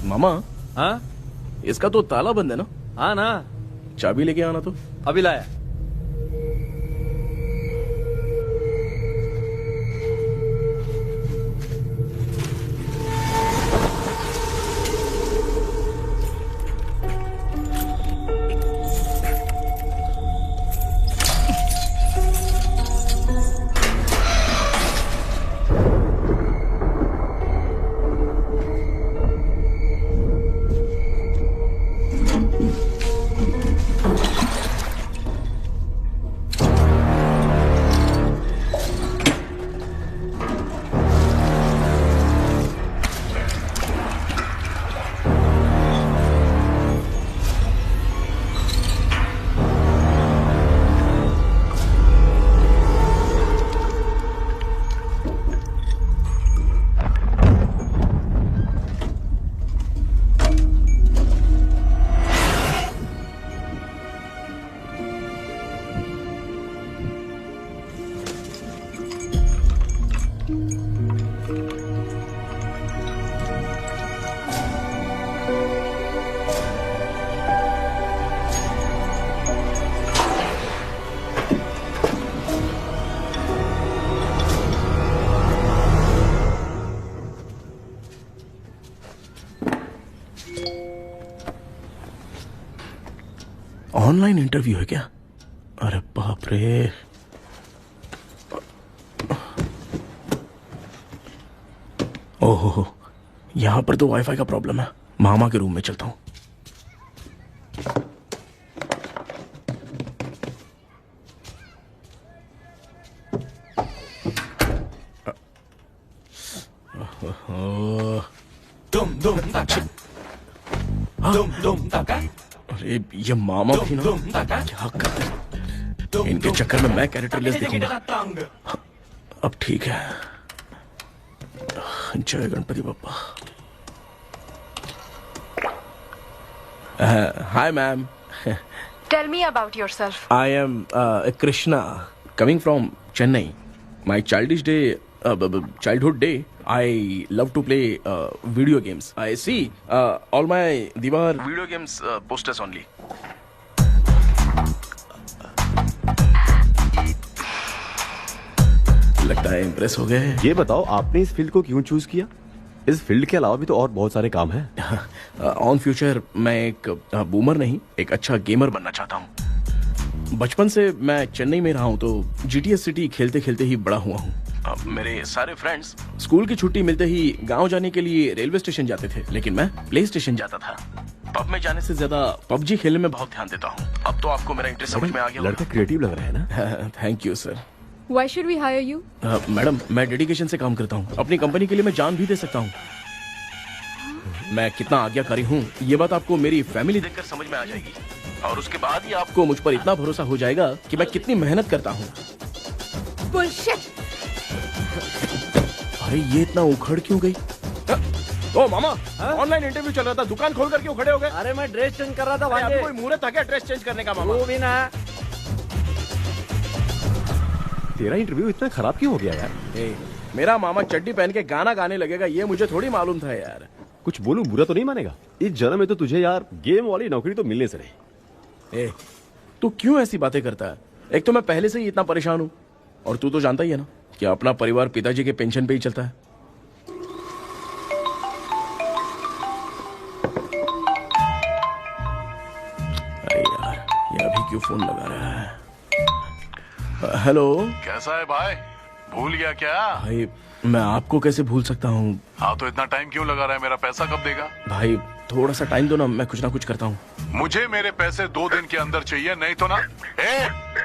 मामा, हाँ इसका तो ताला बंद है ना? हाँ ना, चाबी लेके आना तो। अभी लाया। ऑनलाइन इंटरव्यू है क्या? अरे बाप रे। ओहो, यहां पर तो वाईफाई का प्रॉब्लम है। मामा के रूम में चलता हूं। अरे ये मामा भी ना, क्या करते हैं इनके चक्कर में मैं कैरेक्टरलेस दिखूंगा। अब ठीक है। जय Ganpati Bappa. Hi ma'am. Tell me about yourself. I am Krishna, coming from Chennai. My childhood day, I love to play video games. I see all my Diwar video games posters only. लगता है impress हो गए। ये बताओ आपने इस field को क्यों चूज किया? इस फील्ड के अलावा भी तो और बहुत सारे काम हैं। ऑन फ्यूचर मैं एक बूमर नहीं, एक अच्छा गेमर बनना चाहता हूँ। बचपन से मैं चेन्नई में रहा हूँ तो जीटीएस सिटी खेलते खेलते ही बड़ा हुआ हूँ। मेरे सारे फ्रेंड्स स्कूल की छुट्टी मिलते ही गांव जाने के लिए रेलवे स्टेशन जाते थे, लेकिन मैं प्ले स्टेशन जाता था। पब में जाने से ज्यादा पबजी खेलने में बहुत ध्यान देता हूँ। अब तो आपको मेरा इंटरेस्ट समझ में आ गया। लड़का क्रिएटिव लग रहा है ना। Thank you sir. Why should we hire you? Madam, मैं डेडिकेशन से काम करता हूँ। अपनी कंपनी के लिए मैं जान भी दे सकता हूँ। मैं कितना आज्ञाकारी हूँ ये बात आपको मेरी फैमिली देखकर समझ में आ जाएगी, और उसके बाद ही आपको मुझ पर इतना भरोसा हो जाएगा कि मैं कितनी मेहनत करता हूँ। Bullshit! अरे ये इतना उखड़ क्यों गई? ओ मामा, ऑनलाइन इंटरव्यू चल रहा था, दुकान खोल कर क्यों खड़े हो गए? अरे मैं ड्रेस चेंज कर रहा था भाई। कोई मुहूर्त था क्या ड्रेस चेंज करने का मामा? वो भी ना। तेरा इंटरव्यू इतना खराब क्यों हो गया यार? मेरा मामा चड्डी पहन के गाना गाने लगेगा ये मुझे थोड़ी मालूम था यार। कुछ बोलूं बुरा तो नहीं मानेगा? इस जन्म में तो तुझे यार गेम वाली नौकरी तो मिलने से रही। तू क्यों ऐसी बातें करता है? एक तो मैं पहले से ही इतना परेशान हूँ, और तू तो जानता ही है ना कि अपना परिवार पिताजी के पेंशन पे ही चलता है। अरे यार, ये अभी क्यों फोन लगा रहा है? हेलो। कैसा है भाई? भूल गया क्या? भाई मैं आपको कैसे भूल सकता हूँ? हाँ तो इतना टाइम क्यों लगा रहा है? मेरा पैसा कब देगा? भाई थोड़ा सा टाइम दो ना, मैं कुछ ना कुछ करता हूँ। मुझे मेरे पैसे 2 दिन के अंदर चाहिए, नहीं तो ना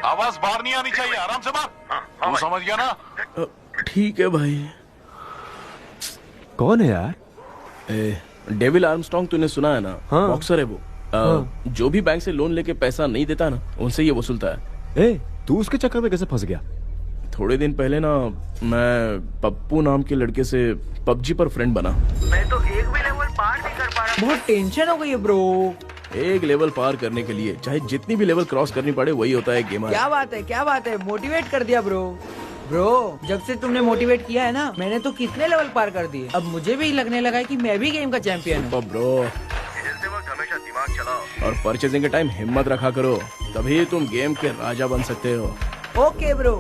आवाज बाहर नहीं आनी चाहिए। आराम से बात, तू समझ गया ना? ठीक है भाई। कौन है यार? डेविल आर्मस्ट्रॉन्ग, तूने सुना है ना? हाँ। बॉक्सर है वो। जो भी बैंक से लोन लेके पैसा नहीं देता ना, उनसे ये वसूलता है। तू उसके चक्कर में कैसे फंस गया? थोड़े दिन पहले ना मैं पप्पू नाम के लड़के से पबजी पर फ्रेंड बना। मैं तो एक भी लेवल पार नहीं कर पा रहा। बहुत टेंशन हो गई है ब्रो। एक लेवल पार करने के लिए चाहे जितनी भी लेवल क्रॉस करनी पड़े, वही होता है गेमर। क्या बात है, क्या बात है, मोटिवेट कर दिया ब्रो। ब्रो, जब से तुमने मोटिवेट किया है ना, मैंने तो कितने लेवल पार कर दिए। अब मुझे भी लगने लगा है कि मैं भी गेम का चैंपियन हूँ। ब्रो, खेलते वक्त हमेशा दिमाग चलाओ। और परचेजिंग के टाइम हिम्मत रखा करो, तभी तुम गेम के राजा बन सकते हो। Okay bro.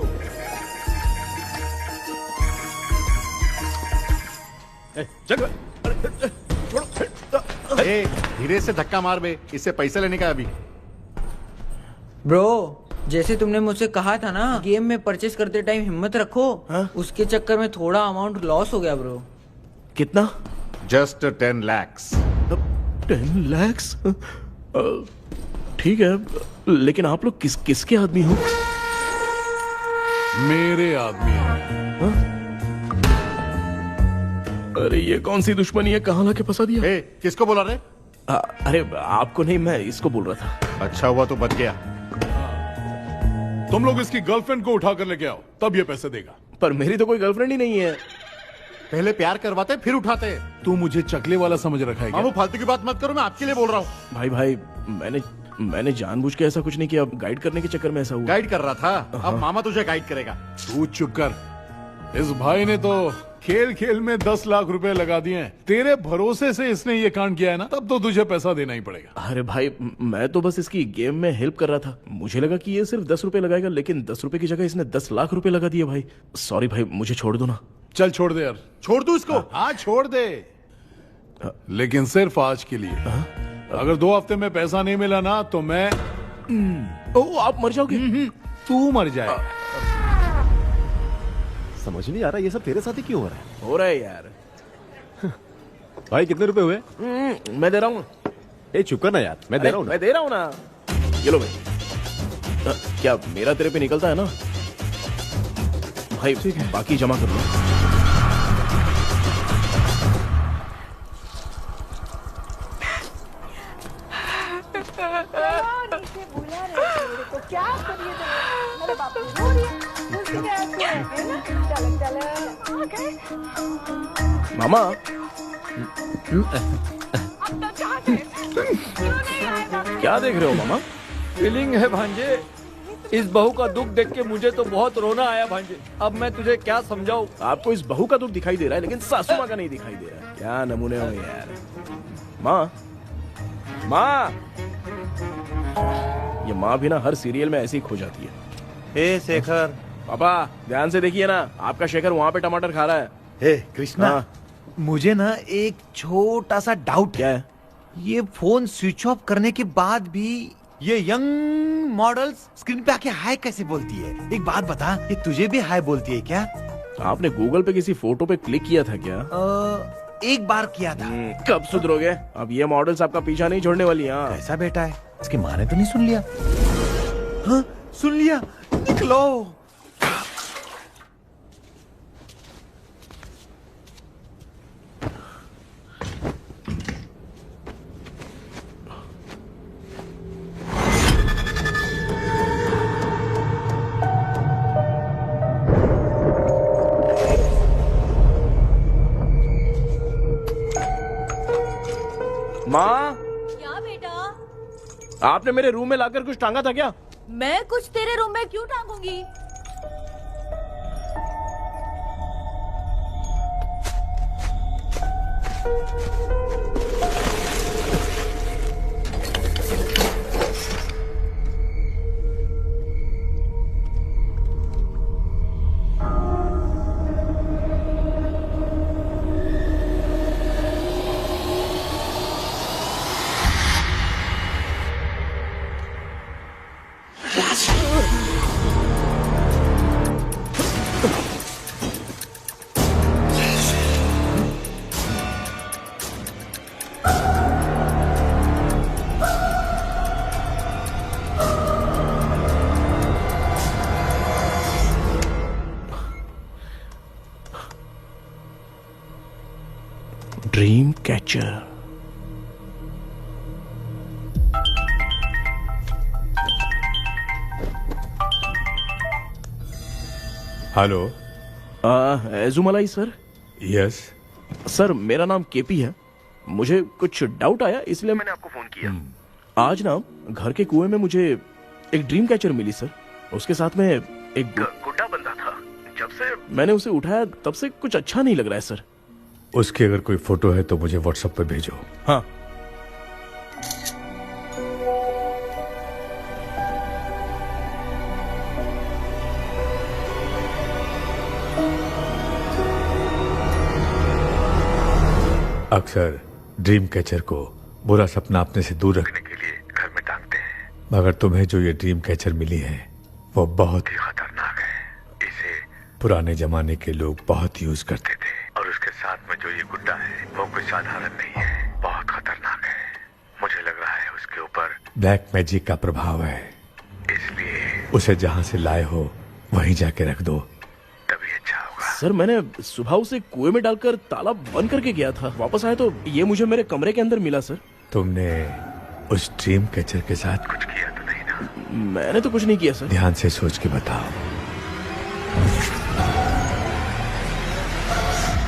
धीरे से धक्का मार बे, इससे पैसा लेने का अभी। ब्रो, जैसे तुमने मुझसे कहा था ना, गेम में परचेस करते टाइम हिम्मत रखो, उसके चक्कर में थोड़ा अमाउंट लॉस हो गया ब्रो। कितना? Just 10 lakhs। 10 lakhs? ठीक है, लेकिन आप लोग किसके आदमी हो? मेरे आदमी हैं। अरे ये कौन सी दुश्मनी है, कहाँ लाके फंसा दिया? ए, किसको बोला रे? अरे आपको नहीं, मैं इसको बोल रहा था। अच्छा हुआ तो बच गया। तुम लोग इसकी गर्लफ्रेंड को उठा कर लेके आओ, तब ये पैसे देगा। पर मेरी तो कोई गर्लफ्रेंड ही नहीं है। पहले प्यार करवाते फिर उठाते। तू मुझे चकले वाला समझ रखा है क्या? वो फालतू की बात मत करो, मैं आपके लिए बोल रहा हूँ। भाई मैंने जानबूझ के ऐसा कुछ नहीं किया, गाइड करने के चक्कर में ऐसा हुआ। गाइड कर रहा था, अब मामा तुझे गाइड करेगा। तू चुप कर। इस भाई ने तो खेल खेल में 10 लाख रुपए लगा दिए हैं। तेरे भरोसे से इसने ये कांड किया है ना, तब तो तुझे पैसा देना ही पड़ेगा। अरे भाई, मैं तो बस इसकी गेम में हेल्प कर रहा था। मुझे लगा कि ये सिर्फ 10 रुपए लगाएगा, लेकिन 10 रुपए की जगह इसने 10 लाख रुपए लगा दिए। भाई सॉरी भाई, मुझे छोड़ दो ना। चल छोड़ दे यार। छोड़ दू इसको? हाँ छोड़ दे, लेकिन सिर्फ आज के लिए। अगर 2 हफ्ते में पैसा नहीं मिला ना तो मैं ओ, आप मर जाओगे। तू मर जाए। समझ नहीं आ रहा ये सब तेरे साथ ही क्यों हो रहा है? हो रहा है यार। भाई कितने रुपए हुए? मैं दे रहा हूँ। ए चुप कर ना यार, मैं दे रहा हूँ ना। मैं दे रहा हूँ ना। ये लो भाई। क्या मेरा तेरे पे निकलता है ना भाई? ठीक है, बाकी जमा कर लो। मामा, क्या देख रहे हो मामा? फीलिंग है भांजे, इस बहू का दुख देख के मुझे तो बहुत रोना आया भांजे। अब मैं तुझे क्या समझाऊं? आपको इस बहू का दुख दिखाई दे रहा है, लेकिन सासू माँ का नहीं दिखाई दे रहा है। क्या नमूने हो यार। माँ, माँ, ये माँ भी ना हर सीरियल में ऐसे ही खो जाती है। ए शेखर। पापा ध्यान से देखिए ना, आपका शेखर वहाँ पे टमाटर खा रहा है। हे कृष्णा, हाँ। मुझे ना एक छोटा सा डाउट क्या है? ये फोन स्विच ऑफ करने के बाद भी ये यंग मॉडल्स स्क्रीन पे आके हाय कैसे बोलती है? एक बात बता, ये तुझे भी हाय बोलती है क्या? आपने गूगल पे किसी फोटो पे क्लिक किया था क्या? एक बार किया था। कब सुधरोगे? अब ये मॉडल्स आपका पीछा नहीं छोड़ने वाली। हाँ, ऐसा बेटा है, इसकी माँ ने तो नहीं सुन लिया? हाँ, सुन लिया। निकलो। माँ, क्या बेटा? आपने मेरे रूम में लाकर कुछ टांगा था क्या? मैं कुछ तेरे रूम में क्यों टांगूंगी? Dream catcher. Hello. Ezhumalai sir? Yes. Sir मेरा नाम केपी है। मुझे कुछ डाउट आया, इसलिए मैंने आपको फोन किया। आज ना घर के कुएं में मुझे एक ड्रीम कैचर मिली सर। उसके साथ में एक गुड्डा बंदा था जब से मैंने उसे उठाया तब से कुछ अच्छा नहीं लग रहा है सर। उसकी अगर कोई फोटो है तो मुझे व्हाट्सएप पे भेजो। हाँ। अक्सर ड्रीम कैचर को बुरा सपना अपने से दूर रखने के लिए घर में टांगते हैं, मगर तुम्हें जो ये ड्रीम कैचर मिली है वो बहुत ही खतरनाक है। इसे पुराने जमाने के लोग बहुत यूज करते थे और उसके साथ में जो ये गुड्डा है वो कोई साधारण नहीं है, बहुत खतरनाक है। मुझे लग रहा है उसके ऊपर ब्लैक मैजिक का प्रभाव है, इसलिए उसे जहां से लाए हो वहीं जाके रख दो, तभी अच्छा होगा। सर मैंने सुबह उसे कुएं में डालकर ताला बंद करके गया था, वापस आया तो ये मुझे मेरे कमरे के अंदर मिला सर। तुमने उस ड्रीम कैचर के साथ कुछ किया तो नहीं ना? मैंने तो कुछ नहीं किया सर। ध्यान से सोच के बताओ।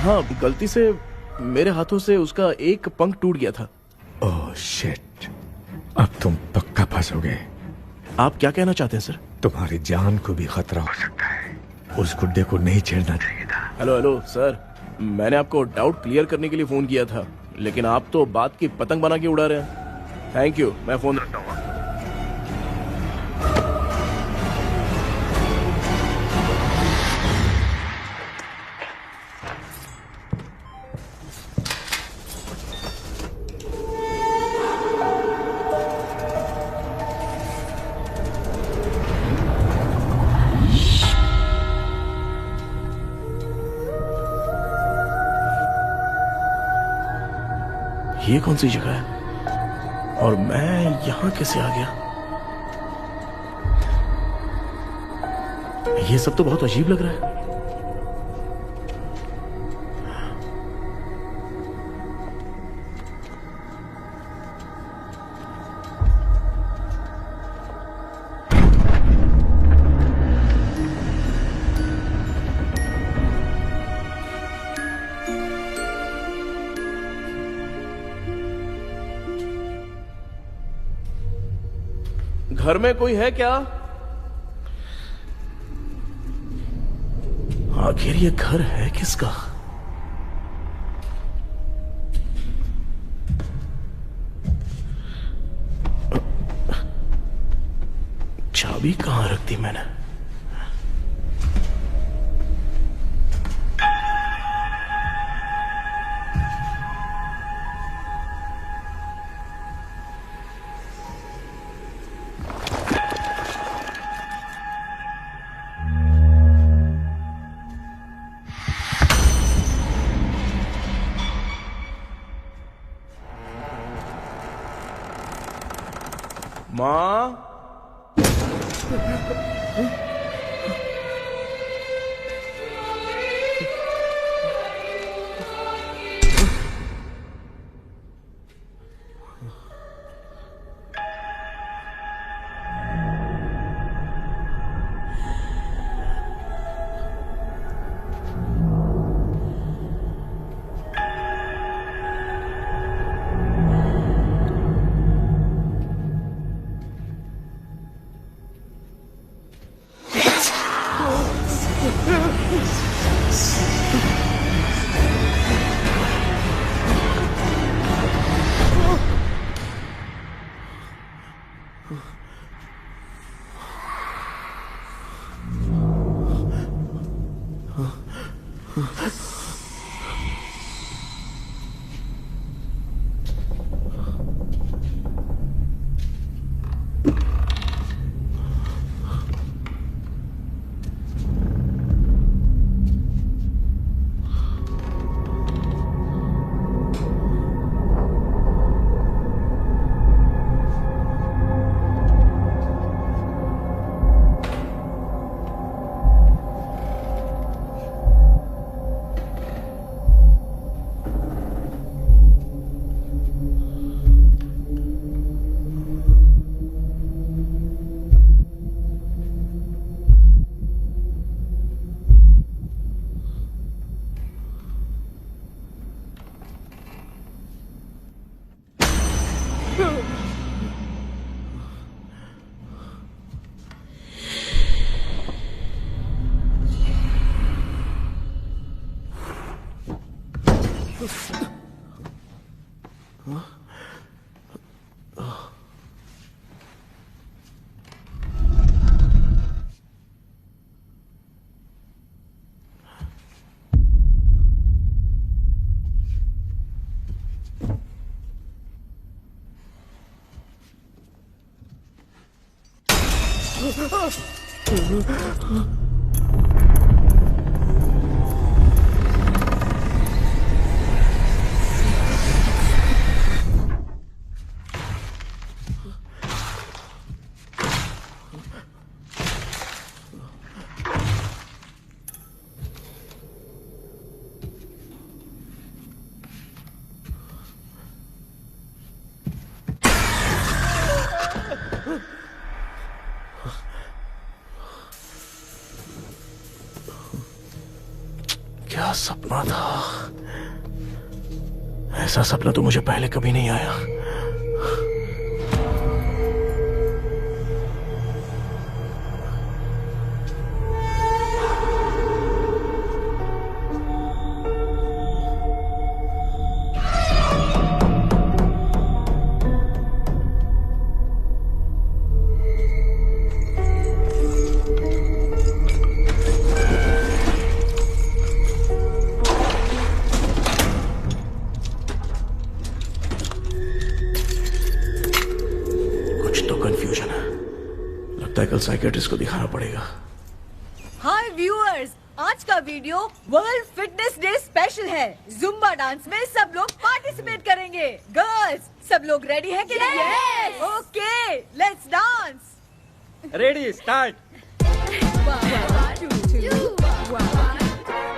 हाँ, गलती से मेरे हाथों से उसका एक पंख टूट गया था। ओह शिट, अब तुम पक्का फंसोगे। आप क्या कहना चाहते हैं सर? तुम्हारी जान को भी खतरा हो सकता है, उस गुड्डे को नहीं छेड़ना चाहिए था। हेलो हेलो सर, मैंने आपको डाउट क्लियर करने के लिए फोन किया था, लेकिन आप तो बात की पतंग बना के उड़ा रहे हैं। थैंक यू, मैं फोन रखता हूँ। ये कौन सी जगह है और मैं यहां कैसे आ गया? ये सब तो बहुत अजीब लग रहा है। घर में कोई है क्या? आखिर ये घर है किसका? चाबी कहां रख दी मैंने? माँ, क्या सपना था? ऐसा सपना तो मुझे पहले कभी नहीं आया। कंफ्यूजन है, लगता है कल साइकियाट्रिस्ट को दिखाना पड़ेगा। हाय व्यूअर्स, आज का video world fitness day special है। जुम्बा डांस में सब लोग पार्टिसिपेट करेंगे। गर्ल्स, सब लोग रेडी है कि नहीं? Okay, let's dance. Ready, start.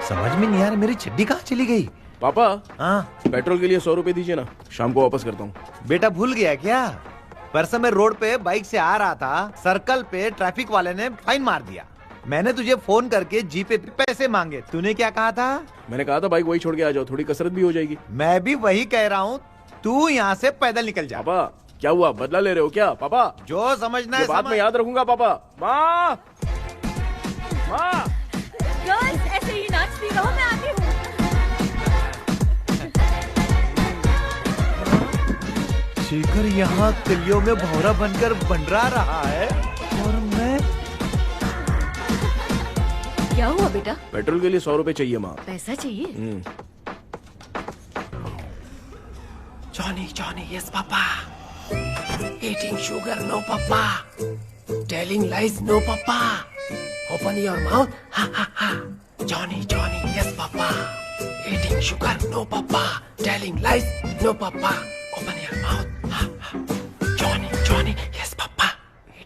समझ में नहीं आ रहा मेरी चड्डी कहाँ चली गई। पापा, हाँ पेट्रोल के लिए 100 रुपए दीजिए ना, शाम को वापस करता हूँ। बेटा भूल गया क्या? परसों मैं रोड पे बाइक से आ रहा था, सर्कल पे ट्रैफिक वाले ने फाइन मार दिया। मैंने तुझे फोन करके जीपे पे पैसे मांगे, तूने क्या कहा था? मैंने कहा था बाइक वही छोड़ के आ जाओ, थोड़ी कसरत भी हो जाएगी। मैं भी वही कह रहा हूँ, तू यहाँ से पैदल निकल जा। पापा क्या हुआ, बदला ले रहे हो क्या? पापा जो समझना ये है बात मैं याद रखूंगा। पापा, माँ माँ, गर्ल्स ऐसे ही नाचती रहो, मैं आती हूँ। शेखर यहाँ कलियों में भौरा बनकर बंडरा रहा है और मैं। क्या हुआ बेटा? पेट्रोल के लिए 100 रुपए चाहिए माँ। पैसा चाहिए? Johnny, Johnny, yes, Papa. Eating sugar, no, Papa. Telling lies, no, Papa. Open your mouth, ha, ha, ha. Johnny, Johnny, yes, Papa. Eating sugar, no, Papa. Telling lies, no, Papa. Open your mouth, ha, ha. Johnny, Johnny, yes, Papa.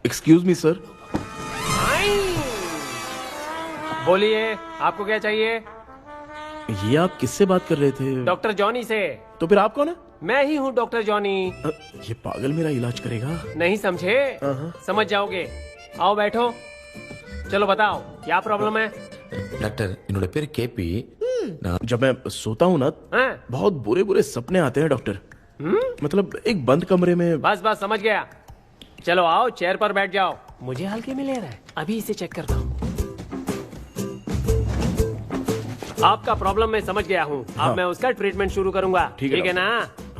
Excuse me sir. बोलिए, आपको क्या चाहिए? ये आप किससे बात कर रहे थे? डॉक्टर जॉनी से। तो फिर आप कौन है? मैं ही हूँ डॉक्टर जॉनी। ये पागल मेरा इलाज करेगा? नहीं समझे? समझ जाओगे। आओ बैठो। चलो बताओ क्या प्रॉब्लम है? டாக்டர் என்னோட பேர் கேபி जब मैं सोता हूँ ना, हाँ? बहुत बुरे बुरे सपने आते हैं डॉक्टर। मतलब एक बंद कमरे में। बस बस समझ गया। चलो आओ, चेयर पर बैठ जाओ। मुझे हल्के में ले रहा है, अभी इसे चेक करता हूँ। आपका प्रॉब्लम मैं समझ गया हूँ। हाँ। अब मैं उसका ट्रीटमेंट शुरू करूंगा। ठीक है ना?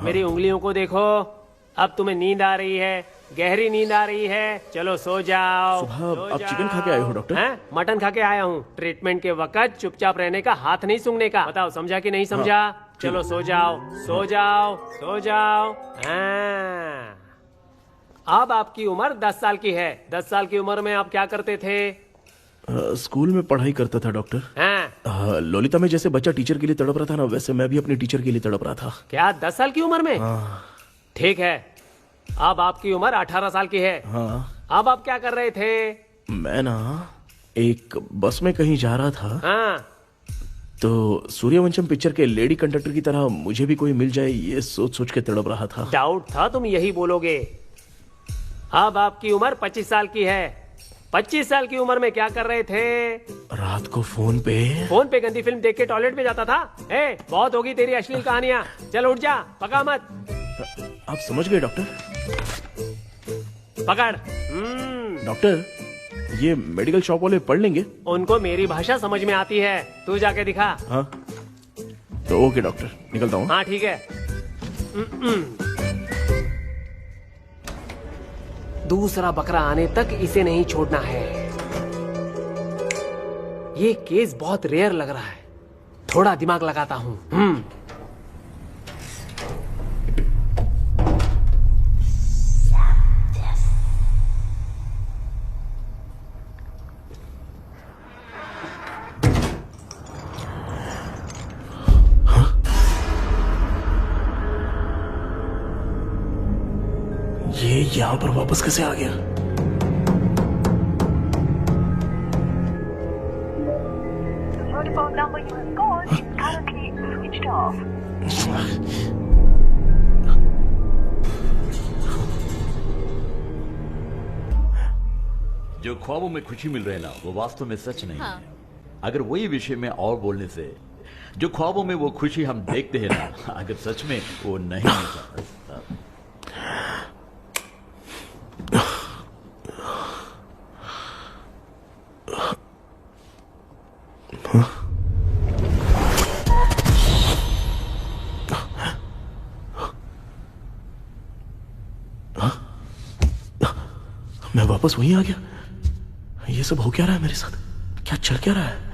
मेरी उंगलियों को देखो। अब तुम्हें नींद आ रही है, गहरी नींद आ रही है। चलो सो जाओ। सुबह आप चिकन खा के आए हो डॉक्टर? हैं? मटन खा के आया हूँ। ट्रीटमेंट के वक्त चुपचाप रहने का, हाथ नहीं सूंघने का। बताओ समझा कि नहीं समझा? चलो सो जाओ, सो जाओ, सो जाओ। हाँ। अब आपकी उम्र 10 साल की है। 10 साल की उम्र में आप क्या करते थे? स्कूल में पढ़ाई करता था डॉक्टर। हैं? ललिता में जैसे बच्चा टीचर के लिए तड़प रहा था ना, वैसे मैं भी अपने टीचर के लिए तड़प रहा था। क्या 10 साल की उम्र में? ठीक है, अब आपकी उम्र 18 साल की है। हाँ। अब आप क्या कर रहे थे? मैं ना एक बस में कहीं जा रहा था, हाँ। तो सूर्यवंशम पिक्चर के लेडी कंडक्टर की तरह मुझे भी कोई मिल जाए, ये सोच सोच के तड़प रहा था। डाउट था तुम यही बोलोगे। अब आपकी उम्र 25 साल की है। 25 साल की उम्र में क्या कर रहे थे? रात को फोन पे गंदी फिल्म देख के टॉयलेट में जाता था। ए, बहुत होगी तेरी अश्लील कहानियां। चल उठ जा, पका मत। आप समझ गए डॉक्टर? पकड़। डॉक्टर, ये मेडिकल शॉप वाले पढ़ लेंगे? उनको मेरी भाषा समझ में आती है, तू जाके दिखा। हाँ तो ओके डॉक्टर, निकलता हूँ। हाँ ठीक है। दूसरा बकरा आने तक इसे नहीं छोड़ना है। ये केस बहुत रेयर लग रहा है, थोड़ा दिमाग लगाता हूं। ये यहां पर वापस कैसे आ गया? जो ख्वाबों में खुशी मिल रही है ना, वो वास्तव में सच नहीं है। अगर वही विषय में और बोलने से, जो ख्वाबों में वो खुशी हम देखते हैं ना, अगर सच में वो नहीं मिलता। मैं वापस वहीं आ गया। ये सब हो क्या रहा है मेरे साथ? क्या चल क्या रहा है?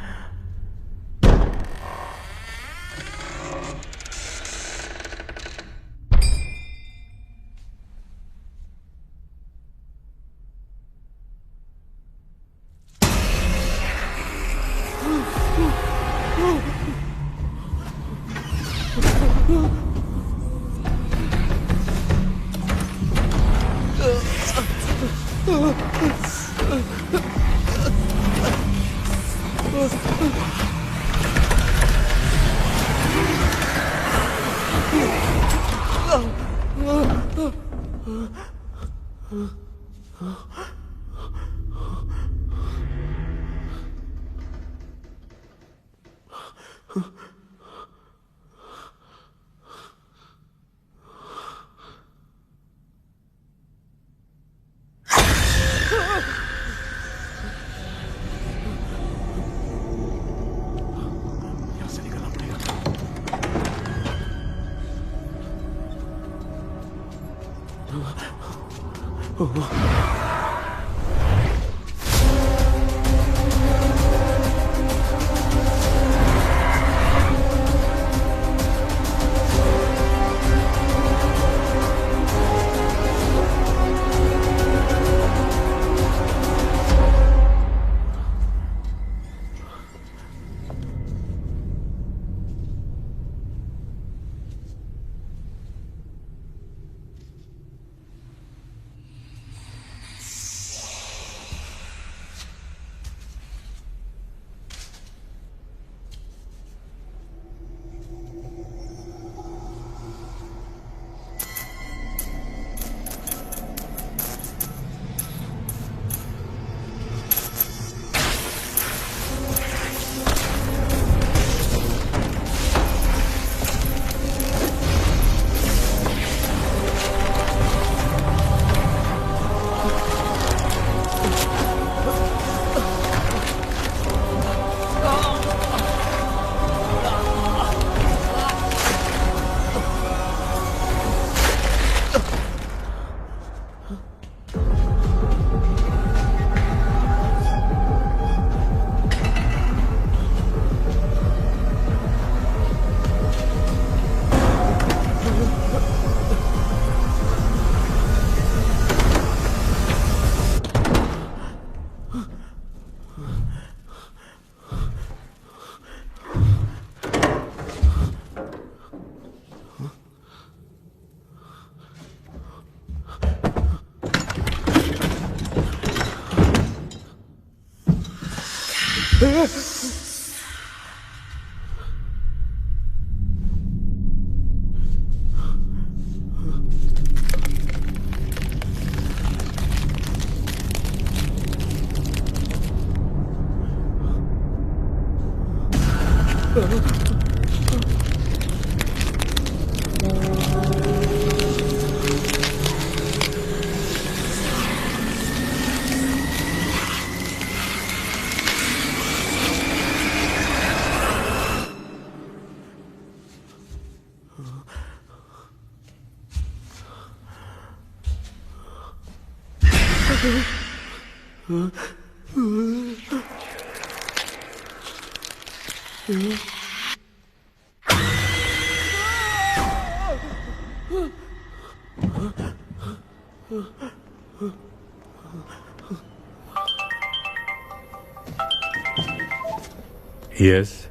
यस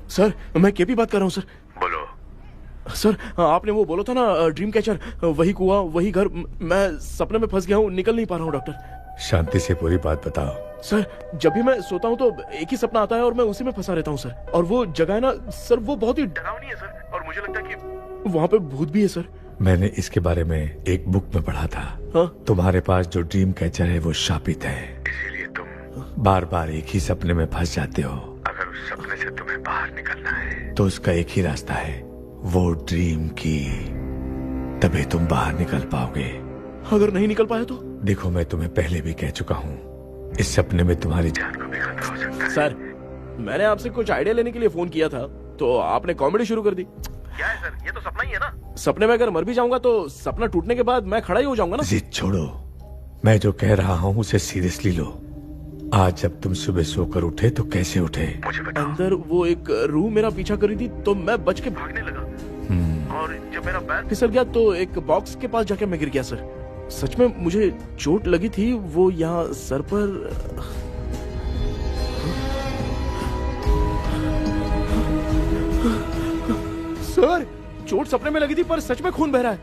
सर मैं केपी बात कर रहा हूँ सर। बोलो सर। आपने वो बोला था ना ड्रीम कैचर, वही कुआं वही घर, मैं सपने में फंस गया हूँ, निकल नहीं पा रहा हूँ डॉक्टर। शांति से पूरी बात बताओ। सर जब भी मैं सोता हूँ तो एक ही सपना आता है और मैं उसी में फंसा रहता हूँ सर। और वो जगह है ना सर, वो बहुत ही डरावनी है सर, और मुझे लगता है कि वहाँ पे भूत भी है सर। मैंने इसके बारे में एक बुक में पढ़ा था। हाँ? तुम्हारे पास जो ड्रीम कैचर है वो शापित है, इसीलिए तुम बार बार एक ही सपने में फंस जाते हो। अगर उस सपने से तुम्हें बाहर निकलना है तो उसका एक ही रास्ता है, वो ड्रीम की, तभी तुम बाहर निकल पाओगे। अगर नहीं निकल पाया तो? देखो मैं तुम्हें पहले भी कह चुका हूँ, इस सपने में तुम्हारी जान को भी खतरा हो सकता है। सर मैंने आपसे कुछ आइडिया लेने के लिए फोन किया था तो आपने कॉमेडी शुरू कर दी। क्या है सर, ये तो सपना ही है ना। सपने में अगर मर भी जाऊंगा तो सपना टूटने के बाद मैं खड़ा ही हो जाऊंगा ना। जिद छोड़ो, मैं जो कह रहा हूँ उसे सीरियसली लो। आज जब तुम सुबह सोकर उठे तो कैसे उठे? मुझे बताओ। अंदर वो एक रूह मेरा पीछा कर रही थी तो मैं बच के भागने लगा, और जब मेरा पैर फिसल गया तो एक बॉक्स के पास जाके मैं गिर गया सर। सच में मुझे चोट लगी थी, वो यहाँ सर पर। सर चोट सपने में लगी थी पर सच में खून बह रहा है।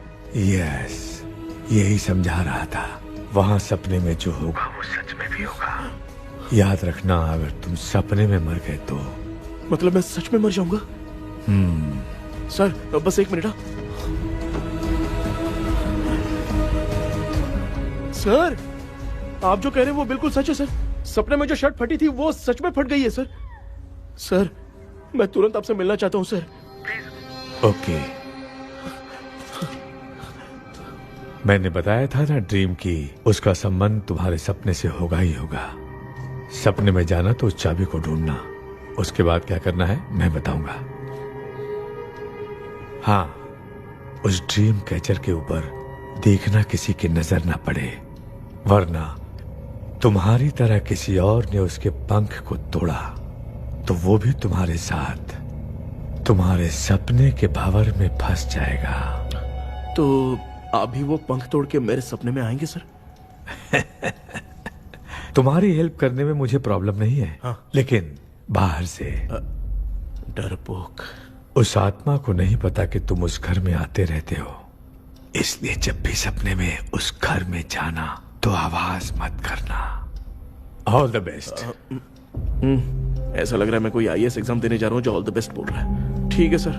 यस, यही समझा रहा था। वहाँ सपने में जो होगा वो सच में भी होगा। याद रखना, अगर तुम सपने में मर गए तो मतलब मैं सच में मर जाऊंगा। सर बस एक मिनट। सर आप जो कह रहे हैं वो बिल्कुल सच है सर। सपने में जो शर्ट फटी थी वो सच में फट गई है सर। सर मैं तुरंत आपसे मिलना चाहता हूँ सर, प्लीज। ओके, मैंने बताया था ना ड्रीम की, उसका संबंध तुम्हारे सपने से होगा ही होगा। सपने में जाना तो उस चाबी को ढूंढना, उसके बाद क्या करना है मैं बताऊंगा। हाँ, उस ड्रीम कैचर के ऊपर देखना किसी की नजर ना पड़े, वरना तुम्हारी तरह किसी और ने उसके पंख को तोड़ा तो वो भी तुम्हारे साथ तुम्हारे सपने के भंवर में फंस जाएगा। तो आप भी वो पंख तोड़ के मेरे सपने में आएंगे सर? तुम्हारी हेल्प करने में मुझे प्रॉब्लम नहीं है। हाँ। लेकिन बाहर से डरपोक, उस आत्मा को नहीं पता कि तुम उस घर में आते रहते हो, इसलिए जब भी सपने में उस घर में जाना तो आवाज मत करना। All the best. ऐसा लग रहा है मैं कोई आईएएस एग्जाम देने जा रहा हूँ जो ऑल द बेस्ट बोल रहा है। ठीक है सर।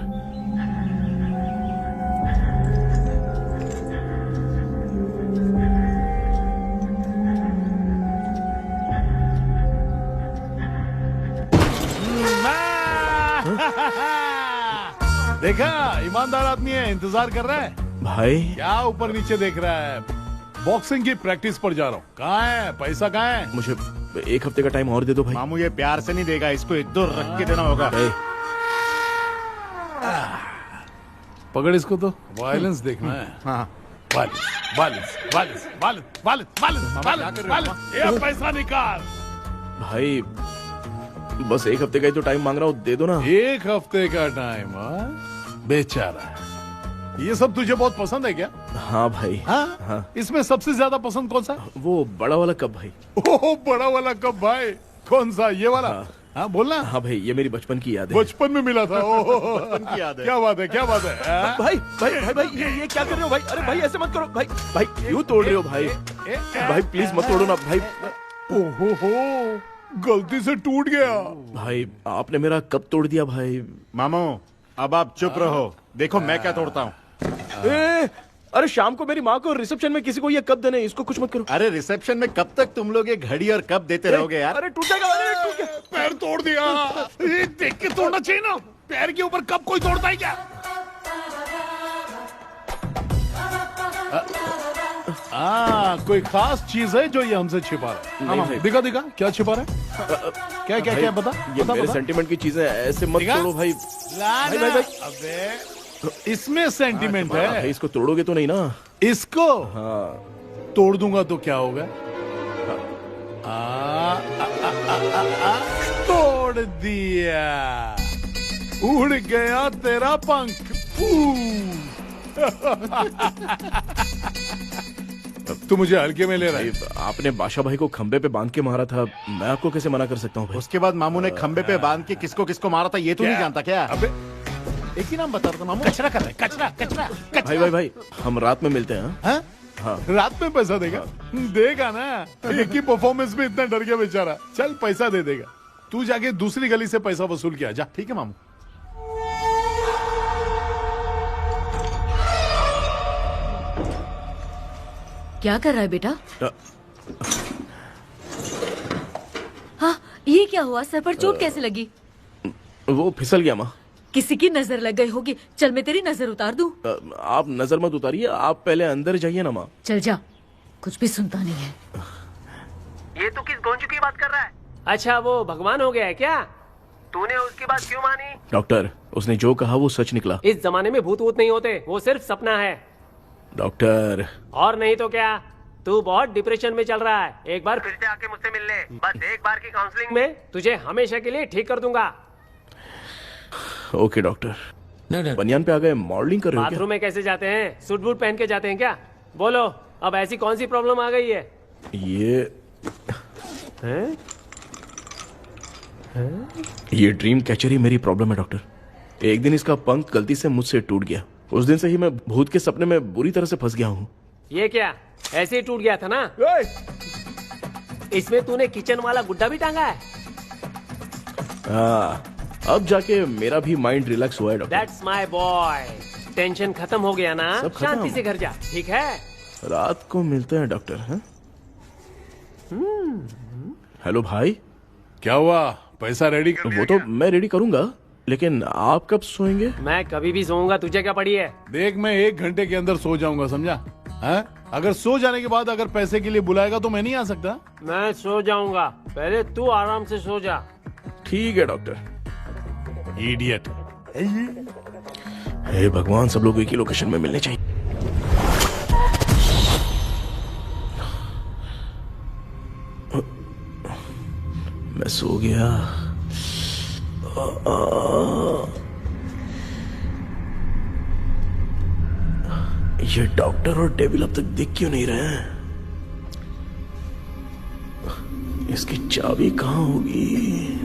देखा, ईमानदार आदमी है, इंतजार कर रहा है। भाई क्या ऊपर नीचे देख रहा है? बॉक्सिंग की प्रैक्टिस पर जा रहा हूँ। कहाँ है पैसा? कहाँ है? मुझे एक हफ्ते का टाइम और दे दो भाई। मामू ये प्यार से नहीं देगा, इसको इधर रख के देना होगा। पकड़ इसको, तो वायलेंस देखना है। हाँ, violence violence violence violence violence violence violence. ये पैसा निकाल भाई, बस एक हफ्ते का ही तो टाइम मांग रहा हूँ, दे दो ना। एक हफ्ते का टाइम? बेचारा, ये सब तुझे बहुत पसंद है क्या? हाँ भाई। हाँ? इसमें सबसे ज्यादा पसंद कौन सा? वो बड़ा वाला कप भाई। ओह, बड़ा वाला कप भाई। कौन सा? ये वाला? हाँ बोलना। हाँ भाई, ये मेरी बचपन की याद है। बचपन में मिला था। बचपन की याद है। क्या बात है, क्या बात है? भाई भाई भाई भाई, ये क्या कर रहे हो भाई? अरे भाई ऐसे मत करो भाई। भाई क्यों तोड़ रहे हो भाई? भाई प्लीज मत तोड़ो ना भाई। ओहो, गलती से टूट गया। भाई आपने मेरा कप तोड़ दिया भाई। मामू अब आप चुप रहो, देखो मैं क्या तोड़ता हूँ। अरे शाम को मेरी माँ को रिसेप्शन में किसी को ये कप देने, इसको कुछ मत करो। अरे रिसेप्शन में कब तक तुम लोग ये घड़ी और कप देते रहोगे यार? अरे टूट जाएगा। अरे टूट गया, पैर तोड़ दिया। ये देख के तोड़ना चाहिए ना, पैर के ऊपर कप कोई तोड़ता है क्या? कोई खास चीज है जो ये हमसे छिपा रहा है? दिखा दिखा, क्या छिपा रहा है? क्या क्या क्या बता? ये मेरे सेंटिमेंट की चीजें ऐसे मत तोड़ो भाई। भाई भाई भाई, अबे इसमें सेंटिमेंट है। भाई इसको तोड़ोगे तो नहीं ना? इसको? हाँ। तोड़ दूंगा तो क्या होगा? तोड़ दिया, उड़ गया तेरा पंख। तू मुझे हल्के में ले रहा है। आपने बादशाह भाई को खंबे पे बांध के मारा था, मैं आपको कैसे मना कर सकता हूँ भाई? उसके बाद मामू ने खंबे पे बांध के किसको किसको मारा था ये तू नहीं जानता क्या? अबे एक ही नाम बता रहा था मामू। कचरा कर रहा है, कचरा कचरा कचरा। भाई हम रात में मिलते हैं। हाँ? हाँ। रात में पैसा देगा? देगा ना, एक ही परफॉर्मेंस में इतना डर गया बेचारा। चल पैसा दे देगा, तू जाके दूसरी गली से पैसा वसूल किया जा। ठीक है मामू। क्या कर रहा है बेटा? हाँ, ये क्या हुआ? सर पर चोट कैसे लगी? वो फिसल गया माँ। किसी की नजर लग गई होगी। चल मैं तेरी नजर उतार दूं। आप नजर मत उतारिए, आप पहले अंदर जाइए ना माँ। चल जा, कुछ भी सुनता नहीं है। ये तू किस गोंचू की बात कर रहा है? अच्छा वो भगवान हो गया है क्या? तूने उसकी बात क्यों मानी? डॉक्टर, उसने जो कहा वो सच निकला। इस जमाने में भूत वूत नहीं होते, वो सिर्फ सपना है। डॉक्टर, और नहीं तो क्या, तू बहुत डिप्रेशन में चल रहा है। एक बार फिर से आके मुझसे मिल ले, बस एक बार की काउंसलिंग में तुझे हमेशा के लिए ठीक कर दूंगा। Okay doctor. बनियान पे आ गए, मॉडलिंग कर रहे हो बाथरूम में कैसे जाते हैं? सूट बूट पहन के जाते हैं क्या? बोलो, अब ऐसी कौन सी प्रॉब्लम आ गई है? ये ड्रीम कैचर ही मेरी प्रॉब्लम है डॉक्टर। एक दिन इसका पंख गलती से मुझसे टूट गया। उस दिन से ही मैं भूत के सपने में बुरी तरह से फंस गया हूँ। ये क्या ऐसे ही टूट गया था ना? इसमें तूने किचन वाला गुड्डा भी टांगा है? अब जाके मेरा भी माइंड रिलैक्स हुआ है doctor. That's my boy। Tension खत्म हो गया ना? शांति से घर जा, ठीक है? रात को मिलते हैं डॉक्टर। हेलो भाई, क्या हुआ? पैसा रेडी कर? वो तो मैं रेडी करूंगा, लेकिन आप कब सोएंगे? मैं कभी भी सोऊंगा, तुझे क्या पड़ी है? देख, मैं 1 घंटे के अंदर सो जाऊंगा, समझा? अगर सो जाने के बाद अगर पैसे के लिए बुलाएगा तो मैं नहीं आ सकता। मैं सो जाऊंगा, पहले तू आराम से सो जा। ठीक है डॉक्टर। इडियट। हे भगवान, सब लोग एक ही लोकेशन में मिलने चाहिए। मैं सो गया। ये डॉक्टर और डेविल अब तक दिख क्यों नहीं रहे हैं? इसकी चाबी कहाँ होगी?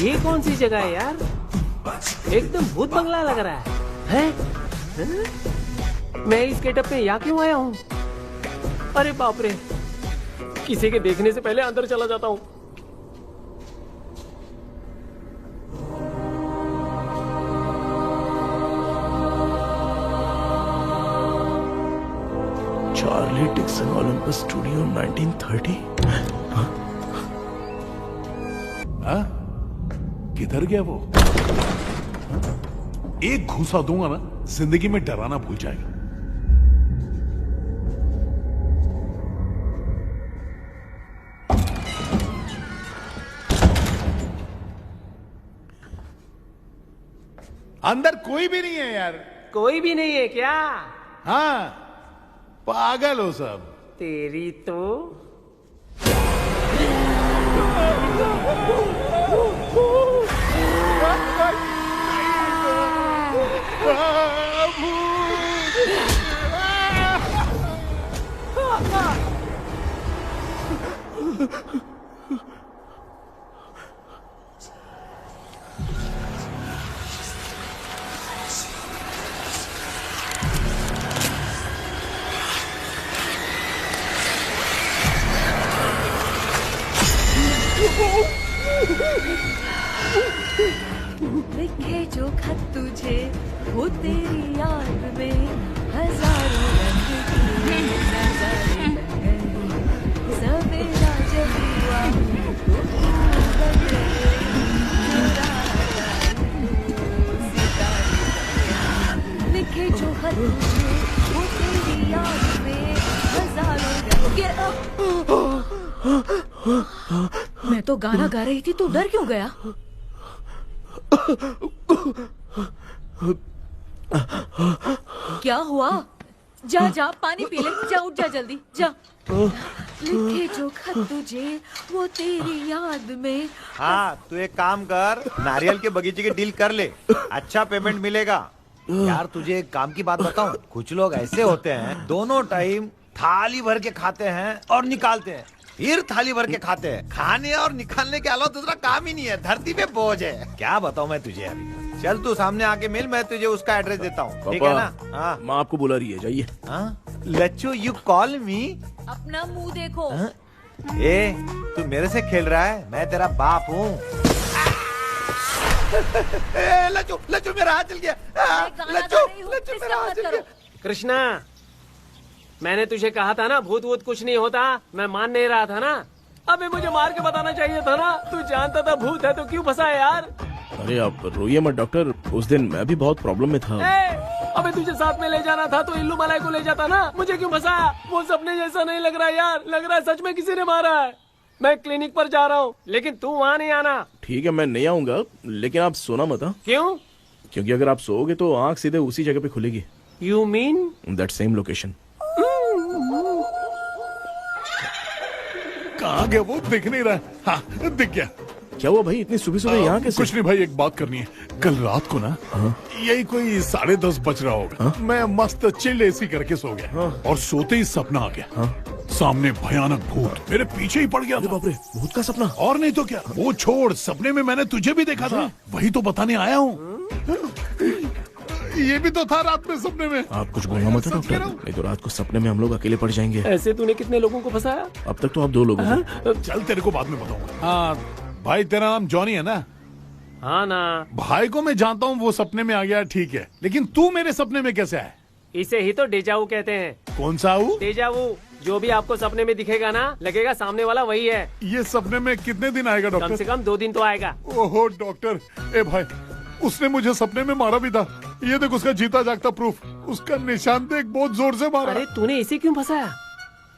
ये कौन सी जगह है यार? एकदम भूत बंगला लग रहा है? मैं इस गेटअप पे यहाँ क्यों आया हूँ? अरे बाप रे, किसी के देखने से पहले अंदर चला जाता हूँ। Charlie Dickson Olympus studio 1930। किधर गया वो? एक घूसा दूंगा ना, जिंदगी में डराना भूल जाएगा। अंदर कोई भी नहीं है यार। कोई भी नहीं है क्या? हाँ, पागल हो सब। तेरी तो लिखे जो खत तुझे वो तेरी याद में हजारों रंग की नजारे बन गए। सवेरा जब हुआ तो बन गए सितारे। लिखे जो खत तुझे वो तेरी याद में हजारों रंग के। मैं तो गाना गा रही थी, तू डर क्यों गया? क्या हुआ? जा जा पानी पी ले, जा उठ जा जल्दी जा। लिखे जो खत तुझे वो तेरी याद में। हाँ, तू एक काम कर, नारियल के बगीचे की डील कर ले, अच्छा पेमेंट मिलेगा। यार तुझे एक काम की बात बताऊं, कुछ लोग ऐसे होते हैं दोनों टाइम थाली भर के खाते हैं और निकालते हैं, फिर थाली भर के खाते हैं। खाने और निकालने के अलावा दूसरा काम ही नहीं है, धरती पे बोझ है। क्या बताऊं मैं तुझे अभी। चल तू सामने आके मिल, मैं तुझे उसका एड्रेस देता हूँ, ठीक है ना? हाँ, माँ आपको बुला रही है, जाइए। लच्चू यू कॉल मी? अपना मुंह देखो। ए, तू मेरे से खेल रहा है? मैं तेरा बाप हूँ। लच्चू लच्चू मेरा हाथ चल गया। लच्चू लच्चू मेरा हाथ चल गया। कृष्णा, मैंने तुझे कहा था ना भूत वूत कुछ नहीं होता, मैं मान नहीं रहा था ना। अबे मुझे मार के बताना चाहिए था ना, तू जानता था भूत है तो क्यों फंसा यार? अरे आप रोइए मत डॉक्टर, उस दिन मैं भी बहुत प्रॉब्लम में था। अबे तुझे साथ में ले जाना था तो इल्लू मलाई को ले जाता ना, मुझे क्यों फंसाया? वो सपने जैसा नहीं लग रहा यार, लग रहा है सच में किसी ने मारा है। मैं क्लिनिक पर जा रहा हूँ, लेकिन तू वहाँ नहीं आना। ठीक है, मैं नहीं आऊंगा, लेकिन आप सोना मत। क्यों? क्योंकि अगर आप सोओगे तो आंख सीधे उसी जगह पे खुलेगी। You mean that same location. कहाँ गया वो? दिख नहीं रहा। हाँ, दिख गया। क्या हुआ भाई, इतनी सुबह सुबह यहाँ कैसे? कुछ नहीं भाई, एक बात करनी है। कल रात को ना यही कोई 10:30 बज रहा होगा, मैं मस्त चिल्ड एसी करके सो गया और सोते ही सपना आ गया। सामने भयानक भूत मेरे पीछे ही पड़ गया। बाप रे, भूत का सपना? और नहीं तो क्या। वो छोड़, सपने में मैंने तुझे भी देखा था, वही तो बताने आया हूँ। ये भी तो था रात में सपने में। आप कुछ बोलना मत डॉक्टर, नहीं तो रात को सपने में हम लोग अकेले पड़ जाएंगे। ऐसे तूने कितने लोगों को फंसाया? अब तक तो आप 2 लोगों को। चल तेरे को बाद में बताऊंगा। हाँ भाई, तेरा नाम जॉनी है ना? हाँ ना। भाई को मैं जानता हूँ, वो सपने में आ गया, ठीक है, लेकिन तू मेरे सपने में कैसे आया? इसे ही तो डेजावू कहते हैं। कौन सा वो? डेजावू। जो भी आपको सपने में दिखेगा ना, लगेगा सामने वाला वही है। ये सपने में कितने दिन आएगा डॉक्टर? कम से कम 2 दिन तो आएगा। ओहो डॉक्टर, ए भाई, उसने मुझे सपने में मारा भी था। ये देख उसका जीता जागता प्रूफ, उसका निशान देख, बहुत जोर से मारा। अरे तूने इसे क्यों फंसाया?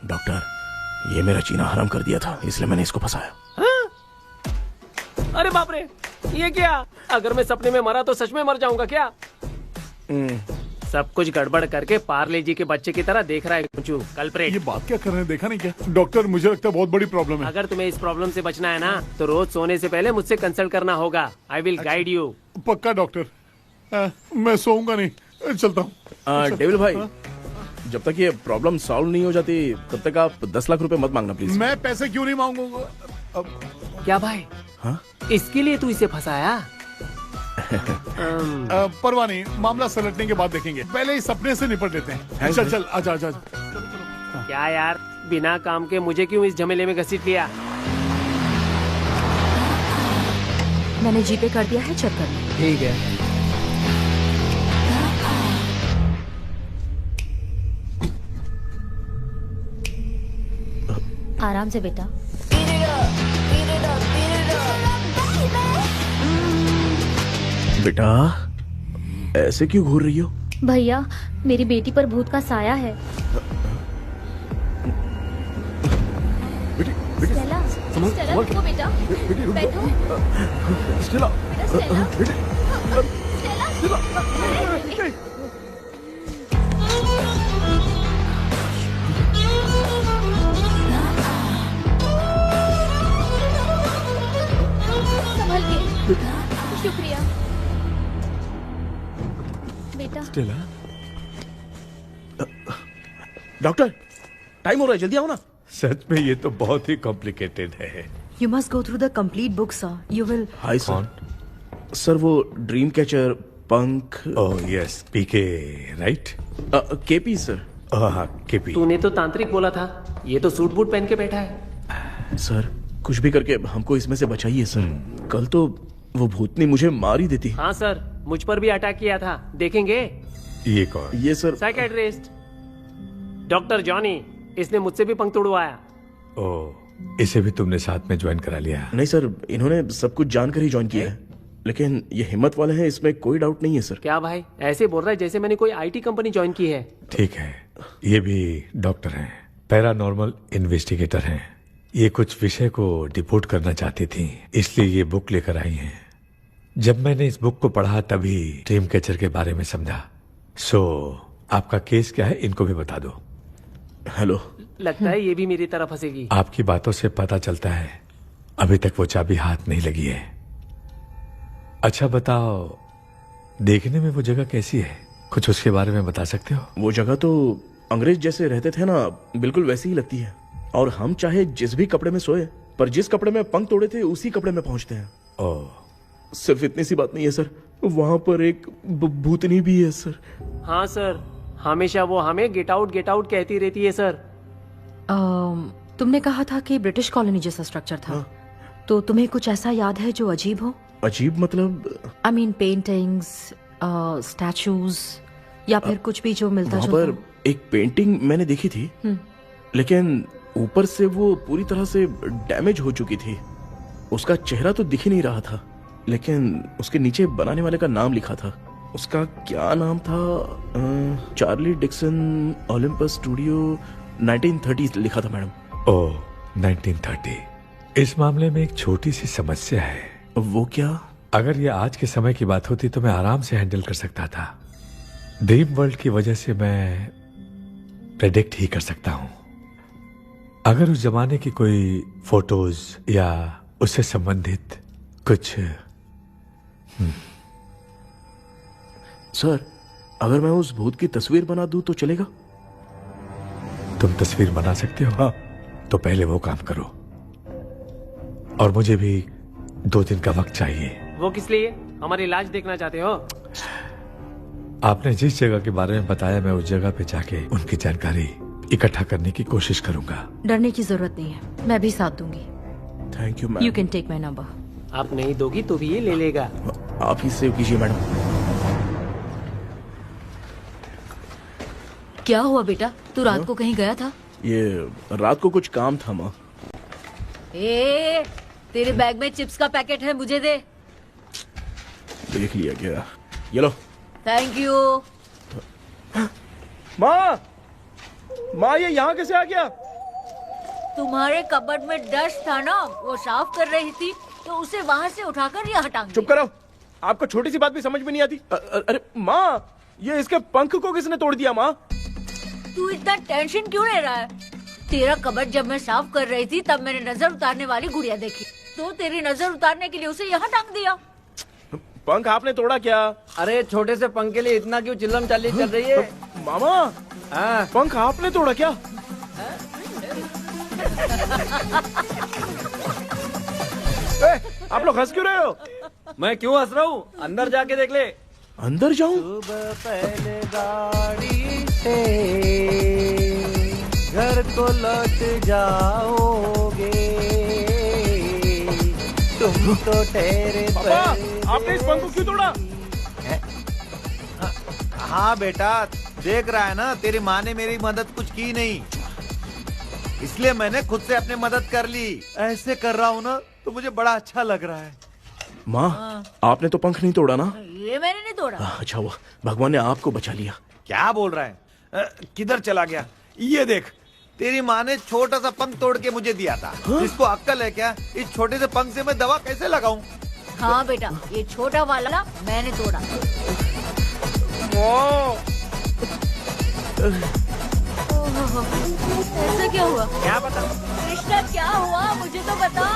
डॉक्टर, ये मेरा जीना हराम कर दिया था, इसलिए मैंने इसको फंसाया। अरे बाप रे, ये क्या? अगर मैं सपने में मरा तो सच में मर जाऊंगा क्या? सब कुछ गड़बड़ करके पार्ले जी के बच्चे की तरह देख रहा है कल्प्रेट। ये बात क्या कर रहे हैं, देखा नहीं क्या? डॉक्टर, मुझे लगता है बहुत बड़ी प्रॉब्लम है। अगर तुम्हें इस प्रॉब्लम से बचना है ना, तो रोज सोने से पहले मुझसे कंसल्ट करना होगा। I will guide you. पक्का डॉक्टर, मैं सोऊंगा नहीं, चलता हूँ। डेविल भाई, जब तक ये प्रॉब्लम सॉल्व नहीं हो जाती तब तक आप 10 लाख रुपए मत मांगना प्लीज। मैं पैसे क्यों नहीं मांगूंगा? क्या भाई? हाँ? इसके लिए तू इसे फंसाया? परवाह नहीं, मामला सलटने के बाद देखेंगे, पहले इस सपने से निपट लेते हैं। चल चल, आजा आजा। क्या यार, बिना काम के मुझे क्यों इस झमेले में घसीट लिया? मैंने जीपे कर दिया है, चेक कर लो। ठीक है। आराम से बेटा। बेटा, ऐसे क्यों घूर रही हो? भैया, मेरी बेटी पर भूत का साया है। स्टेला, स्टेला, रुको बेटा, बैठो। स्टेला, संभल के। शुक्रिया बेटा। स्टेला, डॉक्टर, टाइम हो रहा है, जल्दी आओ ना। सच में ये तो बहुत ही कॉम्प्लिकेटेड है। You must go through the complete book, sir. You will. Hi sir. Sir, वो ड्रीम कैचर, पंख। ओह यस, पीके राइट? KP sir. हाँ, केपी। तूने तो तांत्रिक बोला था, ये तो सूट बूट पहन के बैठा है। सर, कुछ भी करके हमको इसमें से बचाइए सर। कल तो वो भूतनी मुझे मार ही देती। हाँ सर, मुझ पर भी अटैक किया था, देखेंगे? ये कौन? ये सर साइकेट्रिस्ट डॉक्टर जॉनी, इसने मुझसे भी पंख तोड़वाया। ओ, इसे भी तुमने साथ में ज्वाइन करा लिया? नहीं सर, इन्होंने सब कुछ जानकर ही ज्वाइन किया है, लेकिन ये हिम्मत वाले हैं, इसमें कोई डाउट नहीं है सर। क्या भाई, ऐसे बोल रहा है जैसे मैंने कोई आईटी कंपनी ज्वाइन की है। ठीक है, ये भी डॉक्टर हैं, पैरानॉर्मल इन्वेस्टिगेटर हैं। ये कुछ विषय को डिपोर्ट करना चाहती थी, इसलिए ये बुक लेकर आई हैं। जब मैंने इस बुक को पढ़ा तभी ड्रीम कैचर के बारे में समझा। सो आपका केस क्या है, इनको भी बता दो। हेलो। लगता है ये भी मेरी तरफ फंसेगी। आपकी बातों से पता चलता है अभी तक वो चाबी हाथ नहीं लगी है। अच्छा बताओ, देखने में वो जगह कैसी है, कुछ उसके बारे में बता सकते हो? वो जगह तो अंग्रेज जैसे रहते थे ना, बिल्कुल वैसी ही लगती है। और हम चाहे जिस भी कपड़े में सोए, पर जिस कपड़े में पंख तोड़े थे उसी कपड़े में पहुंचते हैं। ओह, सिर्फ इतनी सी बात नहीं है सर, वहां पर एक भूतनी भी है सर। हाँ सर, हमेशा वो हमें गेट आउट कहती रहती है सर। तुमने कहा था कि ब्रिटिश कॉलोनी जैसा स्ट्रक्चर था। तो तुम्हें कुछ ऐसा याद है जो अजीब हो? अजीब मतलब? आई मीन पेंटिंग्स, स्टैचूज या फिर कुछ भी जो मिलता वहां जुलता पर एक पेंटिंग मैंने देखी थी, लेकिन ऊपर से वो पूरी तरह से डैमेज हो चुकी थी। उसका चेहरा तो दिख ही नहीं रहा था, लेकिन उसके नीचे बनाने वाले का नाम लिखा था। उसका क्या नाम था? चार्ली डिक्सन, ओलंपस स्टूडियो, 1930 लिखा था मैडम। ओह, 1930। इस मामले में एक छोटी सी समस्या है। वो क्या? अगर ये आज के समय की बात होती तो मैं आराम से हैंडल कर सकता था। ड्रीम वर्ल्ड की वजह से मैं प्रेडिक्ट ही कर सकता हूं। अगर उस जमाने की कोई फोटोज या उससे संबंधित कुछ। सर, अगर मैं उस भूत की तस्वीर बना दूं तो चलेगा? तुम तस्वीर बना सकते हो? हाँ। तो पहले वो काम करो, और मुझे भी 2 दिन का वक्त चाहिए। वो किस लिए? हमारी इलाज देखना चाहते हो? आपने जिस जगह के बारे में बताया, मैं उस जगह पे जाके उनकी जानकारी इकट्ठा करने की कोशिश करूंगा। डरने की जरूरत नहीं है, मैं भी साथ दूंगी। Thank you ma'am. You can take my number. आप नहीं दोगी तो भी ये ले लेगा। आप ही सेव कीजिए मैडम। क्या हुआ बेटा, तू रात को कहीं गया था? ये रात को कुछ काम था माँ। तेरे बैग में चिप्स का पैकेट है, मुझे दे। देख लिया क्या? ये लो। Thank you. माँ, माँ ये यहाँ कैसे आ गया? तुम्हारे कबर्ड में डस्ट था ना, वो साफ कर रही थी तो उसे वहाँ से उठाकर यहाँ टांग चुप करो, आपको छोटी सी बात भी समझ में नहीं आती। अरे माँ, ये इसके पंख को किसने तोड़ दिया? माँ, तू इतना टेंशन क्यों ले रहा है? तेरा कबर्ड जब मैं साफ कर रही थी तब मैंने नजर उतारने वाली गुड़िया देखी, तो तेरी नजर उतारने के लिए उसे यहाँ टांग दिया। पंख आपने तोड़ा क्या? अरे छोटे से पंख के लिए इतना क्यों चिल्लम चाली चल रही है? मामा, पंख आपने तोड़ा क्या? आप लोग हंस क्यों रहे हो? मैं क्यों हंस रहा हूँ? अंदर जाके देख ले। अंदर जाऊं? सुबह पहले गाड़ी से घर को लौट जाओगे, तुम तो ठहरे। पापा, आपने इस पंख को क्यों तोड़ा? हाँ बेटा, देख रहा है ना, तेरी माँ ने मेरी मदद कुछ की नहीं, इसलिए मैंने खुद से अपनी मदद कर ली। ऐसे कर रहा हूँ ना तो मुझे बड़ा अच्छा लग रहा है। माँ, आपने तो पंख नहीं तोड़ा ना? ये मैंने नहीं तोड़ा। अच्छा हुआ, भगवान ने आपको बचा लिया। क्या बोल रहा है? किधर चला गया? ये देख, तेरी माँ ने छोटा सा पंख तोड़ के मुझे दिया था। इसको अक्कल है क्या? इस छोटे से पंख से मैं दवा कैसे लगाऊं? हाँ बेटा, ये छोटा वाला मैंने तोड़ा। ऐसा क्या हुआ? क्या बता? कृष्णा क्या हुआ, मुझे तो बता।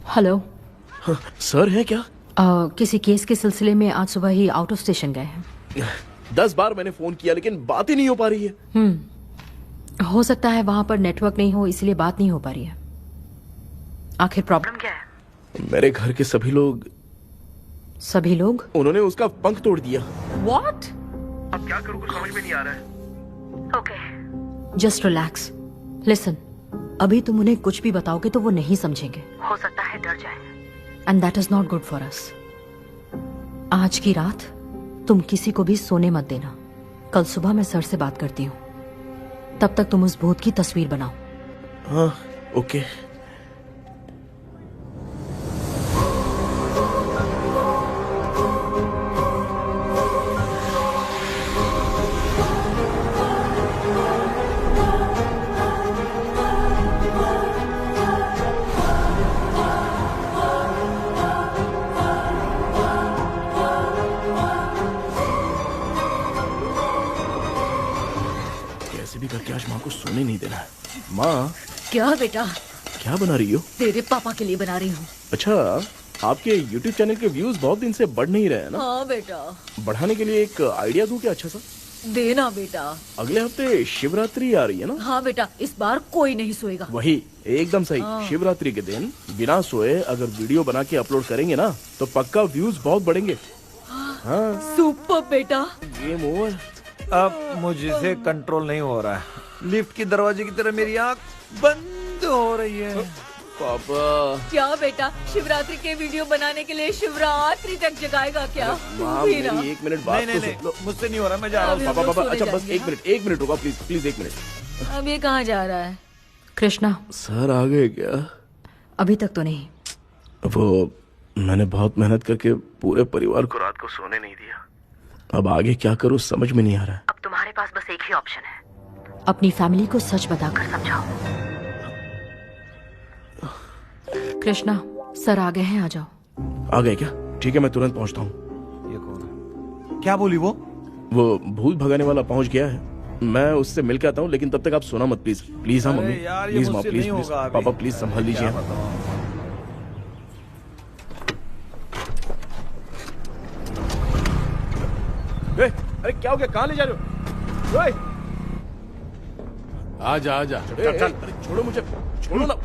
हेलो। सर है क्या? किसी केस के सिलसिले में आज सुबह ही आउट ऑफ स्टेशन गए हैं। 10 बार मैंने फोन किया लेकिन बात ही नहीं हो पा रही है। हो सकता है वहां पर नेटवर्क नहीं हो, इसलिए बात नहीं हो पा रही है। आखिर प्रॉब्लम क्या है? मेरे घर के सभी लोग सभी लोग? उन्होंने उसका पंख तोड़ दिया। What? अब क्या करूं, कुछ समझ में नहीं आ रहा है। Okay. Just relax. Listen. अभी तुम उन्हें कुछ भी बताओगे तो वो नहीं समझेंगे। हो सकता है डर जाए। And that is not good for us. आज की रात तुम किसी को भी सोने मत देना। कल सुबह मैं सर से बात करती हूँ। तब तक तुम उस भूत की तस्वीर बनाओ। हाँ, ओके। करके आज माँ को सोने नहीं देना है। माँ। क्या बेटा? क्या बना रही हो? तेरे पापा के लिए बना रही हूँ। अच्छा, आपके YouTube चैनल के व्यूज बहुत दिन से बढ़ नहीं रहे हैं ना? हाँ बेटा। बढ़ाने के लिए एक आइडिया दूं क्या अच्छा सा? देना बेटा। अगले हफ्ते शिवरात्रि आ रही है ना? हाँ बेटा, इस बार कोई नहीं सोएगा। वही, एकदम सही। हाँ। शिवरात्रि के दिन बिना सोए अगर वीडियो बना के अपलोड करेंगे ना तो पक्का व्यूज बहुत बढ़ेंगे। हाँ। सुपर बेटा। Game over. अब मुझसे कंट्रोल नहीं हो रहा है। लिफ्ट की दरवाजे की तरह मेरी आंख बंद हो रही है। पापा। क्या बेटा, शिवरात्रि के वीडियो बनाने के लिए शिवरात्रि तक जगाएगा क्या? माँ, मेरी 1 मिनट बात नहीं, तो नहीं, मुझसे नहीं हो रहा, मैं जा रहा हूँ। पापा पापा, अच्छा बस 1 मिनट रुको प्लीज, प्लीज 1 मिनट। अब ये कहाँ जा रहा है? कृष्णा। सर आ गए क्या? अभी तक तो नहीं। वो मैंने बहुत मेहनत करके पूरे परिवार को रात को सोने नहीं दिया। अब आगे क्या करूं समझ में नहीं आ रहा है। अब तुम्हारे पास बस एक ही ऑप्शन है, अपनी फैमिली को सच बताकर समझाओ। कृष्णा, सर आ गए हैं, आ जाओ। आ गए क्या? ठीक है, मैं तुरंत पहुंचता हूँ। ये कौन है? क्या बोली वो? वो भूत भगाने वाला पहुंच गया है। मैं उससे मिल के आता हूँ, लेकिन तब तक आप सोना मत प्लीज। प्लीज। हाँ मम्मी, प्लीज माँ, प्लीज प्लीज। पापा प्लीज संभाल लीजिए। अरे क्या हो गया, कहाँ ले जा रहे हो? आजा आजा। चल चल, अरे छोड़ो मुझे, छोड़ो ना।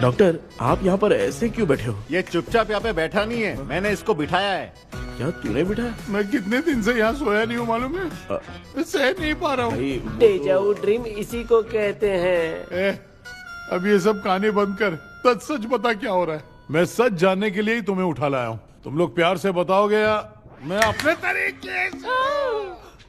डॉक्टर, आप यहाँ पर ऐसे क्यों बैठे हो? ये चुपचाप यहाँ पे बैठा नहीं है, मैंने इसको बिठाया है। क्या तूने बिठाया? मैं कितने दिन से यहाँ सोया नहीं हूँ मालूम है? मैं सह नहीं पा रहा हूँ। डेजाऊ ड्रीम इसी को कहते हैं। अब ये सब कहानी बंद कर, सच सच बता क्या हो रहा है। मैं सच जानने के लिए ही तुम्हें उठा लाया हूँ। तुम लोग प्यार से बताओगे या मैं अपने तरीके से?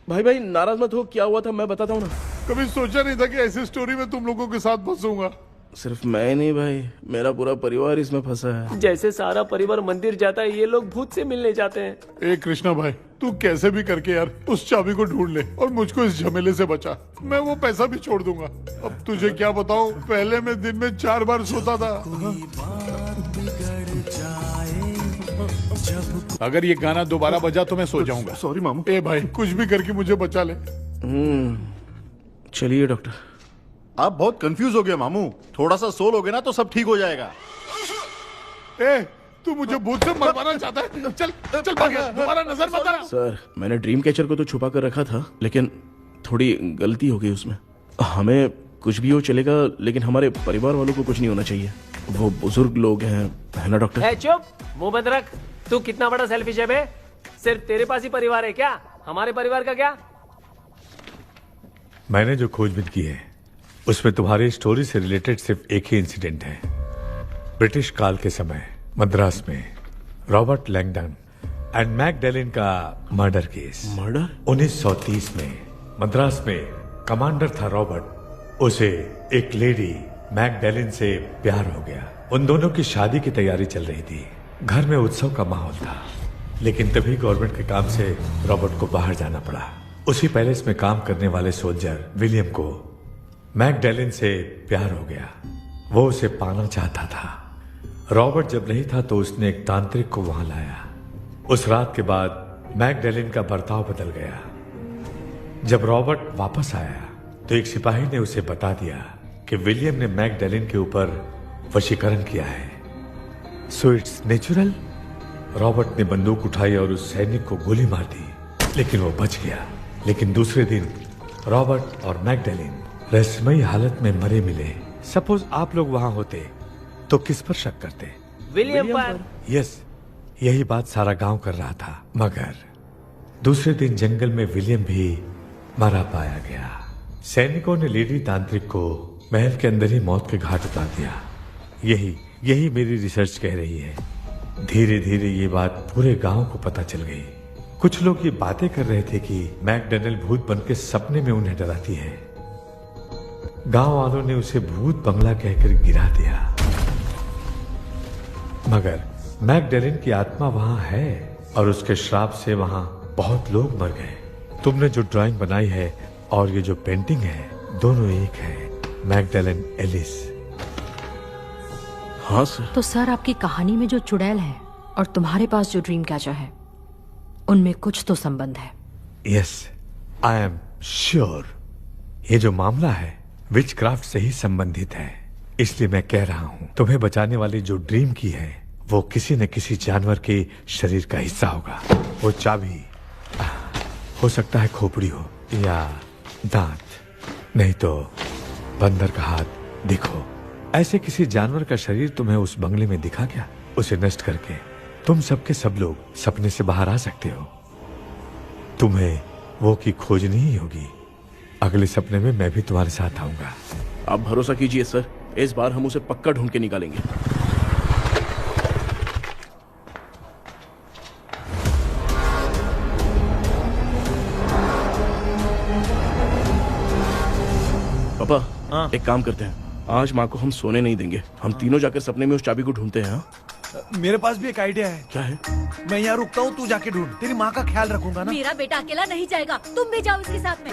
भाई नाराज मत हो, क्या हुआ था मैं बताता हूँ ना। कभी सोचा नहीं था कि ऐसी स्टोरी में तुम लोगों के साथ फंसूंगा। सिर्फ मैं नहीं भाई, मेरा पूरा परिवार इसमें फंसा है। जैसे सारा परिवार मंदिर जाता है, ये लोग भूत से मिलने जाते हैं। ए कृष्णा भाई, तू कैसे भी करके यार उस चाबी को ढूंढ ले और मुझको इस झमेले से बचा। मैं वो पैसा भी छोड़ दूंगा। अब तुझे क्या बताऊं, पहले मैं दिन में 4 बार सोता था। अगर ये गाना दोबारा बजा तो मैं सो जाऊंगा। सॉरी मामू। ए भाई, कुछ भी करके मुझे बचा ले। चलिए डॉक्टर। आप बहुत कंफ्यूज हो गए मामू, थोड़ा सा सो लोगे ना तो सब ठीक हो जाएगा। ए, तू मुझे भूत से मरवाना चाहता है? चल चल भाग, दोबारा नजर मत आना। सर, मैंने ड्रीम कैचर को तो छुपा कर रखा था, लेकिन थोड़ी गलती हो गई उसमें। हमें कुछ भी हो चलेगा, लेकिन हमारे परिवार वालों को कुछ नहीं होना चाहिए। वो बुजुर्ग लोग हैं, है ना डॉक्टर? चुप, मुंह बंद रख। तू कितना बड़ा सेल्फिश है बे? सिर्फ तेरे पास ही परिवार है क्या? हमारे परिवार का क्या? मैंने जो खोजबीन की है उसमें तुम्हारी स्टोरी से रिलेटेड सिर्फ एक ही इंसिडेंट है। ब्रिटिश काल के समय मद्रास में रॉबर्ट लैंगडन एंड मैकडैलिन का मर्डर केस। मर्डर? 1930 में मद्रास में कमांडर था रॉबर्ट, उसे एक लेडी मैकडैलिन से प्यार हो गया। उन दोनों की शादी की तैयारी चल रही थी, घर में उत्सव का माहौल था। लेकिन तभी गवर्नमेंट के काम से रॉबर्ट को बाहर जाना पड़ा। उसी पैलेस में काम करने वाले सोल्जर विलियम को मैकडैलिन से प्यार हो गया। वो उसे पाना चाहता था। रॉबर्ट जब नहीं था तो उसने एक तांत्रिक को वहां लाया। उस रात के बाद मैकडैलिन का बर्ताव बदल गया। जब रॉबर्ट वापस आया तो एक सिपाही ने उसे बता दिया कि विलियम ने मैकडैलिन के ऊपर वशीकरण किया है। So it's natural. रॉबर्ट ने बंदूक उठाई और उस सैनिक को गोली मार दी, लेकिन वो बच गया। लेकिन दूसरे दिन रॉबर्ट और मैकडैलिन रहस्यमयी हालत में मरे मिले। सपोज आप लोग वहां होते तो किस पर शक करते? विलियम पर। यस, यही बात सारा गांव कर रहा था। मगर दूसरे दिन जंगल में विलियम भी मरा पाया गया। सैनिकों ने लेडी तांत्रिक को महल के अंदर ही मौत के घाट उतार दिया। यही मेरी रिसर्च कह रही है। धीरे धीरे ये बात पूरे गांव को पता चल गई। कुछ लोग ये बातें कर रहे थे कि मैकडॉनल्ड भूत बनके सपने में उन्हें डराती है। गांव वालों ने उसे भूत बंगला कहकर गिरा दिया। मगर मैकडॉनल्ड की आत्मा वहां है और उसके श्राप से वहां बहुत लोग मर गए। तुमने जो ड्राइंग बनाई है और ये जो पेंटिंग है, दोनों एक है। McDonald Ellis. हाँ सर। तो सर, आपकी कहानी में जो चुड़ैल है और तुम्हारे पास जो ड्रीम कैचर है, उनमें कुछ तो संबंध है। Yes, I am sure. ये जो मामला है विचक्राफ्ट से ही संबंधित है। इसलिए मैं कह रहा हूं, तुम्हें बचाने वाली जो ड्रीम की है वो किसी न किसी जानवर के शरीर का हिस्सा होगा। वो चाबी हो सकता है खोपड़ी हो या दांत, नहीं तो बंदर का हाथ। देखो, ऐसे किसी जानवर का शरीर तुम्हें उस बंगले में दिखा क्या? उसे नष्ट करके तुम सबके सब लोग सपने से बाहर आ सकते हो। तुम्हें वो की खोजनी ही होगी। अगले सपने में मैं भी तुम्हारे साथ आऊंगा। आप भरोसा कीजिए सर, इस बार हम उसे पक्का ढूंढ के निकालेंगे। पापा, एक काम करते हैं, आज माँ को हम सोने नहीं देंगे। हम तीनों जाकर सपने में उस चाबी को ढूंढते हैं। मेरे पास भी एक आइडिया है। क्या है? मैं यहाँ रुकता हूँ, तू जाके ढूंढ। तेरी माँ का ख्याल रखूंगा ना। मेरा बेटा अकेला नहीं जाएगा, तुम भी जाओ इसके साथ में।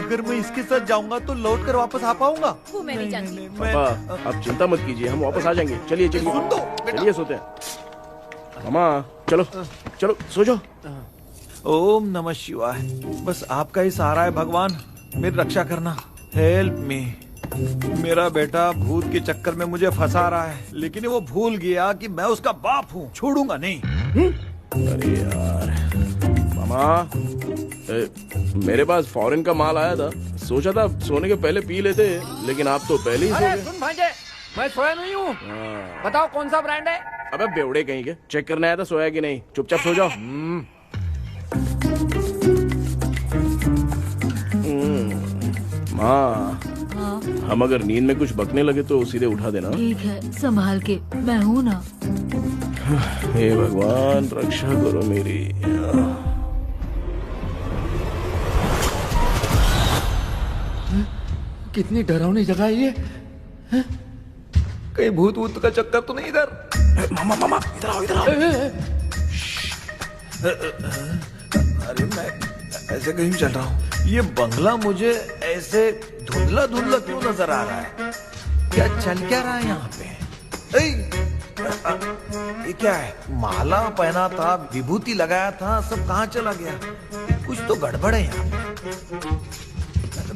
अगर मैं इसके साथ जाऊंगा तो लौट कर वापस आ पाऊंगा? वो मैं नहीं जानती। पापा, आप चिंता मत कीजिए, हम वापस आ जाएंगे। चलिए चलिए सोते हैं। मामा चलो चलो सो जाओ। ओम नमः शिवाय। बस आपका ही सहारा है भगवान, मेरी रक्षा करना। Help me. मेरा बेटा भूत के चक्कर में मुझे फंसा रहा है, लेकिन वो भूल गया कि मैं उसका बाप हूँ। छोड़ूंगा नहीं। अरे यार मामा, मेरे पास फॉरेन का माल आया था, सोचा था सोने के पहले पी लेते, लेकिन आप तो पहले ही सो गए। सुन भांजे, मैं सोया नहीं हूँ। बताओ कौन सा ब्रांड है? अबे बेवड़े कहीं के, चेक करने आया था सोया कि नहीं। चुपचाप सो जाओ। माँ, हम अगर नींद में कुछ बकने लगे तो सीधे उठा देना। ठीक है, संभाल के, मैं हूँ ना। हे भगवान, रक्षा करो मेरी। कितनी डरावनी जगह है ये। कहीं भूत वूत का चक्कर तो नहीं इधर? मामा मामा इधर आओ, इधर आओ। अरे मैं ऐसे कहीं चल रहा हूँ। ये बंगला मुझे ऐसे धुंधला धुंधला क्यों नजर आ रहा है? क्या चल क्या रहा है यहाँ पे? ये क्या है? माला पहना था, विभूति लगाया था, सब कहाँ चला गया? कुछ तो गड़बड़ है यहाँ पे।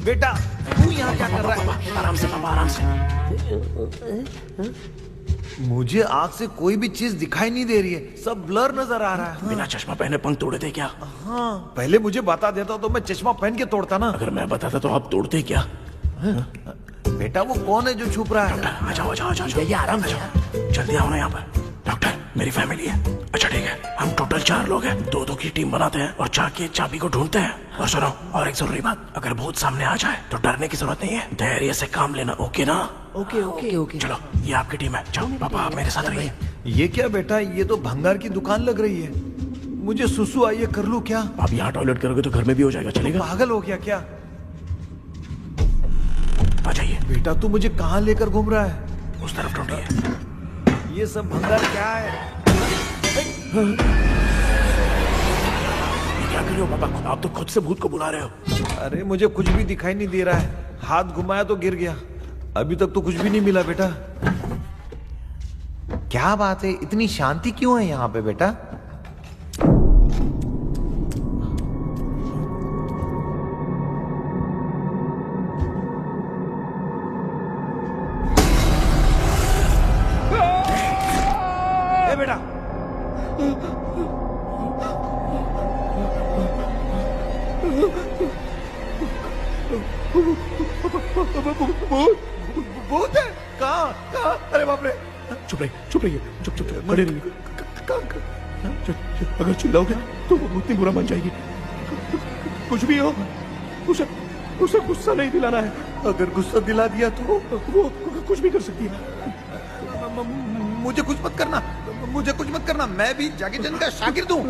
बेटा तू यहाँ क्या कर रहा है? आराम से पापा, आराम से। मुझे आँख से कोई भी चीज दिखाई नहीं दे रही है, सब ब्लर नजर आ रहा है। बिना चश्मा पहने पंख तोड़े थे क्या? हाँ, पहले मुझे बता देता तो मैं चश्मा पहन के तोड़ता ना। अगर मैं बताता तो आप तोड़ते क्या? बेटा वो कौन है जो छुप रहा है? आ जाओ, आ जाओ, आ जाओ। ये आराम से, जल्दी आओ ना यहाँ पर। डॉक्टर, मेरी फैमिली है। अच्छा ठीक है, हम टोटल 4 लोग हैं। 2-2 की टीम बनाते हैं और जाके चाबी को ढूंढते हैं। और सुनो, और एक जरूरी बात, अगर भूत सामने आ जाए तो डरने की जरूरत नहीं है, धैर्य से काम लेना। ओके ना? Okay okay okay. चलो, ये आपकी टीम है। जाओ पापा, आप मेरे साथ रहिए। ये क्या बेटा, ये तो भंगार की दुकान लग रही है। मुझे सुसु आई है, कर लूं क्या? आप यहाँ टॉयलेट करोगे तो घर में भी हो जाएगा, चलेगा? पागल हो गया क्या? आ जाइए। बेटा तू मुझे कहाँ लेकर घूम रहा है? उस तरफ ढूंढिए। ये सब भंगार क्या है? क्या कर रहे हो पापा? आप तो खुद से भूत को बुला रहे हो। अरे मुझे कुछ भी दिखाई नहीं दे रहा है, हाथ घुमाया तो गिर गया। अभी तक तो कुछ भी नहीं मिला बेटा। क्या बात है, इतनी शांति क्यों है यहाँ पे बेटा? बेटा भूत है? कहाँ? अरे बाप रे, चुप रहिए, चुप रहिए, चुप चुप चुप खड़े रहिए। अगर चिल्लाओगे तो वो उतनी बुरा मान जाएगी। कुछ भी हो, उसे गुस्सा नहीं दिलाना है। अगर गुस्सा दिला दिया तो वो कुछ भी कर सकती है। मुझे कुछ मत करना, मुझे कुछ मत करना। मैं भी जैकी चैन का शागिर्द हूँ।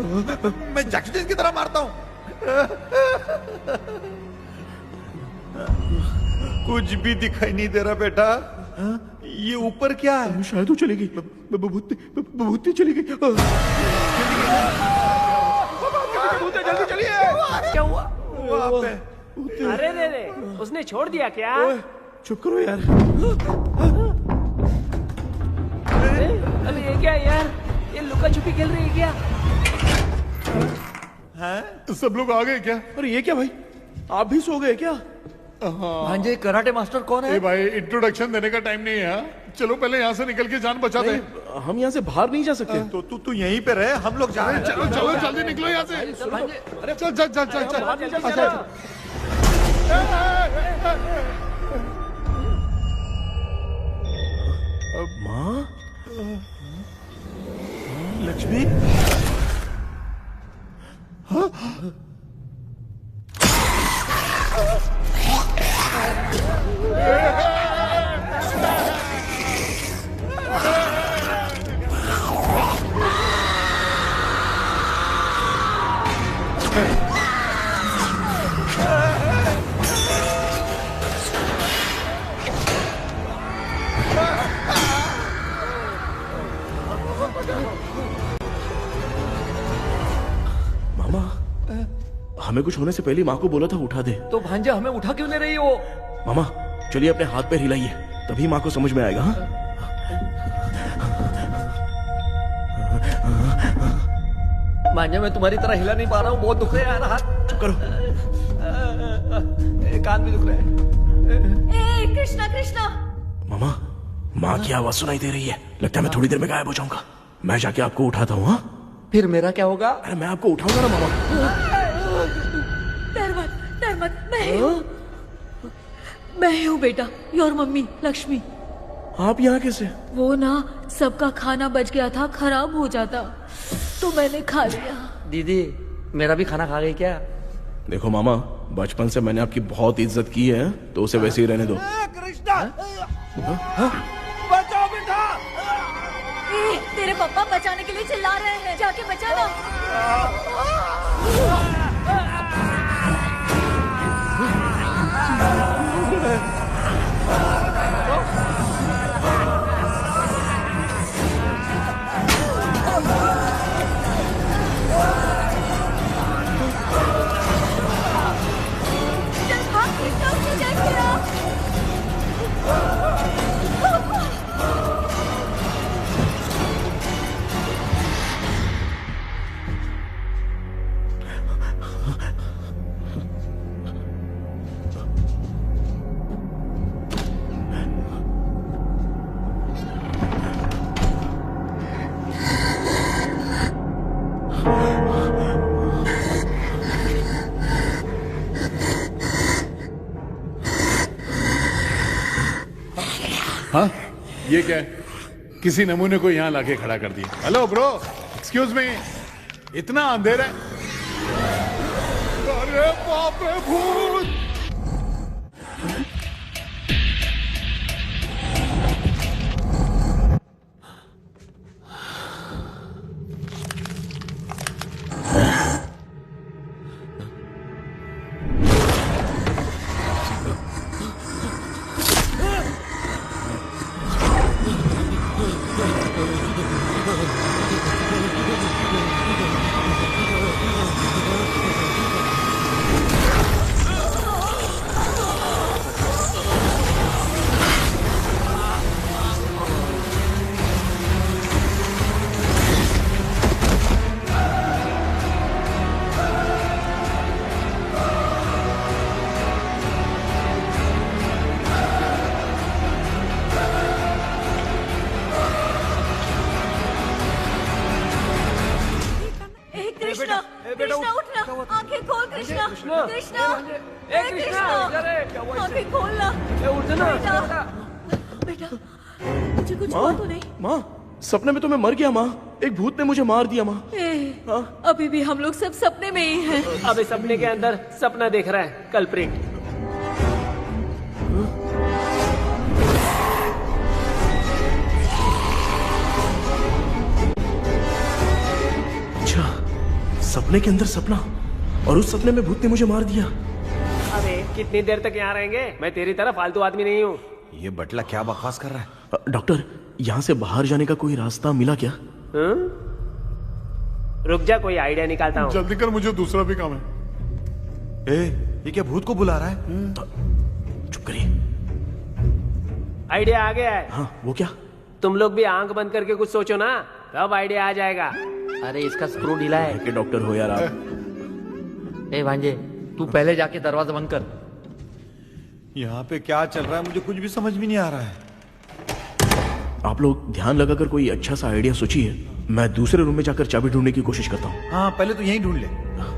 मैं जैकी चैन की तरह मारता हूँ। कुछ भी दिखाई नहीं दे रहा बेटा। ये ऊपर क्या है? शायद वो चली गई, भूतनी चली गई। जल्दी चलिए। क्या हुआ? वहाँ पे अरे रे, उसने छोड़ दिया क्या? चुप करो यार। अरे ये क्या यार? ये लुका छुपी खेल रही है क्या? हैं? सब लोग आ गए क्या? अरे ये क्या भाई, आप भी सो गए क्या? भांजे कराटे मास्टर कौन है? भाई इंट्रोडक्शन देने का टाइम नहीं है। चलो पहले यहाँ से निकल के जान बचा दे। हम यहाँ से बाहर नहीं जा सकते। तो तू यहीं पे रहे, हम लोग जा रहे हैं। चलो चलो जल्दी निकलो यहाँ से। अरे चल चल चल चल चल। माँ, लक्ष्मी, मामा, हमें कुछ होने से पहले माँ को बोला था उठा दे। तो भांजा हमें उठा क्यों ले रही हो? मामा चलिए अपने हाथ पैर हिलाइए, तभी माँ को समझ में आएगा। हाँ? भांजा मैं तुम्हारी तरह हिला नहीं पा रहा हूँ, बहुत दुख रहा है यार हाथ। चुप करो। कान भी दुख रहे हैं। ए कृष्णा कृष्णा। मामा, माँ की आवाज सुनाई दे रही है। लगता है मैं थोड़ी देर में गायब हो जाऊंगा। मैं जाके आपको उठाता हूँ। हाँ? फिर मेरा क्या होगा? अरे मैं आपको उठाऊंगा ना मामा। डर मत, मैं हूँ बेटा, योर मम्मी लक्ष्मी। आप यहाँ कैसे? वो ना सबका खाना बच गया था, खराब हो जाता तो मैंने खा लिया। दीदी मेरा भी खाना खा गई क्या? देखो मामा, बचपन से मैंने आपकी बहुत इज्जत की है, तो उसे वैसे ही रहने दो। कृष्णा, बचाओ बेटा। तेरे पापा बचाने के लिए चिल्ला रहे हैं, जाके बचाना। चल भाग कृष्णा, उसे देख मेरा। हाँ, ये क्या है? किसी नमूने को यहाँ लाके खड़ा कर दिया। हेलो ब्रो, एक्सक्यूज मी, इतना अंधेरा है। अरे बाप रे, भूत! कृष्णा, कृष्णा उठना, आंखें खोल कृष्णा, कृष्णा, ए कृष्णा, आंखें खोलना, उठना बेटा, मुझे कुछ हुआ तो नहीं? माँ, सपने में तो मैं मर गया माँ। एक भूत ने मुझे मार दिया माँ। अभी भी हम लोग सब सपने में ही हैं। अब इस सपने के अंदर सपना देख रहा है कल्प्रिट। अच्छा, सपने के अंदर सपना, और उस सपने में भूत ने मुझे मार दिया। अरे कितनी देर तक यहाँ रहेंगे? मैं तेरी तरह फालतू आदमी नहीं हूँ। ये बटला क्या बकवास कर रहा है? डॉक्टर, यहाँ से बाहर जाने का कोई रास्ता मिला क्या? रुक जा, कोई आइडिया निकालता हूँ। जल्दी कर, मुझे दूसरा भी काम है। ये क्या भूत को बुला रहा है? चुप करिए। आइडिया आ गया है। हाँ, वो क्या? तुम लोग भी आंख बंद करके कुछ सोचो ना, तब आइडिया आ जाएगा। अरे इसका स्क्रू ढीला है। कि डॉक्टर हो यार आप। ए भांजे, तू पहले जाके दरवाजा बंद कर। यहाँ पे क्या चल रहा है मुझे कुछ भी समझ में नहीं आ रहा है। आप लोग ध्यान लगाकर कोई अच्छा सा आइडिया सोचिए। मैं दूसरे रूम में जाकर चाबी ढूंढने की कोशिश करता हूँ। हाँ, पहले तो यहीं ढूंढ ले।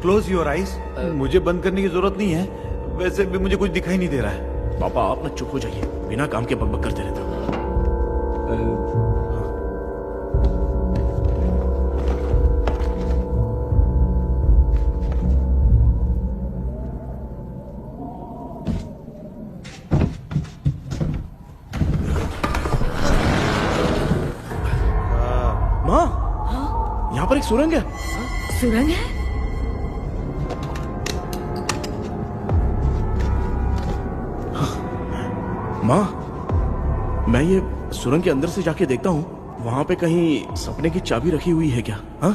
Close your eyes. मुझे बंद करने की जरूरत नहीं है, वैसे भी मुझे कुछ दिखाई नहीं दे रहा है। पापा, आप ना चुप हो जाइए, बिना काम के बकबक करते रहते हो। माँ, यहाँ पर एक सुरंग है। सुरंग है? माँ, मैं ये सुरंग के अंदर से जाके देखता हूँ, वहाँ पे कहीं सपने की चाबी रखी हुई है क्या? हाँ?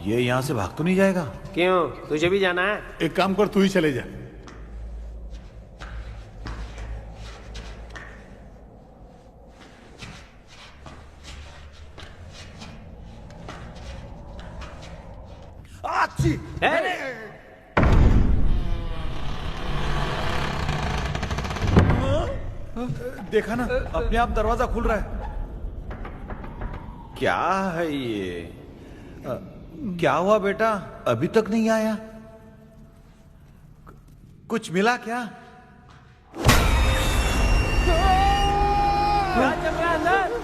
ये यहाँ से भाग तो नहीं जाएगा? क्यों, तुझे भी जाना है? एक काम कर, तू ही चले जा। देखा ना, अपने आप दरवाजा खुल रहा है। क्या है ये? क्या हुआ बेटा, अभी तक नहीं आया? कुछ मिला क्या? क्या चल रहा है अंदर?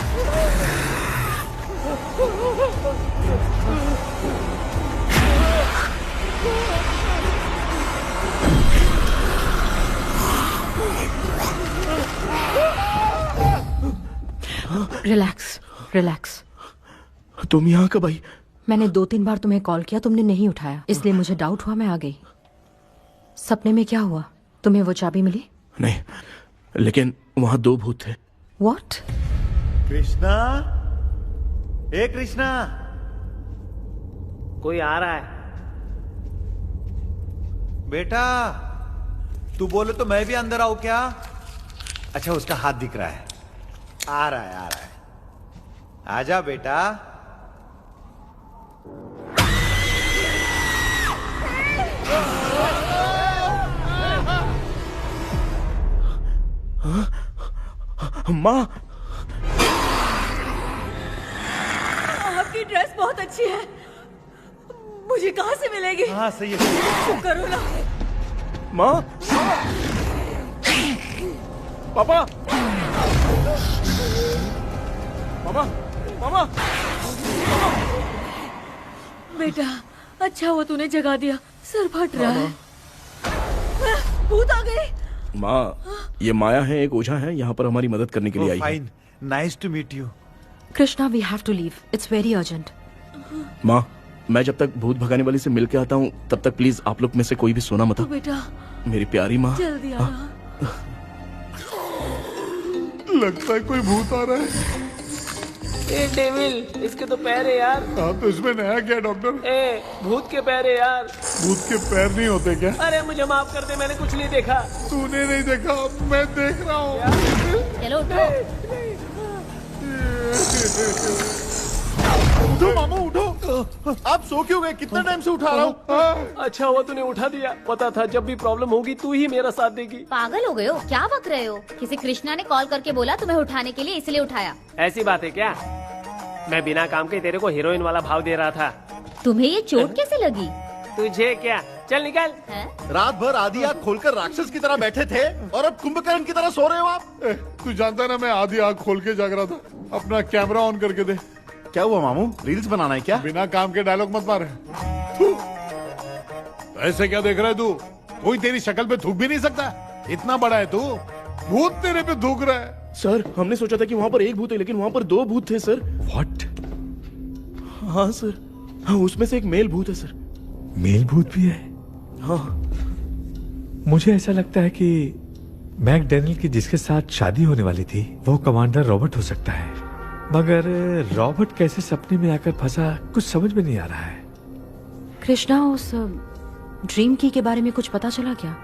Relax, relax. तुम यहाँ कब आई? मैंने 2-3 बार तुम्हें कॉल किया, तुमने नहीं उठाया, इसलिए मुझे डाउट हुआ, मैं आ गई। सपने में क्या हुआ? तुम्हें वो चाबी मिली? नहीं, लेकिन वहाँ 2 भूत थे। What? कृष्णा, ए कृष्णा, कोई आ रहा है। बेटा, तू बोले तो मैं भी अंदर आऊं क्या? अच्छा, उसका हाथ दिख रहा है। आ रहा है, आ रहा है। आजा बेटा। माँ, आपकी ड्रेस बहुत अच्छी है, मुझे कहाँ से मिलेगी? हाँ, सही है। चुप करो ना। माँ, पापा, मामा, मामा, बेटा, अच्छा हुआ तूने जगा दिया, सर फट रहा है। भूत आ गई। माँ, ये माया है, एक ओझा है, यहाँ पर हमारी मदद करने के लिए आई है। Fine, nice to meet you. Krishna, we have to leave, it's very urgent. माँ, मैं जब तक भूत भगाने वाली से मिल के आता हूँ, तब तक प्लीज आप लोग में से कोई भी सोना मत। तो बेटा, मेरी प्यारी माँ, जल्दी आना। लगता है कोई भूत आ रहा है। ए डेविल, इसके तो पैर है यार। हाँ, तो इसमें नया क्या डॉक्टर? ए, भूत के पैर है यार। भूत के पैर नहीं होते क्या? अरे मुझे माफ कर दे, मैंने कुछ नहीं देखा। तूने नहीं देखा, मैं देख रहा हूँ। चलो उठो। उठो मामू, उठो। आप सो क्यों गए? कितना टाइम से उठा रहा हूँ। अच्छा हुआ तूने उठा दिया, पता था जब भी प्रॉब्लम होगी तू ही मेरा साथ देगी। पागल हो गए हो क्या? बक रहे हो? किसी कृष्णा ने कॉल करके बोला तुम्हें उठाने के लिए, इसलिए उठाया। ऐसी बात है क्या? मैं बिना काम के तेरे को हीरोइन वाला भाव दे रहा था। तुम्हें ये चोट कैसे लगी? तुझे क्या? चल निकल। रात भर आधी आंख खोलकर राक्षस की तरह बैठे थे और अब कुंभकर्ण की तरह सो रहे हो आप। तू जानता ना मैं आधी आंख खोल के जाग रहा था। अपना कैमरा ऑन करके दे। क्या हुआ मामू, रील्स बनाना है क्या? बिना काम के डायलॉग मत मारे। ऐसे क्या देख रहा है तू? कोई तेरी शक्ल पे थूक भी नहीं सकता। इतना बड़ा है तू, भूत तेरे पे थूक रहा है। सर हमने सोचा था कि वहाँ पर एक भूत है लेकिन वहाँ पर 2 भूत थे सर। व्हाट? हाँ सर, हाँ उसमें से एक मेल भूत है सर। मेल भूत भी है? हाँ। मुझे ऐसा लगता है कि मैकडैनियल की जिसके साथ शादी होने वाली थी वो कमांडर रॉबर्ट हो सकता है, मगर रॉबर्ट कैसे सपने में आकर फंसा कुछ समझ में नहीं आ रहा है। कृष्णा, उस ड्रीम की के बारे में कुछ पता चला क्या?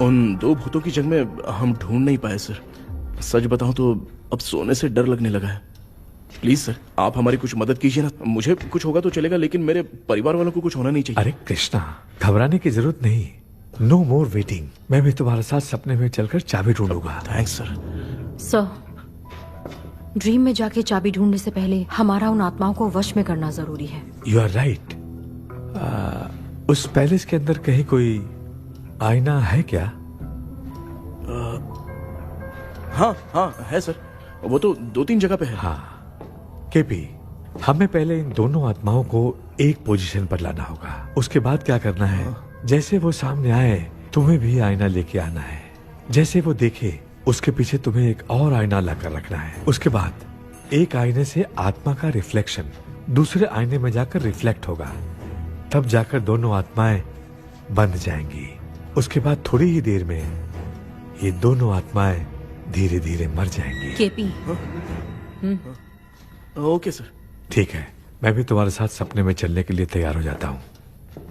उन 2 भूतों की जंग में हम ढूंढ नहीं पाए सर। सच बताऊं तो अब सोने से डर लगने लगा है। प्लीज सर आप हमारी कुछ मदद कीजिए ना। मुझे कुछ होगा तो चलेगा लेकिन मेरे परिवार वालों को कुछ होना नहीं चाहिए। अरे कृष्णा, घबराने की जरूरत नहीं। No more waiting. मैं भी तुम्हारे साथ सपने में चलकर चाबी ढूंढूंगा। Thanks sir. सर, ड्रीम में जाके चाबी ढूंढने से पहले हमारा उन आत्माओं को वश में करना जरूरी है। You are right. उस पैलेस के अंदर कहीं कोई आईना है क्या? हाँ हाँ है सर, वो तो 2-3 जगह पे है। हाँ केपी, हमें पहले इन दोनों आत्माओं को एक पोजीशन पर लाना होगा। उसके बाद क्या करना है, जैसे वो सामने आए तुम्हें भी आईना लेके आना है। जैसे वो देखे उसके पीछे तुम्हें एक और आईना लाकर रखना है। उसके बाद एक आईने से आत्मा का रिफ्लेक्शन दूसरे आईने में जाकर रिफ्लेक्ट होगा, तब जाकर दोनों आत्माएं बंध जाएंगी। उसके बाद थोड़ी ही देर में ये दोनों आत्माएं धीरे धीरे मर जाएंगी। केपी। Okay sir. ठीक है, मैं भी तुम्हारे साथ सपने में चलने के लिए तैयार हो जाता हूँ।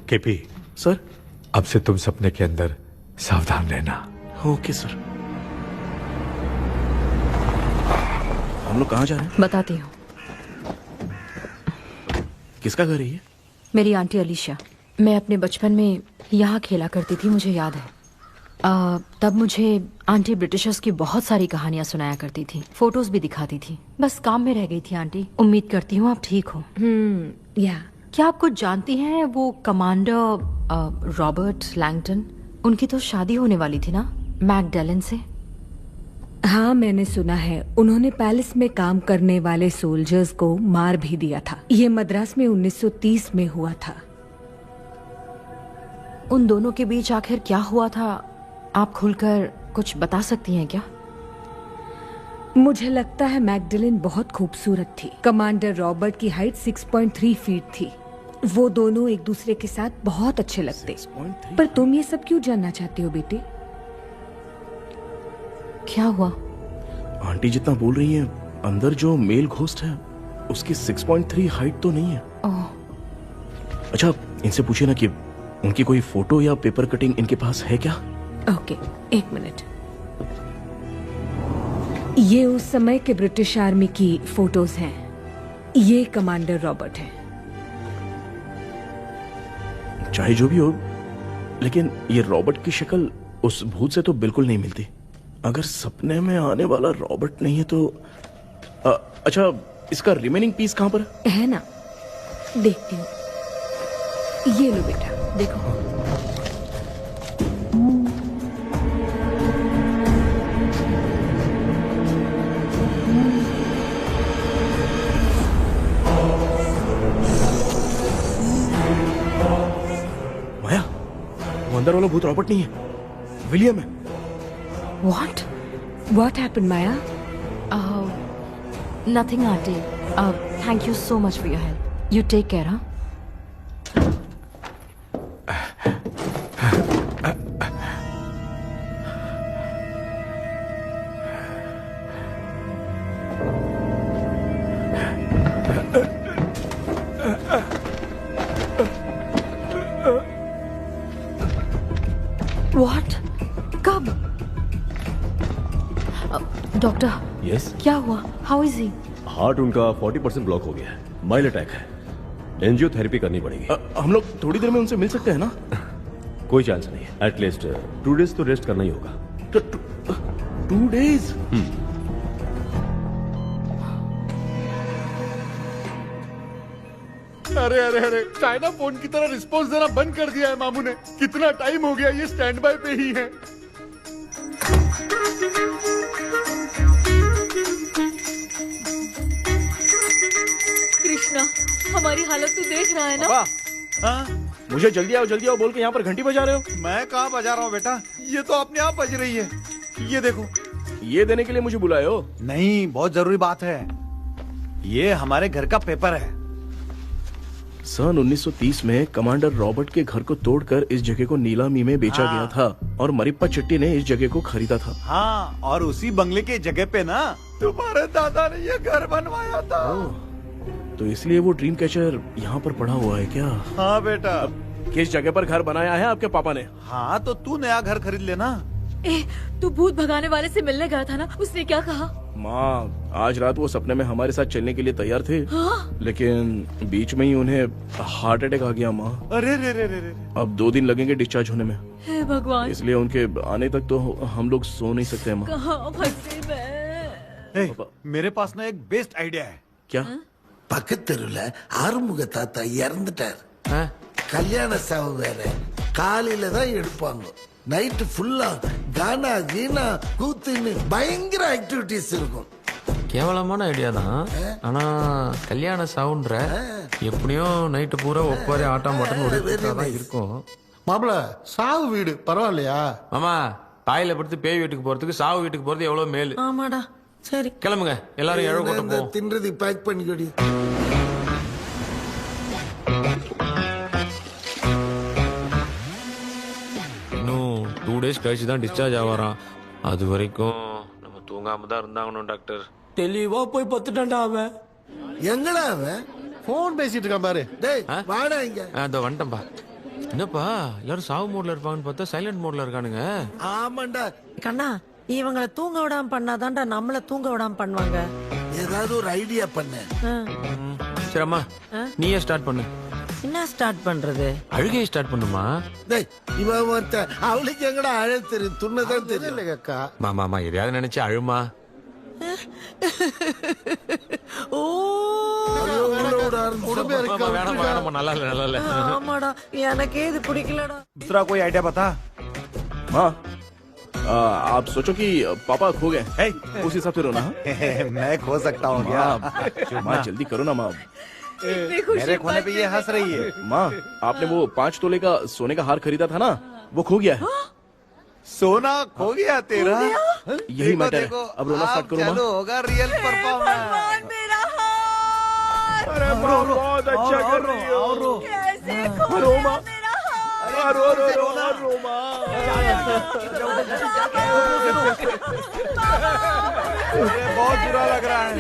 केपी सर, अब से तुम सपने के अंदर सावधान रहना। Okay sir. हम लोग कहाँ जा रहे हैं? बताती हूँ। किसका घर है ये? मेरी आंटी अलीशा। मैं अपने बचपन में यहाँ खेला करती थी, मुझे याद है। तब मुझे आंटी ब्रिटिशर्स की बहुत सारी कहानियां सुनाया करती थी, फोटोज भी दिखाती थी। बस काम में रह गई थी आंटी। उम्मीद करती हूँ आप ठीक हो। या क्या आप कुछ जानती हैं वो कमांडर रॉबर्ट लैंगटन? उनकी तो शादी होने वाली थी ना मैकडैलन से। हाँ मैंने सुना है, उन्होंने पैलेस में काम करने वाले सोल्जर्स को मार भी दिया था। ये मद्रास में 1930 में हुआ था। उन दोनों के बीच आखिर क्या हुआ था, आप खुलकर कुछ बता सकती हैं क्या? मुझे लगता है मैकडैलन बहुत खूबसूरत थी। कमांडर रॉबर्ट की हाइट 6.3 फीट थी। वो दोनों एक दूसरे के साथ बहुत अच्छे लगते। पर तुम ये सब क्यों जानना चाहते हो बेटे? क्या हुआ? आंटी जितना बोल रही है, अंदर जो मेल घोस्ट है उसकी 6.3 हाइट तो नहीं है। अच्छा इनसे पूछिए ना कि उनकी कोई फोटो या पेपर कटिंग इनके पास है क्या? ओके, एक मिनट। ये उस समय के ब्रिटिश आर्मी की फोटोज हैं। ये कमांडर रॉबर्ट है। चाहे जो भी हो, लेकिन ये रॉबर्ट की शक्ल उस भूत से तो बिल्कुल नहीं मिलती। अगर सपने में आने वाला रॉबर्ट नहीं है तो अच्छा इसका रिमेनिंग पीस कहां पर है ना? देखती हूँ। ये लो बेटा, देखो। माया, वो अंदर वाला भूत रॉबर्ट नहीं है, विलियम है। What happened, Maya? Nothing, Auntie. Thank you so much for your help. You take care, huh? What? कब? डॉक्टर। यस। क्या हुआ? How is he? हार्ट उनका 40% ब्लॉक हो गया है। माइल्ड अटैक है। एंजियोथेरेपी करनी पड़ेगी। हम लोग थोड़ी देर में उनसे मिल सकते हैं ना? कोई चांस नहीं है। एटलीस्ट 2 डेज तो रेस्ट करना ही होगा। 2 डेज? अरे अरे अरे चाइना फोन की तरह रिस्पॉन्स देना बंद कर दिया है मामू ने। कितना टाइम हो गया ये स्टैंड बाय पे ही है। कृष्णा, हमारी हालत तो देख रहा है ना। पापा, मुझे जल्दी आओ बोल के यहाँ पर घंटी बजा रहे हो। मैं कहाँ बजा रहा हूँ बेटा, ये तो अपने आप बज रही है। ये देखो। ये देने के लिए मुझे बुलाए हो? नहीं, बहुत जरूरी बात है। ये हमारे घर का पेपर है। सन 1930 में कमांडर रॉबर्ट के घर को तोड़कर इस जगह को नीलामी में बेचा गया था और मरिप्पा चिट्टी ने इस जगह को खरीदा था। हाँ, और उसी बंगले के जगह पे ना तुम्हारे दादा ने ये घर बनवाया था। तो इसलिए वो ड्रीम कैचर यहाँ पर पड़ा हुआ है क्या? हाँ बेटा। किस जगह पर घर बनाया है आपके पापा ने? हाँ, तो तू नया घर खरीद लेना। तू भूत भगाने वाले से मिलने गया था ना, उसने क्या कहा? माँ, आज रात वो सपने में हमारे साथ चलने के लिए तैयार थे। हाँ? लेकिन बीच में ही उन्हें हार्ट अटैक आ गया माँ। अरे रे रे रे रे। अब 2 दिन लगेंगे डिस्चार्ज होने में। हे भगवान। इसलिए उनके आने तक तो हम लोग सो नहीं सकते माँ। कहाँ फंसे मैं? मेरे पास ना एक बेस्ट आइडिया है। क्या? பக்கத்தெருவுல ஆறுமுக தாத்தா இறந்துட்டார். கல்யாண சாவு வேற. காலையில தான் எடுப்பாங்க. நைட் ஃபுல்லா கானா கீனா கூத்துன்னு பயங்கர ஆக்டிவிட்டிஸ் இருக்கும். கேவலமான ஐடியா தான். ஆனா கல்யாண சவுண்ட்ற எப்படியும் நைட்டு பூரா ஒப்பாரி ஆட்டம் பாட்டம் ஓடிட்டு இருக்கும். மாப்பிள, சாவு வீடு பரவாயில்லையா? மாமா, பாயில படுத்து பேய் வீட்டுக்கு போறதுக்கு சாவு வீட்டுக்கு போறது எவ்வளவு மேலு. ஆமாடா. சரி கிளம்புங்க, எல்லாரும் எழவு கூட்டம் போவோம். தின்றது பேக் பண்ணிக்கடி. இன்னும் 2 days கழிச்சு தான் டிஸ்சார்ஜ் ஆவாராம். அது வரைக்கும் நம்ம தூங்காம தான் இருந்தாங்கணும் டாக்டர். தெளிவா போய் பத்துட்டான்டா அவன். எங்கடா அவன்? போன் பேசிட்டு இருக்கான் பாரு. டேய் வாடா இங்க. அதோ வந்துட்டேன்பா. என்னப்பா எல்லாரும் சாவு மோட்ல இருப்பாங்கன்னு பார்த்தா சைலண்ட் மோட்ல இருக்கானுங்க. ஆமாண்டா. கண்ணா, இவங்களை தூங்க விடாம பண்ணாதான்டா நம்மள தூங்க விடாம பண்ணுவாங்க. ஏதாவது ஒரு ஐடியா பண்ணு. சரி அம்மா, நீயே ஸ்டார்ட் பண்ணு. என்ன ஸ்டார்ட் பண்றது? அழுகையை ஸ்டார்ட் பண்ணுமா? டேய், இவன் ஒருத்த அவளுக்கு எங்கடா அழ தெரியும், துண்ணதான் தெரியல அக்கா. மாமா எதையாவது நினைச்சு அழுமா. ஓ நல்லா இல்ல. ஆமாடா, எனக்கே இது பிடிக்கலடா. दूसरा कोई आइडिया बता। माँ, आप सोचो कि पापा खो गए, उस हिसाब से रोना। मैं खो सकता हूँ क्या? माँ जल्दी करो ना माँ। मेरे खोने पे ये हंस रही है। माँ, आपने वो 5 तोले का सोने का हार खरीदा था ना, वो खो गया है। सोना खो गया तेरा? यही मैटर है। अब रोना स्टार्ट करो माँ। चलो होगा रियल परफॉर्मेंस। मेरा हाथ। अरे माँ, बहुत अच्छा कर रही हो। कैसे खो रो गया माँ। मेरा हाथ? रो माँ। बहुत बुरा लग रहा है।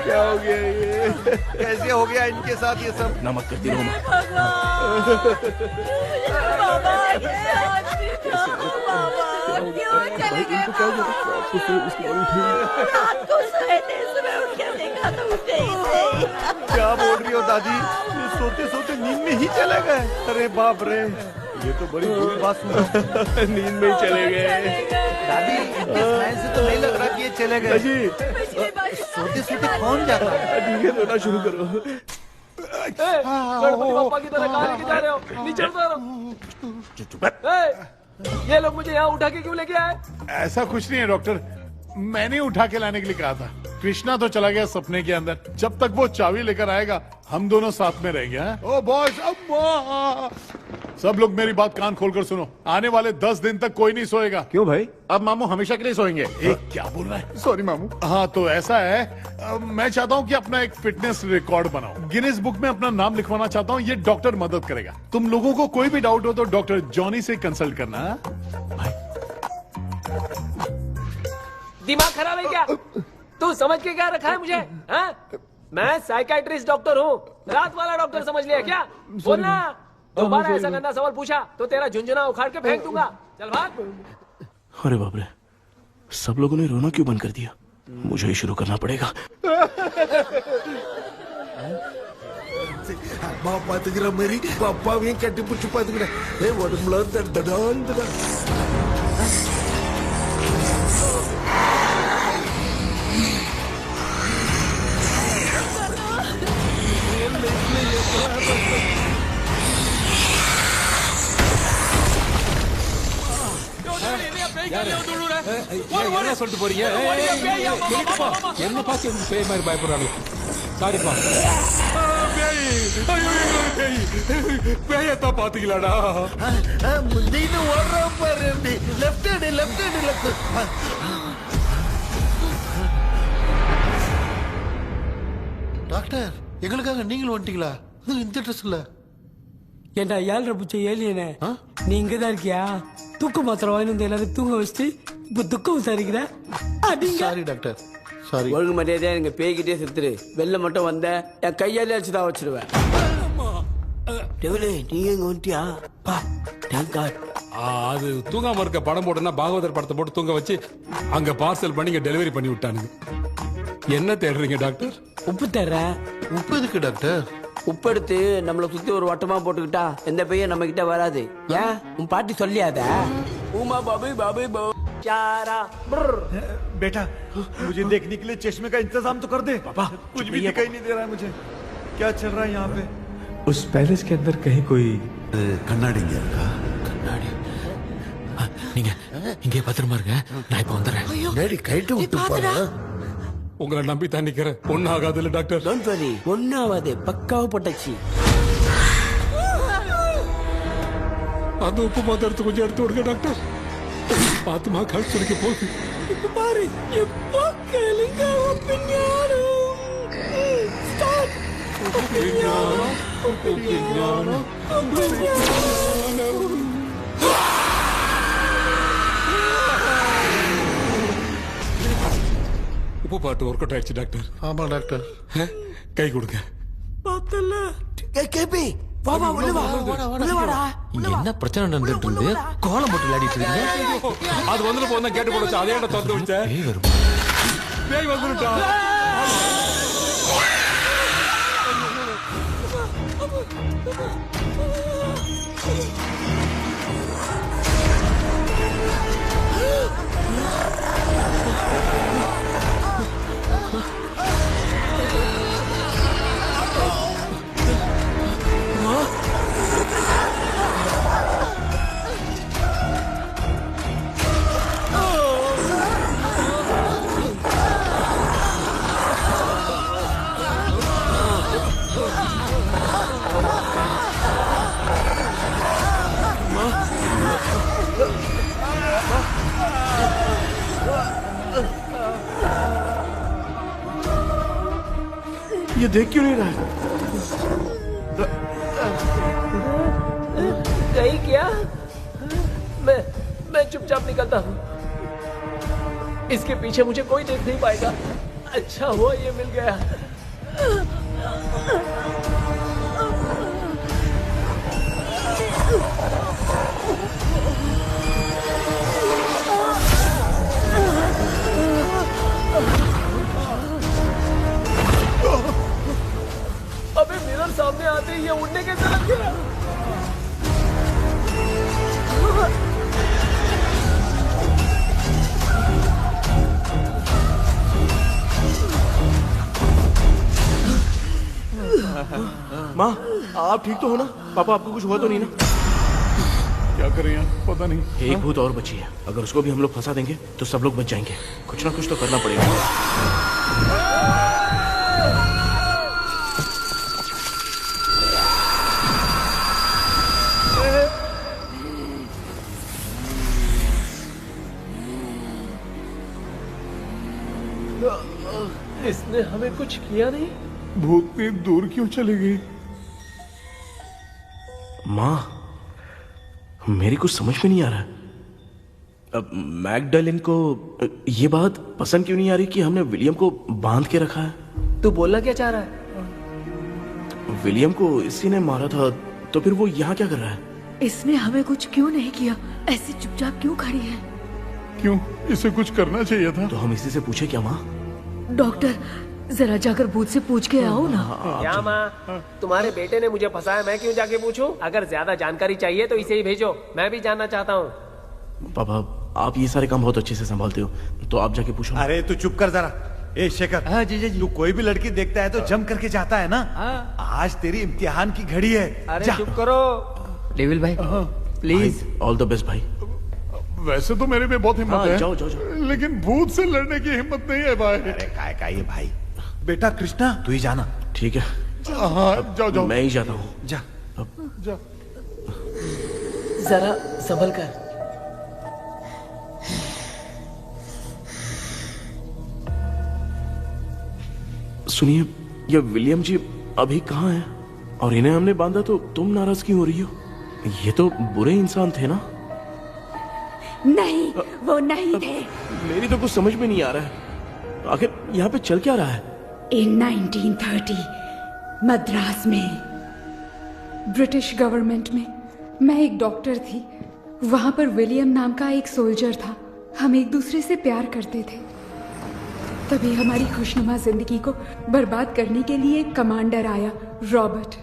क्या हो गया ये? कैसे हो गया इनके साथ ये सब? नमक करती रहो माँ। बाबा, क्यों चले गए? रात को सोए थे, सुबह उठ के देखा तो उठे ही नहीं। क्या बोल रही हो दादी? ये सोते सोते नींद में ही चले गए? अरे बाप रे, ये तो बड़ी बुरी बात सुना। नींद में ही चले गए। दादी, इनके स्माइल से तो नहीं लग रहा कि ये चले गए। सोते सोते कौन जाता है? ठीक है, रोना शुरू करो। गणपति बप्पा की तरह कहाँ लेके जा रहे हो? नीचे उतारो। ये लोग मुझे यहाँ उठा के क्यों लेके आए? ऐसा कुछ नहीं है डॉक्टर, मैंने उठा के लाने के लिए कहा था। कृष्णा तो चला गया सपने के अंदर, जब तक वो चाबी लेकर आएगा हम दोनों साथ में रहेंगे। ओ बॉयज, सब लोग मेरी बात कान खोलकर सुनो, आने वाले 10 दिन तक कोई नहीं सोएगा। क्यों भाई? अब मामू हमेशा के लिए सोएंगे? क्या बोल रहा है? सॉरी मामू। हाँ तो ऐसा है, मैं चाहता हूँ कि अपना एक फिटनेस रिकॉर्ड बनाओ, गिनीज बुक में अपना नाम लिखवाना चाहता हूँ। ये डॉक्टर मदद करेगा। तुम लोगों को कोई भी डाउट हो तो डॉक्टर जॉनी से कंसल्ट करना। दिमाग खराब है क्या? तू समझ के क्या रखा है मुझे? हाँ? मैं साइकाइट्रिस्ट डॉक्टर हूँ, रात वाला डॉक्टर समझ लिया क्या? बोलना, दोबारा ऐसा गंदा सवाल पूछा तो तेरा झुंझुना उखाड़ के फेंक दूंगा। चल भाग। अरे बाप रे, सब लोगों ने रोना क्यों बंद कर दिया? मुझे ही शुरू करना पड़ेगा। அம்மா பாத்துக்கிற மாதிரி அப்பாவையும் கட்டி பிடிச்சி பாத்துக்கிறேன். உடம்புல தடான் தடான். என்ன சொல்லிட்டு போறீங்க என்னப்பா பேய் மாதிரி பயப்படுறாங்க சாரிப்பா பேயத்தான் பாத்தீங்களாடா நீனு ஓடுற பாரு லெஃப்ட் ஹேண்ட் லெஃப்ட் டாக்டர் எங்களுக்காக நீங்களும் வந்துட்டீங்களா இந்த ட்ரெஸ்ல ஏண்டா 7:30 பூச்ச ஏலியனே நீ இங்கதான் இருக்கியா தூக்க மாத்திரம் வாங்கி வந்து எல்லாரும் தூங்க வச்சுட்டு இப்ப துக்கம் விசாரிக்கிற சாரி டாக்டர் சாரி ஒழுங்கு மரியாதையா எங்க பேய்கிட்டே செத்துரு வெளில மட்டும் வந்த என் கையாலே வச்சுதான் வச்சிருவேன் நீ எங்க வந்துட்டியா பா தேங்க் காட் அது தூங்காம இருக்க படம் போட்டுனா பாகவதர் படத்தை போட்டு தூங்க வச்சு அங்க பார்சல் பண்ணி இங்க டெலிவரி பண்ணி விட்டானுங்க என்ன தேடுறீங்க டாக்டர் உப்பு தர்றேன் உப்பு எதுக்கு டாக்டர் உப்பு எடுத்து நம்மள சுத்தி ஒரு வட்டமா போட்டுக்கிட்டா எந்த பையன் நம்ம கிட்ட வராது ஏன் உன் பாட்டி சொல்லியாத உமா பாபு பாபு चारा बेटा मुझे देखने के लिए चश्मे का इंतजाम तो कर दे पापा कुछ भी दिखाई नहीं दे रहा है मुझे क्या चल रहा है यहाँ पे उस पैलेस के अंदर कहीं कोई கண்ணாடி நீங்க இங்கே பத்திரமா இருங்க நான் இப்ப வந்துடுறேன் டேடி கைட்டு விட்டு போறா உங்களை நம்பி தான் நிக்கிறேன் ஒன்னும் ஆகாதுல்ல டாக்டர் டோன்ட் வரி ஒன்னாவது பக்காவ போட்டாச்சு அந்த உப்பு மாத்திரம் எடுத்து கொஞ்சம் எடுத்து விடுங்க டாக்டர் பாத்துமா கழுத்து சுடிக்க போகுது இப்ப பாரு எப்போ கேளுங்க உப்பு பாட்டு ஒர்க் அவுட் ஆயிடுச்சு டாக்டர் ஆமா டாக்டர் கை கொடுங்க பார்த்தல கேபி வா வா உள்ள வா உள்ள வாடா இங்க என்ன பிரச்சனை நடந்துட்டு இருக்கு கோலம் போட்டு விளையாடிட்டு இருக்கீங்க அது வந்துட்டு போனா கேட்டு போடுச்சு அதே இடம் திறந்து விட்டேன் பேய் வரும் பேய் வந்துட்டா ये देख क्यों नहीं रहा है? नहीं क्या मैं चुपचाप निकलता हूँ इसके पीछे मुझे कोई देख नहीं पाएगा अच्छा हुआ ये मिल गया अबे मिरर सामने आते ही ये उड़ने कैसे लग गया माँ आप ठीक तो हो ना पापा आपको कुछ हुआ तो नहीं ना क्या करें यार पता नहीं एक भूत और बची है अगर उसको भी हम लोग फंसा देंगे तो सब लोग बच जाएंगे कुछ ना कुछ तो करना पड़ेगा इसने हमें कुछ किया नहीं भूतनी दूर क्यों चली गई माँ मेरी कुछ समझ में नहीं आ रहा अब मैगडालिन को ये बात पसंद क्यों नहीं आ रही कि हमने विलियम को बांध के रखा है तू बोलना क्या चाह रहा है विलियम को इसी ने मारा था तो फिर वो यहाँ क्या कर रहा है इसने हमें कुछ क्यों नहीं किया ऐसे चुपचाप क्यों खड़ी है क्यों इसे कुछ करना चाहिए था तो हम इसी से पूछे क्या माँ डॉक्टर जरा जाकर भूत से पूछ के आओ ना क्या माँ तुम्हारे बेटे ने मुझे फंसाया मैं क्यों जाके पूछूं अगर ज्यादा जानकारी चाहिए तो इसे ही भेजो मैं भी जानना चाहता हूँ पापा आप ये सारे काम बहुत अच्छे से संभालते हो तो आप जाके पूछो अरे तू चुप कर जरा ए शेखर हाँ जी तू कोई भी लड़की देखता है तो जम करके जाता है ना आज तेरी इम्तिहान की घड़ी है अरे जा। चुप करो डेविल भाई प्लीज ऑल द बेस्ट भाई वैसे तो मेरे में बहुत हिम्मत हाँ, है। जाओ, जाओ, जाओ। लेकिन भूत से लड़ने की हिम्मत नहीं है भाई। अरे काय काय ये भाई। बेटा कृष्णा तू ही जाना। ठीक है। हाँ जाओ जाओ। मैं ही जाता हूँ। जा जा। जरा संभल कर। सुनिए, ये विलियम जी अभी कहाँ हैं? और इन्हें हमने बांधा तो तुम नाराज क्यों हो रही हो? ये तो बुरे इंसान थे ना? नहीं, वो नहीं थे। मेरी तो कुछ समझ में नहीं आ रहा है। आखिर यहाँ पे चल क्या रहा है? इन 1930 मद्रास में ब्रिटिश गवर्नमेंट में मैं एक डॉक्टर थी। वहां पर विलियम नाम का एक सोल्जर था। हम एक दूसरे से प्यार करते थे। तभी हमारी खुशनुमा जिंदगी को बर्बाद करने के लिए एक कमांडर आया, रॉबर्ट।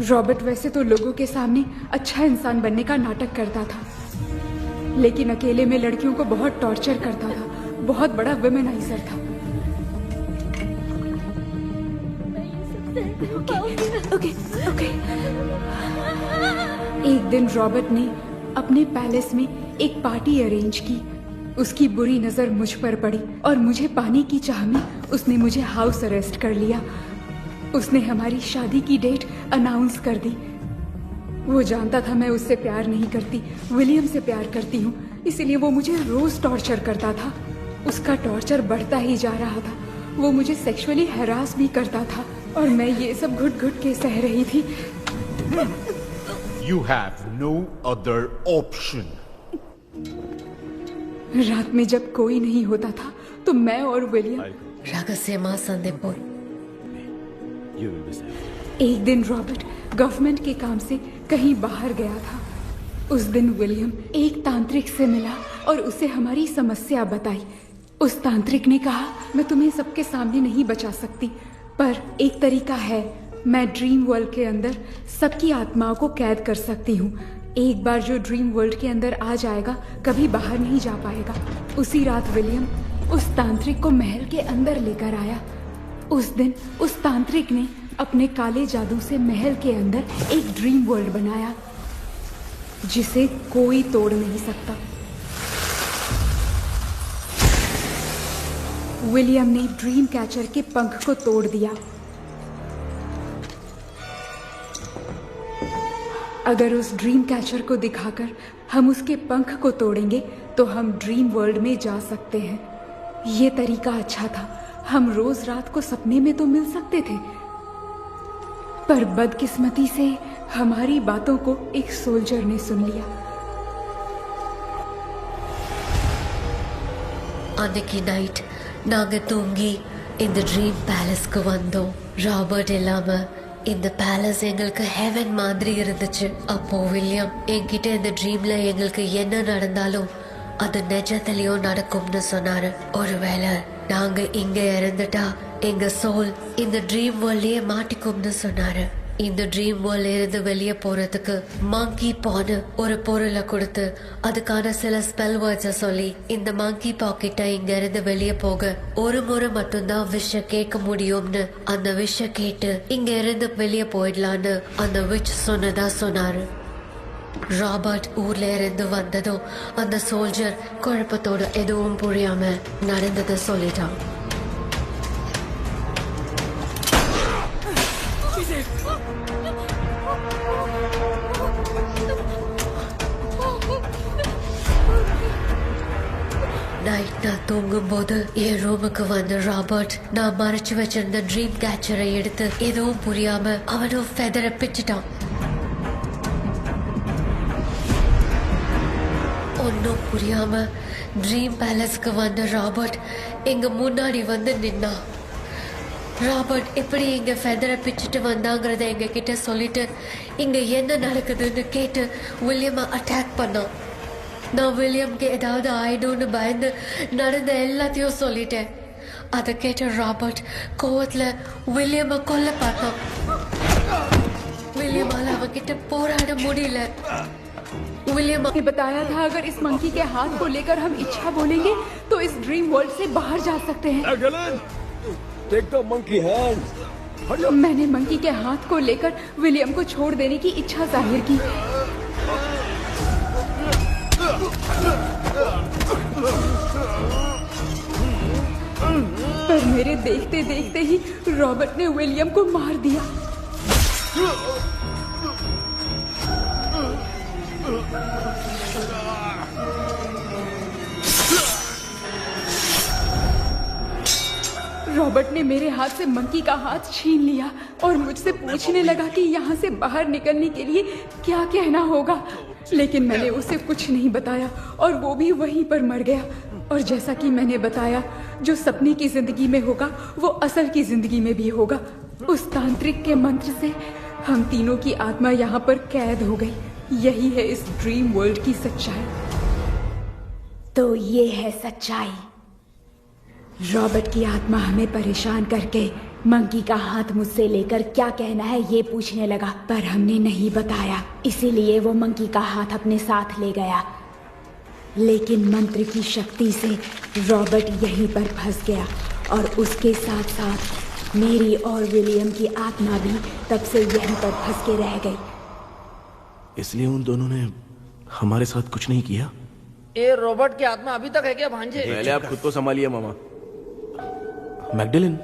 रॉबर्ट वैसे तो लोगों के सामने अच्छा इंसान बनने का नाटक करता था, लेकिन अकेले में लड़कियों को बहुत टॉर्चर करता था। बहुत बड़ा वुमेनाइजर था। ओके। एक दिन रॉबर्ट ने अपने पैलेस में एक पार्टी अरेंज की। उसकी बुरी नजर मुझ पर पड़ी और मुझे पाने की चाह में उसने मुझे हाउस अरेस्ट कर लिया। उसने हमारी शादी की डेट अनाउंस कर दी। वो जानता था मैं उससे प्यार नहीं करती, विलियम से प्यार करती हूँ, इसीलिए वो मुझे रोज टॉर्चर करता था। उसका टॉर्चर बढ़ता ही जा रहा था। वो मुझे सेक्सुअली हैरास भी करता था और मैं ये सब घुट घुट के सह रही थी। You have no other option. रात में जब कोई नहीं होता था तो मैं और विलियम रहस्यमा संदेपुर। एक दिन रॉबर्ट गवर्नमेंट के काम से कहीं बाहर गया था। उस दिन विलियम एक तांत्रिक से मिला और उसे हमारी समस्या बताई। उस तांत्रिक ने कहा, मैं तुम्हें सबके सामने नहीं बचा सकती, पर एक तरीका है। मैं ड्रीम वर्ल्ड के अंदर सबकी आत्माओं को कैद कर सकती हूँ। एक बार जो ड्रीम वर्ल्ड के अंदर आ जाएगा कभी बाहर नहीं जा पाएगा। उसी रात विलियम उस तांत्रिक को महल के अंदर लेकर आया। उस दिन उस तांत्रिक ने अपने काले जादू से महल के अंदर एक ड्रीम वर्ल्ड बनाया जिसे कोई तोड़ नहीं सकता। विलियम ने ड्रीम कैचर के पंख को तोड़ दिया। अगर उस ड्रीम कैचर को दिखाकर हम उसके पंख को तोड़ेंगे तो हम ड्रीम वर्ल्ड में जा सकते हैं। ये तरीका अच्छा था। हम रोज रात को सपने में तो मिल सकते थे, पर बदकिस्मती से हमारी बातों को एक सोल्जर ने सुन लिया। अன்னைக்கு நைட் நாங்க தூங்கி இந்த ட்ரீம் பேலஸ்க்கு வந்தோம். ராபர்ட் இல்லாம இந்த பேலஸ் எங்களுக்கு ஹெவன் மாதிரி இருந்துச்சு. அப்போ வில்லியம் என்கிட்ட இந்த ட்ரீம்ல எங்களுக்கு என்ன நடந்தாலும் அது நிஜத்திலயும் நடக்கும்னு சொன்னாரு. ஒருவேளை நாங்க இங்க இறந்துட்டா எங்க சோல் இந்த ட்ரீம் வேர்ல்ட்லயே மாட்டிக்கும்னு சொன்னாரு. இந்த ட்ரீம் வேர்ல்ட்ல இருந்து வெளியே போறதுக்கு மங்கி பான்னு ஒரு பொருளை கொடுத்து அதுக்கான சில ஸ்பெல் வேர்ட்ஸை சொல்லி இந்த மங்கி பாக்கெட்டை இங்க இருந்து வெளியே போக ஒரு முறை மட்டும்தான் விஷ கேட்க முடியும்னு அந்த விஷ கேட்டு இங்க இருந்து வெளியே போயிடலான்னு அந்த விச் சொன்னதா சொன்னாரு. ராபர்ட் ஊர்ல இருந்து வந்ததும் அந்த சோல்ஜர் குழப்பத்தோட எதுவும் புரியாம நடந்ததை சொல்லிட்டான். நைட் நான் தூங்கும் போது என் ரூமுக்கு வந்த ராபர்ட் நான் மறைச்சு வச்சிருந்த ட்ரீம் கேச்சரை எடுத்து எதுவும் புரியாம அவனும் ஃபெதரை பிச்சுட்டான். ஒன்னும் புரியாம ட்ரீம் பேலஸ்க்கு வந்த ராபர்ட் எங்க முன்னாடி வந்து நின்னான். ராபர்ட் எப்படி இங்க ஃபெதரை பிச்சுட்டு வந்தாங்கிறத எங்க கிட்ட சொல்லிட்டு இங்க என்ன நடக்குதுன்னு கேட்டு வில்லியமை அட்டாக் பண்ணான். நான் வில்லியம்க்கு ஏதாவது ஆயிடும்னு பயந்து நடந்த எல்லாத்தையும் சொல்லிட்டேன். அதை கேட்ட ராபர்ட் கோவத்துல வில்லியமை கொல்ல பார்த்தான். विलियम அவகிட்ட போராட முடியல. विलियम ने बताया था अगर इस मंकी के हाथ को लेकर हम इच्छा बोलेंगे तो इस ड्रीम वर्ल्ड से बाहर जा सकते हैं. Take the monkey hand. मैंने मंकी के हाथ को लेकर विलियम को छोड़ देने की इच्छा जाहिर की. पर मेरे देखते देखते ही रॉबर्ट ने विलियम को मार दिया। रॉबर्ट ने मेरे हाथ से मंकी का हाथ छीन लिया और मुझसे पूछने लगा कि यहाँ से बाहर निकलने के लिए क्या कहना होगा, लेकिन मैंने उसे कुछ नहीं बताया और वो भी वहीं पर मर गया। और जैसा कि मैंने बताया, जो सपने की जिंदगी में होगा वो असल की जिंदगी में भी होगा। उस तांत्रिक के मंत्र से हम तीनों की आत्मा यहाँ पर कैद हो गई। यही है इस ड्रीम वर्ल्ड की सच्चाई। तो ये है सच्चाई। रॉबर्ट की आत्मा हमें परेशान करके मंकी का हाथ मुझसे लेकर क्या कहना है ये पूछने लगा, पर हमने नहीं बताया, इसीलिए वो मंकी का हाथ अपने साथ ले गया। लेकिन मंत्र की शक्ति से रॉबर्ट यहीं पर फंस गया और उसके साथ साथ मेरी और विलियम की आत्मा भी तब से यहीं पर फंस के रह गई। इसलिए उन दोनों ने हमारे साथ कुछ नहीं किया। ये रॉबर्ट की आत्मा अभी तक है क्या भांजे? पहले आप खुद को संभालिए मामा। मैगडेलिन,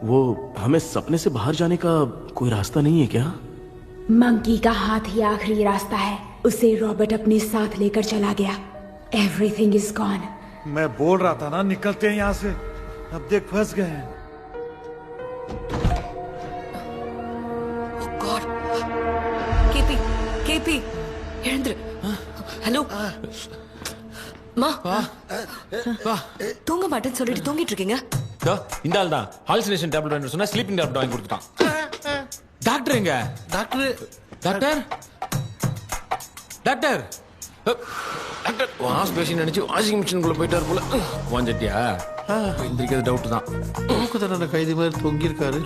वो हमें सपने से बाहर जाने का कोई रास्ता नहीं है क्या? मंकी का हाथ ही आखिरी रास्ता है। उसे रॉबर्ट अपने साथ लेकर चला गया। Everything is gone. मैं बोल रहा था ना, निकलते हैं यहाँ से। अब देख फंस गए हैं। केपी वीरेंद्र, ஹலோ மா தூங்க மாட்டேன்னு சொல்லிட்டு தூங்கிட்டு இருக்கீங்க? இந்த ஆள் தான் ஹாலுசினேஷன் டேப்லெட் வாங்கி சொன்னா ஸ்லீப்பிங் டேப்லெட் வாங்கி கொடுத்துட்டான். டாக்டர் எங்க? Doctor doctor doctor doctor wash basin நினைச்சு வாஷிங் மிஷினுக்குள்ள போயிட்டாரு போல. வாஞ்சிட்டியா? எந்திரிக்கிறது டவுட் தான். தூக்கத்தோட கைதி மாதிரி தொங்கி இருக்காரு.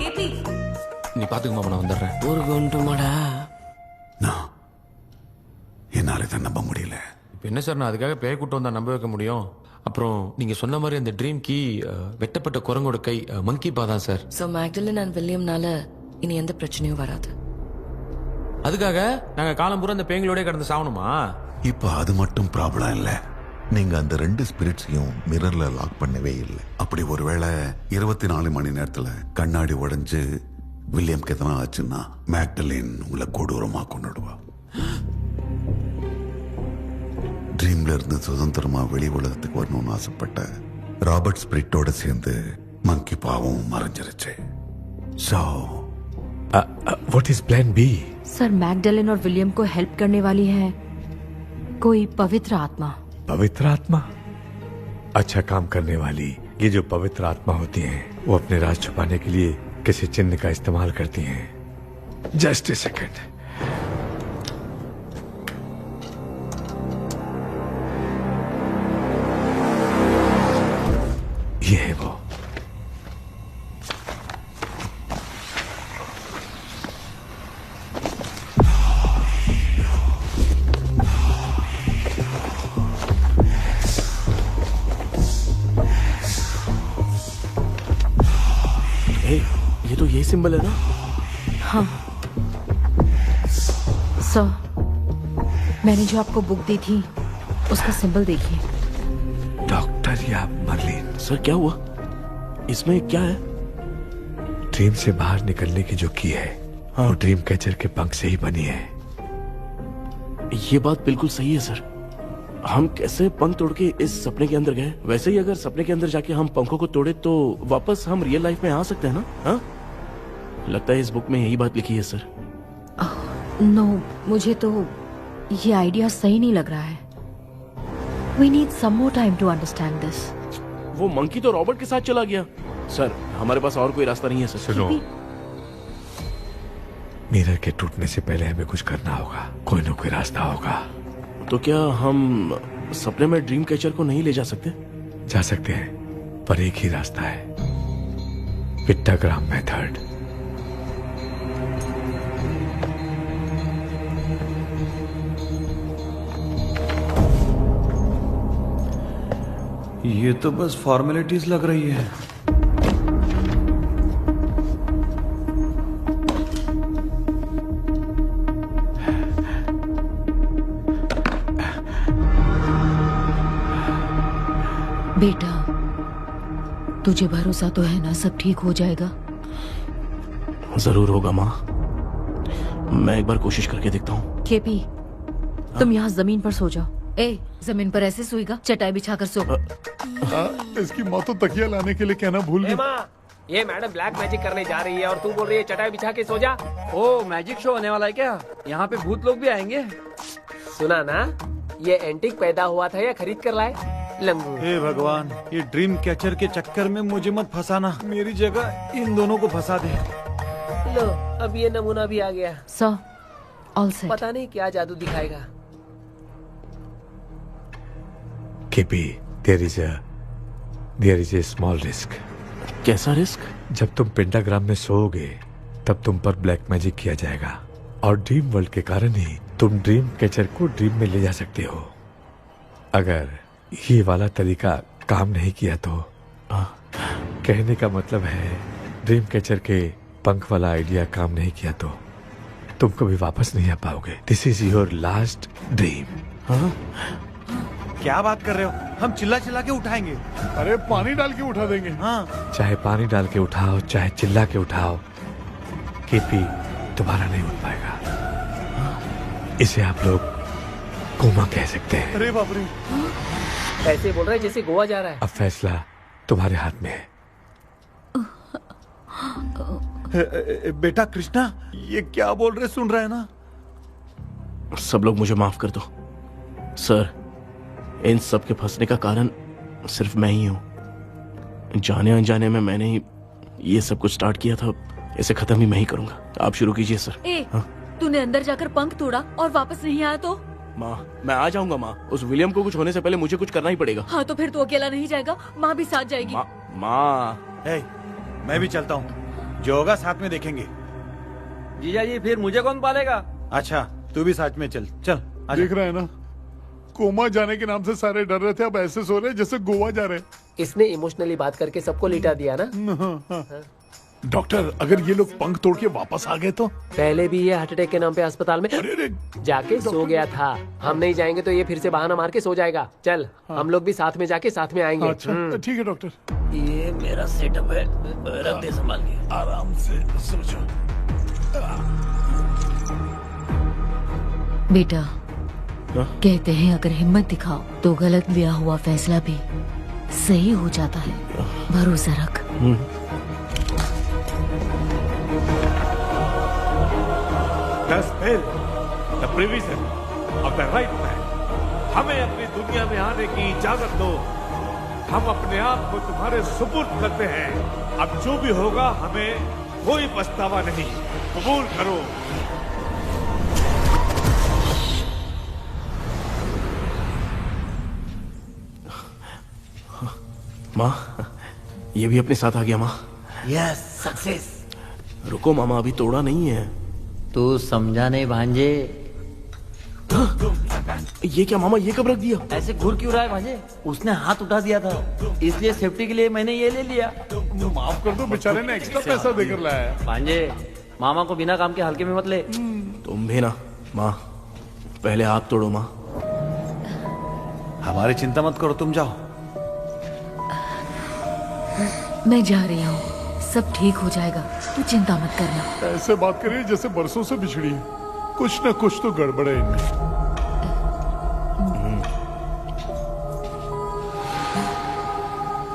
நீ பாத்துக்க மாமா, நான் வந்துடுறேன். ஒரு கொண்டுமாடா. என்னால இதை நம்ப முடியல. இப்போ என்ன சார், நான் அதுக்காக பேய் கூட்டம் வந்தா நம்ப வைக்க முடியும்? அப்புறம் நீங்க சொன்ன மாதிரி அந்த ட்ரீம் கீ வெட்டப்பட்ட குரங்கோட கை மங்கி பா தான் சார். ஸோ மேக்டலின் அண்ட் வில்லியம்னால இனி எந்த பிரச்சனையும் வராது. அதுக்காக நாங்க காலம் பூரா அந்த பேங்களோட கடந்து சாவணுமா? இப்ப அது மட்டும் ப்ராப்ளம் இல்ல. நீங்க அந்த 2 ஸ்பிரிட்ஸையும் மிரர்ல லாக் பண்ணவே இல்லை. அப்படி ஒருவேளை 24 மணி நேரத்துல கண்ணாடி உடைஞ்சு வில்லியம்க்கு எதனா ஆச்சுன்னா மேக்டலின் உங்களை கொடூரமா கொண்டுடுவா. ட்ரீம்ல இருந்து சுதந்திரமா வெளி உலகத்துக்கு வரணும்னு ஆசைப்பட்ட ராபர்ட் ஸ்பிரிட்டோட சேர்ந்து மங்கி பாவம் மறைஞ்சிருச்சு. So what is plan B? Sir, Magdalene और विलियम को हेल्प करने वाली है कोई पवित्र आत्मा। पवित्र आत्मा? अच्छा काम करने वाली ये जो पवित्र आत्मा होती हैं, वो अपने राज छुपाने के लिए किसी चिन्ह का इस्तेमाल करती हैं। Just a second. ये है वो। ये तो यही सिंबल है ना? हाँ सर, मैंने जो आपको बुक दी थी उसका सिंबल देखिए। डॉक्टर या मर्लिन? सर क्या हुआ? इसमें क्या है? ड्रीम से बाहर निकलने की जो की है, हाँ, वो ड्रीम कैचर के पंख से ही बनी है। ये बात बिल्कुल सही है सर। हम कैसे पंख तोड़ के इस सपने के अंदर गए? वैसे ही अगर सपने के अंदर जाके हम पंखों को तोड़े तो वापस हम रियल लाइफ में आ सकते हैं ना? हाँ, लगता है इस बुक में यही बात लिखी है सर। नो, मुझे तो ये आइडिया सही नहीं लग रहा है। We need some more time to understand this. वो मंकी तो रॉबर्ट के साथ चला गया। सर, हमारे पास और कोई रास्ता नहीं है सर। सुनो, मिरर के टूटने से पहले हमें कुछ करना होगा। कोई ना कोई रास्ता होगा। तो क्या हम सपने में ड्रीम कैचर को नहीं ले जा सकते? जा सकते हैं, पर एक ही रास्ता है, पिट्टाग्राम मेथड। ये तो बस फॉर्मेलिटीज लग रही है। बेटा, तुझे भरोसा तो है ना सब ठीक हो जाएगा? जरूर होगा माँ, मैं एक बार कोशिश करके देखता हूँ। केपी, तुम यहाँ जमीन पर सो जाओ। ए, जमीन पर ऐसे सोएगा? चटाई बिछाकर सो। इसकी माँ तो तकिया लाने के लिए कहना भूल गई। माँ, ये मैडम ब्लैक मैजिक करने जा रही है और तू बोल रही है चटाई बिछा के सो जा। ओ, मैजिक शो होने वाला है क्या? यहाँ पे भूत लोग भी आएंगे। सुना ना, ये एंटीक पैदा हुआ था या खरीद कर लाए? लंगू। हे भगवान, ये ड्रीम कैचर के चक्कर में मुझे मत फंसाना, मेरी जगह इन दोनों को फंसा दे। लो, अब ये नमूना भी आ गया। सो, ऑल सेट। पता नहीं क्या जादू दिखाएगा। KP, there is a small risk। कैसा रिस्क? जब तुम पेंटाग्राम में सोओगे तब तुम पर ब्लैक मैजिक किया जाएगा और ड्रीम वर्ल्ड के कारण ही तुम ड्रीम कैचर को ड्रीम में ले जा सकते हो। अगर ये वाला तरीका काम नहीं किया तो कहने का मतलब है ड्रीम कैचर के पंख वाला आइडिया काम नहीं किया तो तुम कभी वापस नहीं आ पाओगे। This is your last dream. क्या बात कर रहे हो? हम चिल्ला चिल्ला के उठाएंगे। अरे पानी डाल के उठा देंगे। हाँ, चाहे पानी डाल के उठाओ, चाहे चिल्ला के उठाओ, केपी दोबारा नहीं उठ पाएगा। इसे आप लोग कोमा कह सकते हैं। अरे बाप रे, ऐसे बोल रहे जैसे गोवा जा रहा है। अब फैसला तुम्हारे हाथ में है। बेटा कृष्णा, ये क्या बोल रहे, सुन रहा है ना? सब लोग मुझे माफ कर दो सर, इन सब के फंसने का कारण सिर्फ मैं ही हूँ। जाने अनजाने में मैंने ही ये सब कुछ स्टार्ट किया था, इसे खत्म भी मैं ही करूंगा। आप शुरू कीजिए सर। तूने अंदर जाकर पंख तोड़ा और वापस नहीं आया तो? माँ, मैं आ जाऊंगा माँ। उस विलियम को कुछ होने से पहले मुझे कुछ करना ही पड़ेगा। हाँ, तो फिर तू अकेला नहीं जाएगा, माँ भी साथ जाएगी। माँ, मैं भी चलता हूँ, जो होगा साथ में देखेंगे। जीजा जी, फिर मुझे कौन पालेगा? अच्छा, तू भी साथ में चल। चल, देख रहे हैं ना, कोमा जाने के नाम से सारे डर रहे थे, अब ऐसे सो रहे जैसे गोवा जा रहे। इसने इमोशनली बात करके सबको लिटा दिया ना। डॉक्टर, अगर ये लोग पंख तोड़ के वापस आ गए तो? पहले भी ये हार्ट अटैक के नाम पे अस्पताल में जाके सो गया था। हम नहीं जाएंगे तो ये फिर से बहाना मार के सो जाएगा। चल, हम लोग भी साथ में जाके साथ में आएंगे। अच्छा, ठीक है डॉक्टर। ये मेरा सेटअप है, रख दे संभाल के। आराम से सो जाओ। बेटा, कहते हैं अगर हिम्मत दिखाओ तो गलत लिया हुआ फैसला भी सही हो जाता है। भरोसा रख। The spell, the provision of the right man। हमें अपनी दुनिया में आने की इजाजत दो। हम अपने आप को तुम्हारे सुपुर्द करते हैं। अब जो भी होगा हमें कोई पछतावा नहीं। कबूल करो। माँ, ये भी अपने साथ आ गया। माँ, यस, सक्सेस। रुको मामा, अभी तोड़ा नहीं है। तू समझा नहीं भांजे। ये क्या मामा, ये कब रख दिया? ऐसे घूर क्यों रहा है भांजे? उसने हाथ उठा दिया था, इसलिए सेफ्टी के लिए मैंने ये ले लिया। माफ कर दो, बेचारे ने एक्स्ट्रा पैसा देकर लाया है। भांजे, मामा को बिना काम के हल्के में मत ले। तुम भी ना। माँ, पहले आप तोड़ो। माँ, हमारी चिंता मत करो, तुम जाओ। मैं जा रही हूँ, सब ठीक हो जाएगा, तू चिंता मत करना। ऐसे बात करिए जैसे बरसों से बिछड़ी है। कुछ न कुछ तो गड़बड़ है इनमें।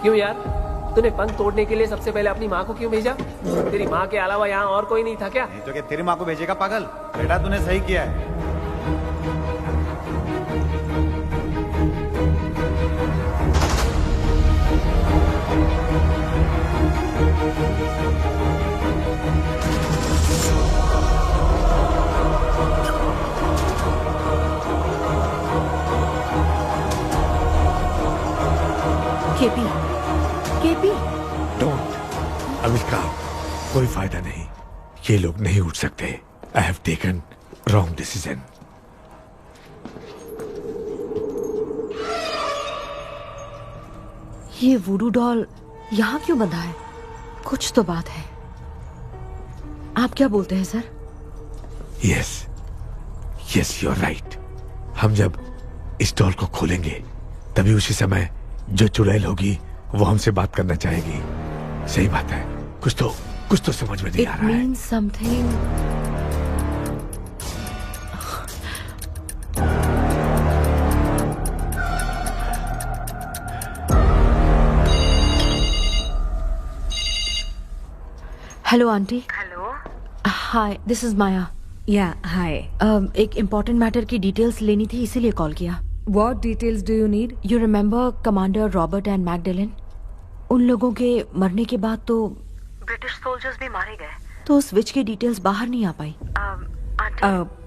क्यों यार, तूने पंख तोड़ने के लिए सबसे पहले अपनी माँ को क्यों भेजा? तेरी माँ के अलावा यहाँ और कोई नहीं था क्या? नहीं तो क्या तेरी माँ को भेजेगा पागल? बेटा, तूने सही किया है। KP, KP, don't. अविष्का, कोई फायदा नहीं। ये लोग नहीं उठ सकते। I have taken wrong decision. ये वुडू डॉल यहाँ क्यों बंधा है? कुछ तो बात है। आप क्या बोलते हैं sir? Yes, yes, you are right. हम जब इस डॉल को खोलेंगे तभी उसी समय जो चुड़ैल होगी वो हमसे बात करना चाहेगी। सही बात है, कुछ तो समझ में नहीं आ It रहा है। means something. Hello aunty. Hello. Hi, this is Maya. Yeah hi. एक इम्पोर्टेंट मैटर की डिटेल्स लेनी थी, इसीलिए कॉल किया। What details do you need? You remember commander Robert and Magdalene? उन लोगों के मरने के बाद तो ब्रिटिश सोल्जर्स भी मारे गए। तो उस विच की डिटेल्स बाहर नहीं आ पाई।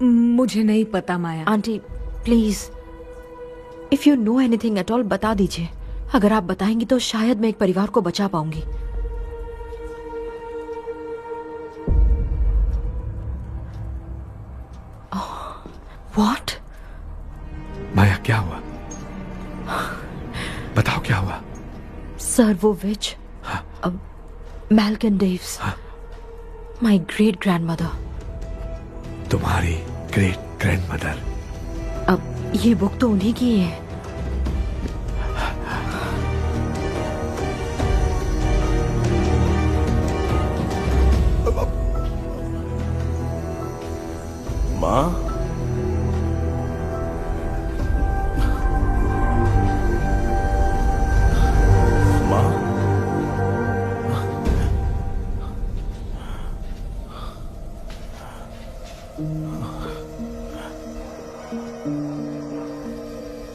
मुझे नहीं पता Maya. Aunty please, if you know anything at all बता दीजिए। अगर आप बताएंगी तो शायद मैं एक परिवार को बचा पाऊंगी। व्हाट? माया क्या हुआ? बताओ क्या हुआ? सर वो विच मैल्कन डेव्स, माय ग्रेट ग्रैंडमदर। तुम्हारी ग्रेट ग्रैंडमदर? अब ये बुक तो उन्हीं की है। माँ,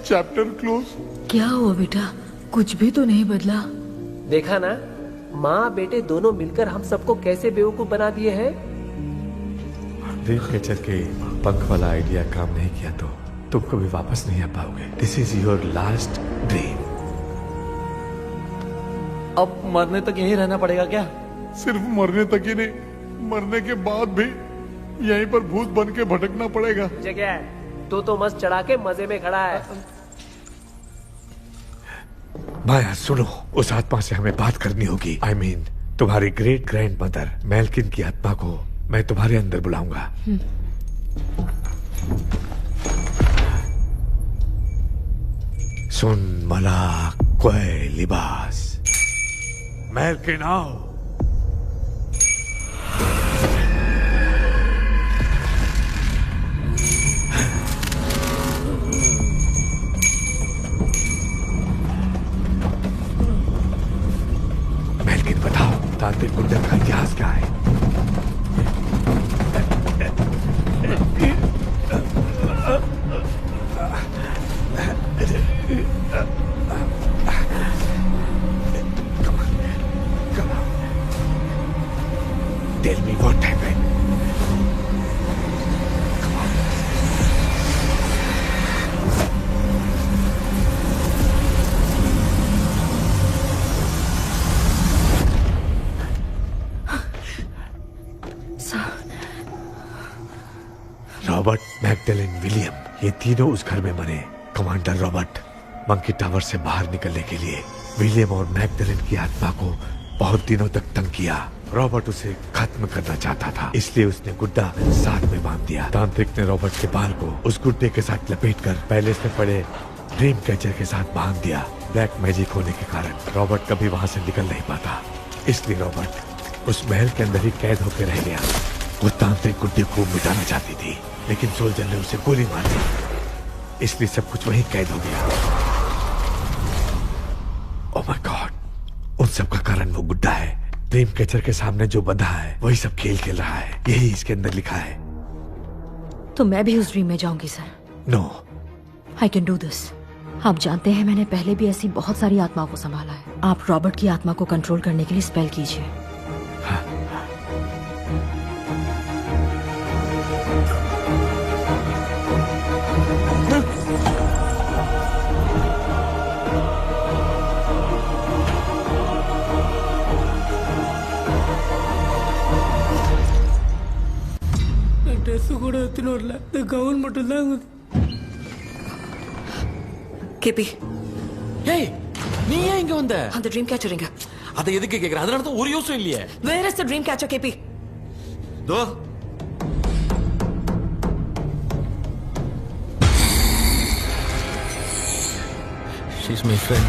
चैप्टर क्लोज। क्या हुआ बेटा? कुछ भी तो नहीं बदला। देखा ना, माँ बेटे दोनों मिलकर हम सबको कैसे बेवकूफ बना दिए हैं। ड्रीम कैचर के पंख वाला आइडिया काम नहीं किया तो तुम कभी वापस नहीं आ पाओगे। This is your last dream. अब मरने तक यहीं रहना पड़ेगा क्या? सिर्फ मरने तक ही नहीं, मरने के बाद भी यहीं पर भूत बन के भटकना पड़ेगा। जगह है तो मस्त चढ़ा के मजे में खड़ा है। माया सुनो, उस आत्मा से हमें बात करनी होगी। I mean, तुम्हारी ग्रेट ग्रैंड मदर मेल्किन की आत्मा को मैं तुम्हारे अंदर बुलाऊंगा। सुन मला कोई लिबास, मेल्किन आओ। मेल्किन बताओ, तांत्रिक गुंडा का इतिहास क्या है? Tell me what happened. Robert, Magdalene, William, ये तीनों उस घर में मरे। कमांडर रॉबर्ट मंकी टावर से बाहर निकलने के लिए विलियम और मैगडेलिन की आत्मा को बहुत दिनों तक तंग किया। रॉबर्ट उसे खत्म करना चाहता था, इसलिए उसने गुड्डा साथ में बांध दिया। तांत्रिक ने रॉबर्ट के बाल को उस गुड्डे के साथ लपेटकर पैलेस में पड़े ड्रीम कैचर के साथ बांध दिया। ब्लैक मैजिक होने के कारण रॉबर्ट कभी वहां से निकल नहीं पाता, इसलिए रॉबर्ट उस महल के अंदर ही कैद होकर रह गया। वो तांत्रिक गुड्डे को मिटाना चाहती थी, लेकिन सोल्जर ने उसे गोली मार दी, इसलिए सब कुछ वहीं कैद हो गया। ओह माय गॉड, उन सब का कारण वो गुड्डा है। ड्रीम कैचर के सामने जो बंधा है वही सब खेल खेल रहा है, यही इसके अंदर लिखा है। तो मैं भी उस ड्रीम में जाऊंगी sir? No, I can do this. आप जानते हैं मैंने पहले भी ऐसी बहुत सारी आत्माओं को संभाला है। आप रॉबर्ट की आत्मा को कंट्रोल करने के लिए स्पेल कीजिए। ட்ரெஸ் கூட எடுத்துன்னு வரல, இந்த கவுன் மட்டும் தான். கேபி, ஏய் நீ ஏன் இங்க வந்த? அந்த ட்ரீம் கேச்சர் எங்க? அதை எதுக்கு கேக்குற? அதனால தான் ஒரு யூஸும் இல்லையே. Where is the dream catcher KB? Though she's my friend.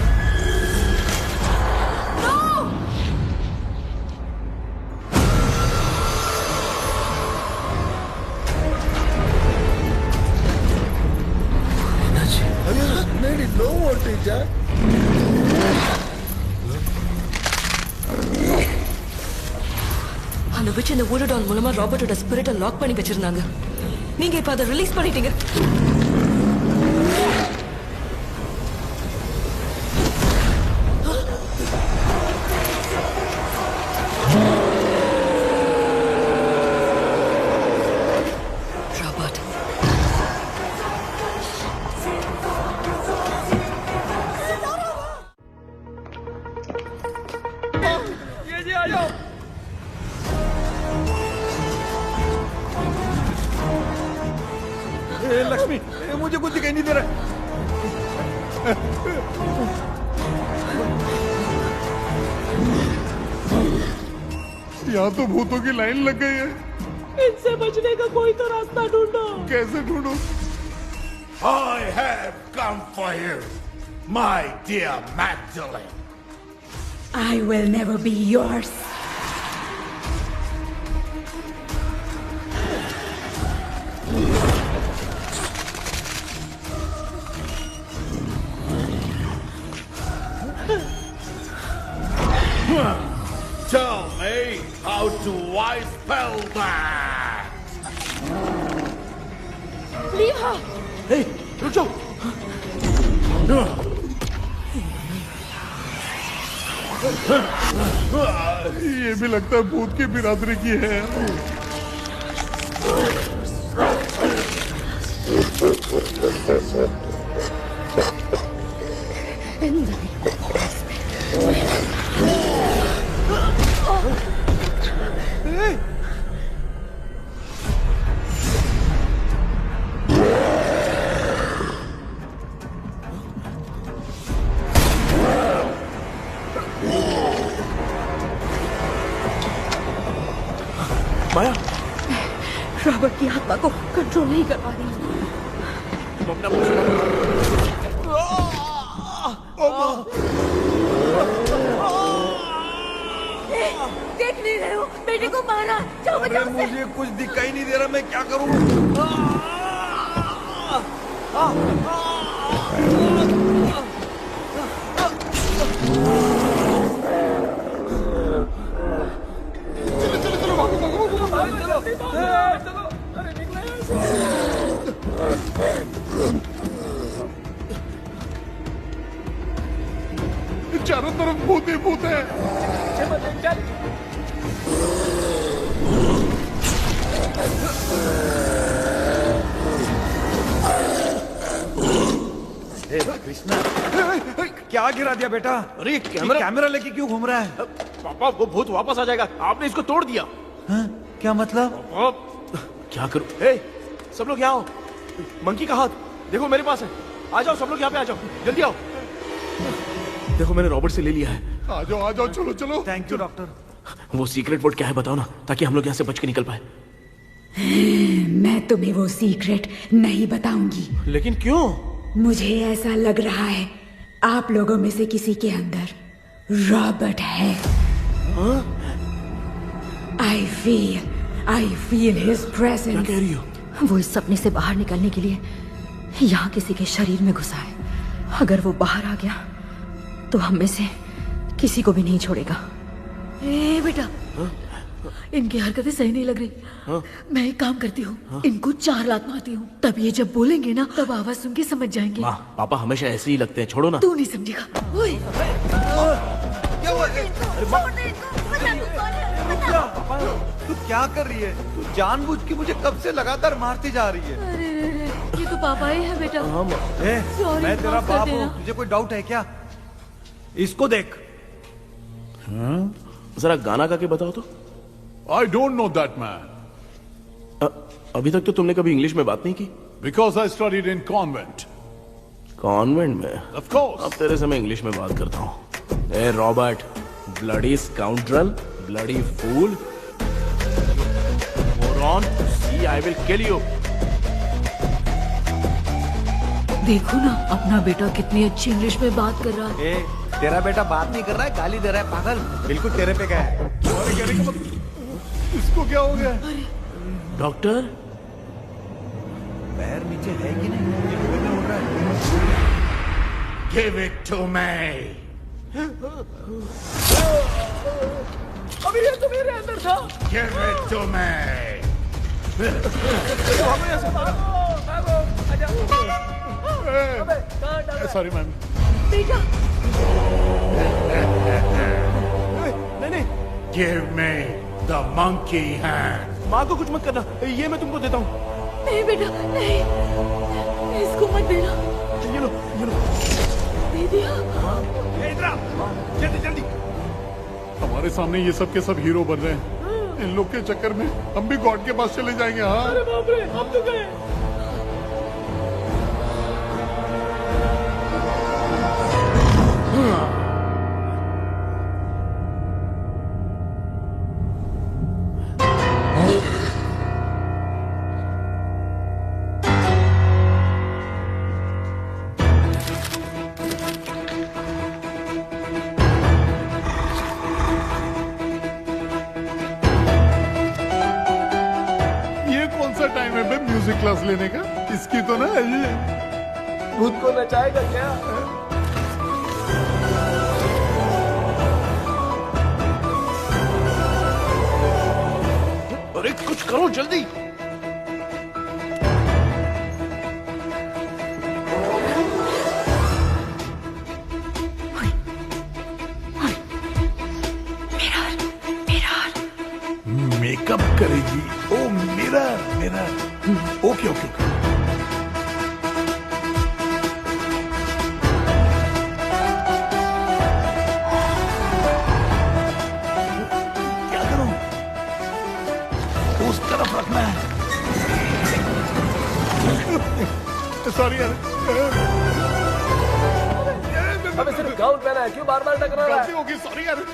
அந்த witch இந்த voodoo doll மூலமா ராபர்ட்டோட ஸ்பிரிட்டை லாக் பண்ணி வச்சிருந்தாங்க. நீங்க இப்ப அதை ரிலீஸ் பண்ணிட்டீங்க. ராபர்ட் ये जी आ जाओ। लक्ष्मी मुझे कुछ दिखाई नहीं दे रहा। यहाँ तो भूतों की लाइन लग गई है। इनसे बचने का कोई तो रास्ता ढूंढो। कैसे ढूंढो? I have come for you, my dear Magdalene. I will never be yours. Tell me how do I spell that? Leave her. Hey, रुक जाओ। ये भी लगता है भूत की बिरादरी की है। माया, रॉबर्ट की आत्मा को कंट्रोल नहीं कर पा रही। देख नहीं रहे हो, बेटे को मारा। जाओ अरे बचाओ उसे। मुझे कुछ दिखाई नहीं दे रहा, मैं क्या करूं? चारों तरफ भूत ही भूत है। कृष्णा क्या गिरा दिया बेटा? अरे कैमरा लेके क्यों घूम रहा है? पापा वो भूत वापस आ जाएगा, आपने इसको तोड़ दिया। क्या मतलब? क्या करूं? ए, सब लोग यहाँ आओ। मंकी का हाथ देखो मेरे पास है। आ जाओ सब लोग यहाँ पे आ जाओ, जल्दी आओ। देखो मैंने रॉबर्ट से ले लिया है। आ जाओ चलो चलो। Thank you doctor. वो सीक्रेट वर्ड क्या है बताओ ना, ताकि हम लोग यहाँ से बच के निकल पाए। मैं तुम्हें वो सीक्रेट नहीं बताऊंगी। लेकिन क्यों? मुझे ऐसा लग रहा है आप लोगों में से किसी के अंदर रॉबर्ट है। I feel his presence. क्या कह रही हो? वो इस सपने से बाहर निकलने के लिए यहाँ किसी के शरीर में घुसा है। अगर वो बाहर आ गया तो हम में से किसी को भी नहीं छोड़ेगा। ए बेटा, इनकी हरकतें सही नहीं लग रही। मैं एक काम करती हूँ, इनको 4 लात मारती हूँ, तब ये जब बोलेंगे ना तब आवाज सुन के समझ जाएंगे। पापा हमेशा ऐसे ही लगते हैं, छोड़ो ना। तू नहीं समझेगा। ओए, तू क्या कर रही है? तू जानबूझ के मुझे कब से लगातार मारती जा रही है। अरे ये तो पापा ही है बेटा। Sorry, मैं तेरा माफ कर बाप देना। हूँ, तुझे कोई डाउट है क्या? इसको देख। जरा गाना गा के बताओ तो। I don't know that man. अभी तक तो तुमने कभी इंग्लिश में बात नहीं की। Because I studied in convent. Convent में? Of course. अब तेरे से मैं इंग्लिश में बात करता हूँ। ए Robert, bloody scoundrel, bloody fool, moron, see I will kill you. देखो ना अपना बेटा कितनी अच्छी इंग्लिश में बात कर रहा है। तेरा बेटा बात नहीं कर रहा है, गाली दे रहा है पागल। बिल्कुल तेरे पे क्या है? इसको क्या हो गया? डॉक्टर, पैर नीचे है कि नहीं? ये मुंह में उड़ रहा है। Give it to me. अभी ये तो मेरे अंदर बेटा Give it to me. Sorry ma'am. बेटा नहीं, Give me the monkey hand. माँ को कुछ मत करना, ये मैं तुमको देता हूँ। नहीं बेटा नहीं, इसको मत देना। ये लो, ये लो। दे दिया। जल्दी जल्दी। हमारे सामने ये सब के सब हीरो बन रहे हैं। इन लोग के चक्कर में हम भी गॉड के पास चले जाएंगे। हाँ अरे बाप रे, हम तो गए। टाइम है बे म्यूजिक क्लास लेने का? इसकी तो ना खुद को नचाएगा क्या? अरे कुछ करो जल्दी। मेकअप करेगी। Oh mirror mirror. Okay okay okay. क्या करूं? उस तरफ रखना है। सॉरी यार। अबे सिर्फ गाउन पहना है, क्यों बार बार टकरा रहा है? गलती होगी, सॉरी यार।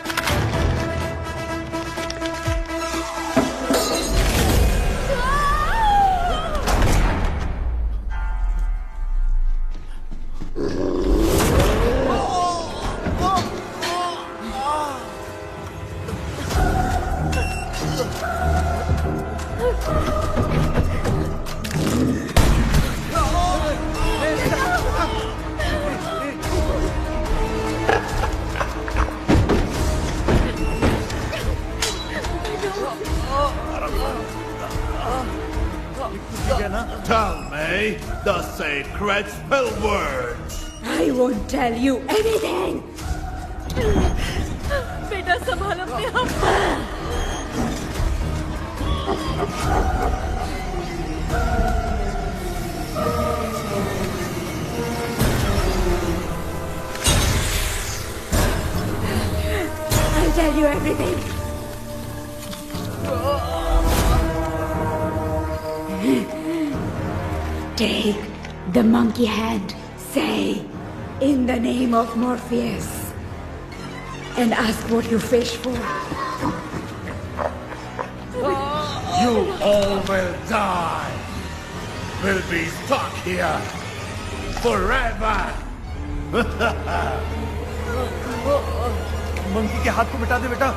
Tell me the sacred spell words. I won't tell you anything. बेटा संभाल अपने आप। I'll tell you everything. Take the monkey hand, say, in the name of Morpheus, and ask what you fish for. You all will die. Will be stuck here forever. Monkey के हाथ को मिटा दे बेटा,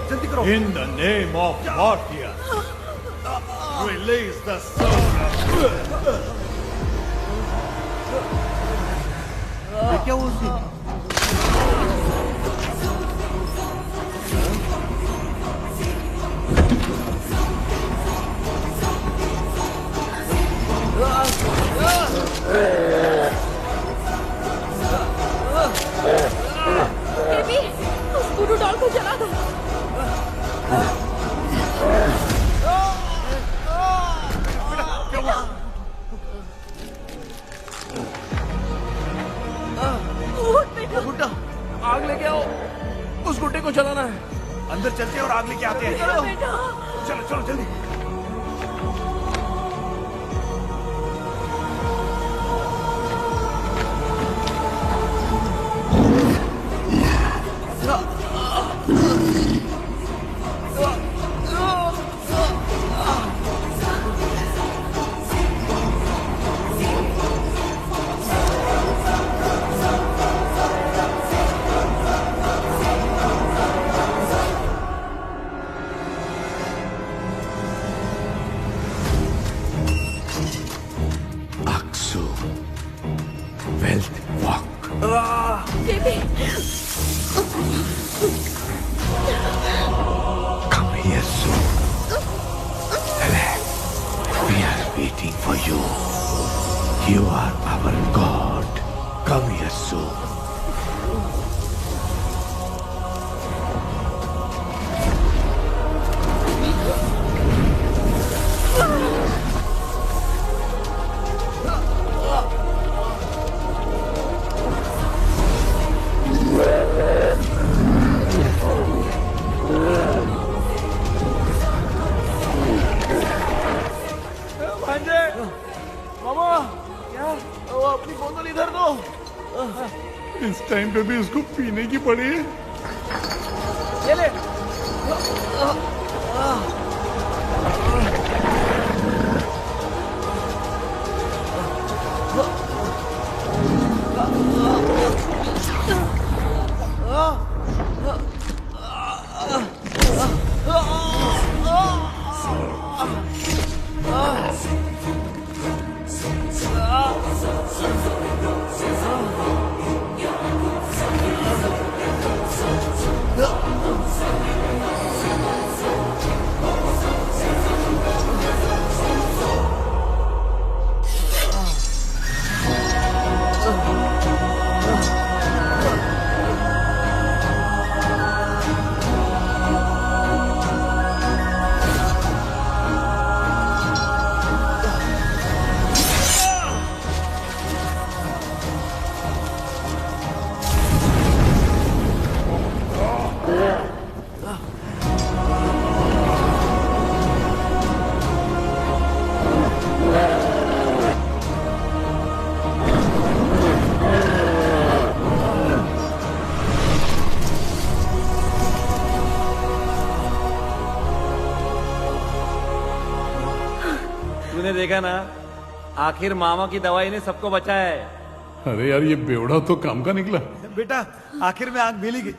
जल्दी करो। In the name of Morpheus, release the soul. क्या हुआ उसे? बेबी, उस बुडू डॉल को जला दो। गुड्डा, आग लेके आओ। उस गुड्डे को जलाना है। अंदर चलते हैं और आग लेके आते हैं। चलो चलो जल्दी। You are our God. Come here soon. भांजे, मामा, क्या? वो अपनी बोतल इधर दो। इस टाइम पे भी उसको पीने की पड़ी है। ये ले। तूने देखा ना, आखिर मामा की दवाई ने सबको बचाया है। अरे यार, ये बेवड़ा तो काम का निकला। बेटा, आखिर में आंख मिली गई।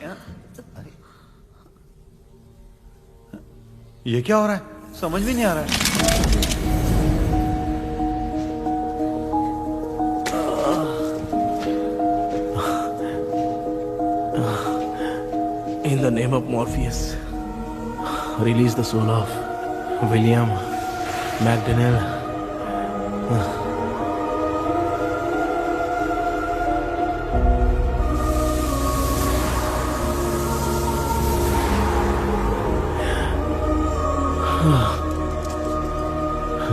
ये क्या हो रहा है? समझ में नहीं आ रहा है। In the name of Morpheus, release the soul of William McDaniel.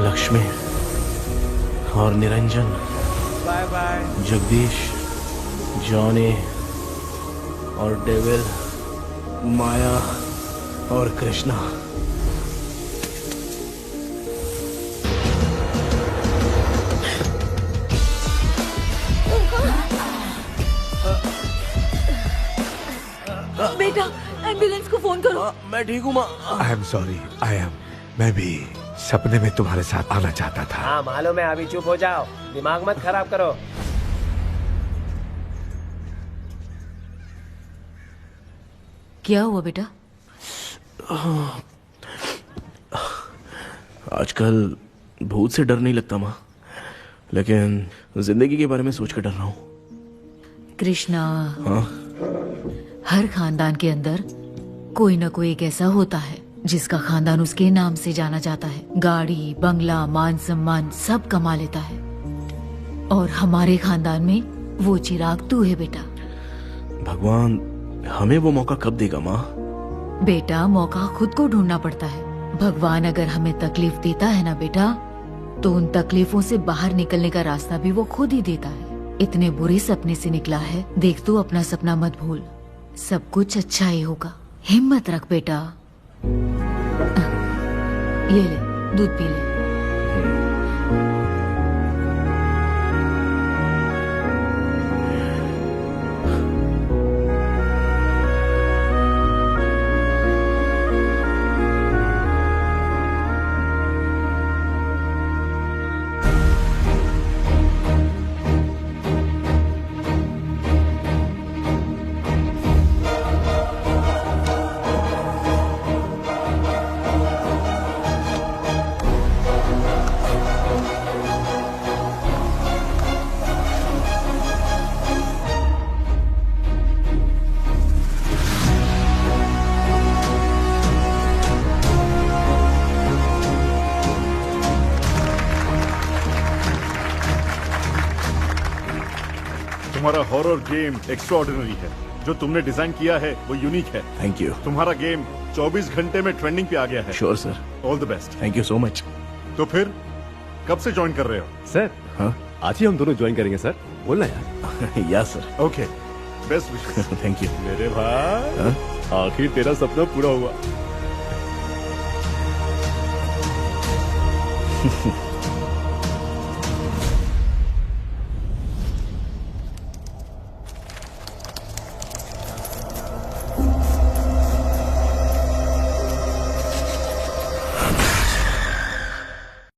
Lakshmi और Niranjan, bye bye. Jagdish, Johnny और डेविल, माया और कृष्णा। बेटा, एम्बुलेंस को फोन करो। मैं ठीक हूँ माँ। आई एम सॉरी, मैं भी सपने में तुम्हारे साथ आना चाहता था। हाँ मालूम है, अभी चुप हो जाओ, दिमाग मत खराब करो। क्या हुआ बेटा? आजकल भूत से डर नहीं लगता माँ, लेकिन जिंदगी के बारे में सोच कर डर रहा हूँ। कृष्णा, हाँ? हर खानदान के अंदर कोई ना कोई एक ऐसा होता है जिसका खानदान उसके नाम से जाना जाता है। गाड़ी, बंगला, मान सम्मान सब कमा लेता है, और हमारे खानदान में वो चिराग तू है बेटा। भगवान हमें वो मौका कब देगा माँ? बेटा, मौका खुद को ढूंढना पड़ता है। भगवान अगर हमें तकलीफ देता है ना बेटा, तो उन तकलीफों से बाहर निकलने का रास्ता भी वो खुद ही देता है। इतने बुरे सपने से निकला है, देख तू अपना सपना मत भूल, सब कुछ अच्छा ही होगा। हिम्मत रख बेटा। ये ले, दूध पी ले। तुम्हारा हॉरर गेम एक्स्ट्राऑर्डिनरी है। जो तुमने डिजाइन किया है वो यूनिक है। Thank you. तुम्हारा गेम 24 घंटे में ट्रेंडिंग पे आ गया है। Sure sir. All the best. Thank you so much. तो फिर कब से ज्वाइन कर रहे हो? सर हाँ आज ही हम दोनों ज्वाइन करेंगे सर, बोलना यार। या sir. Okay, best wishes. Thank you. मेरे भाई आखिर तेरा सपना पूरा हुआ।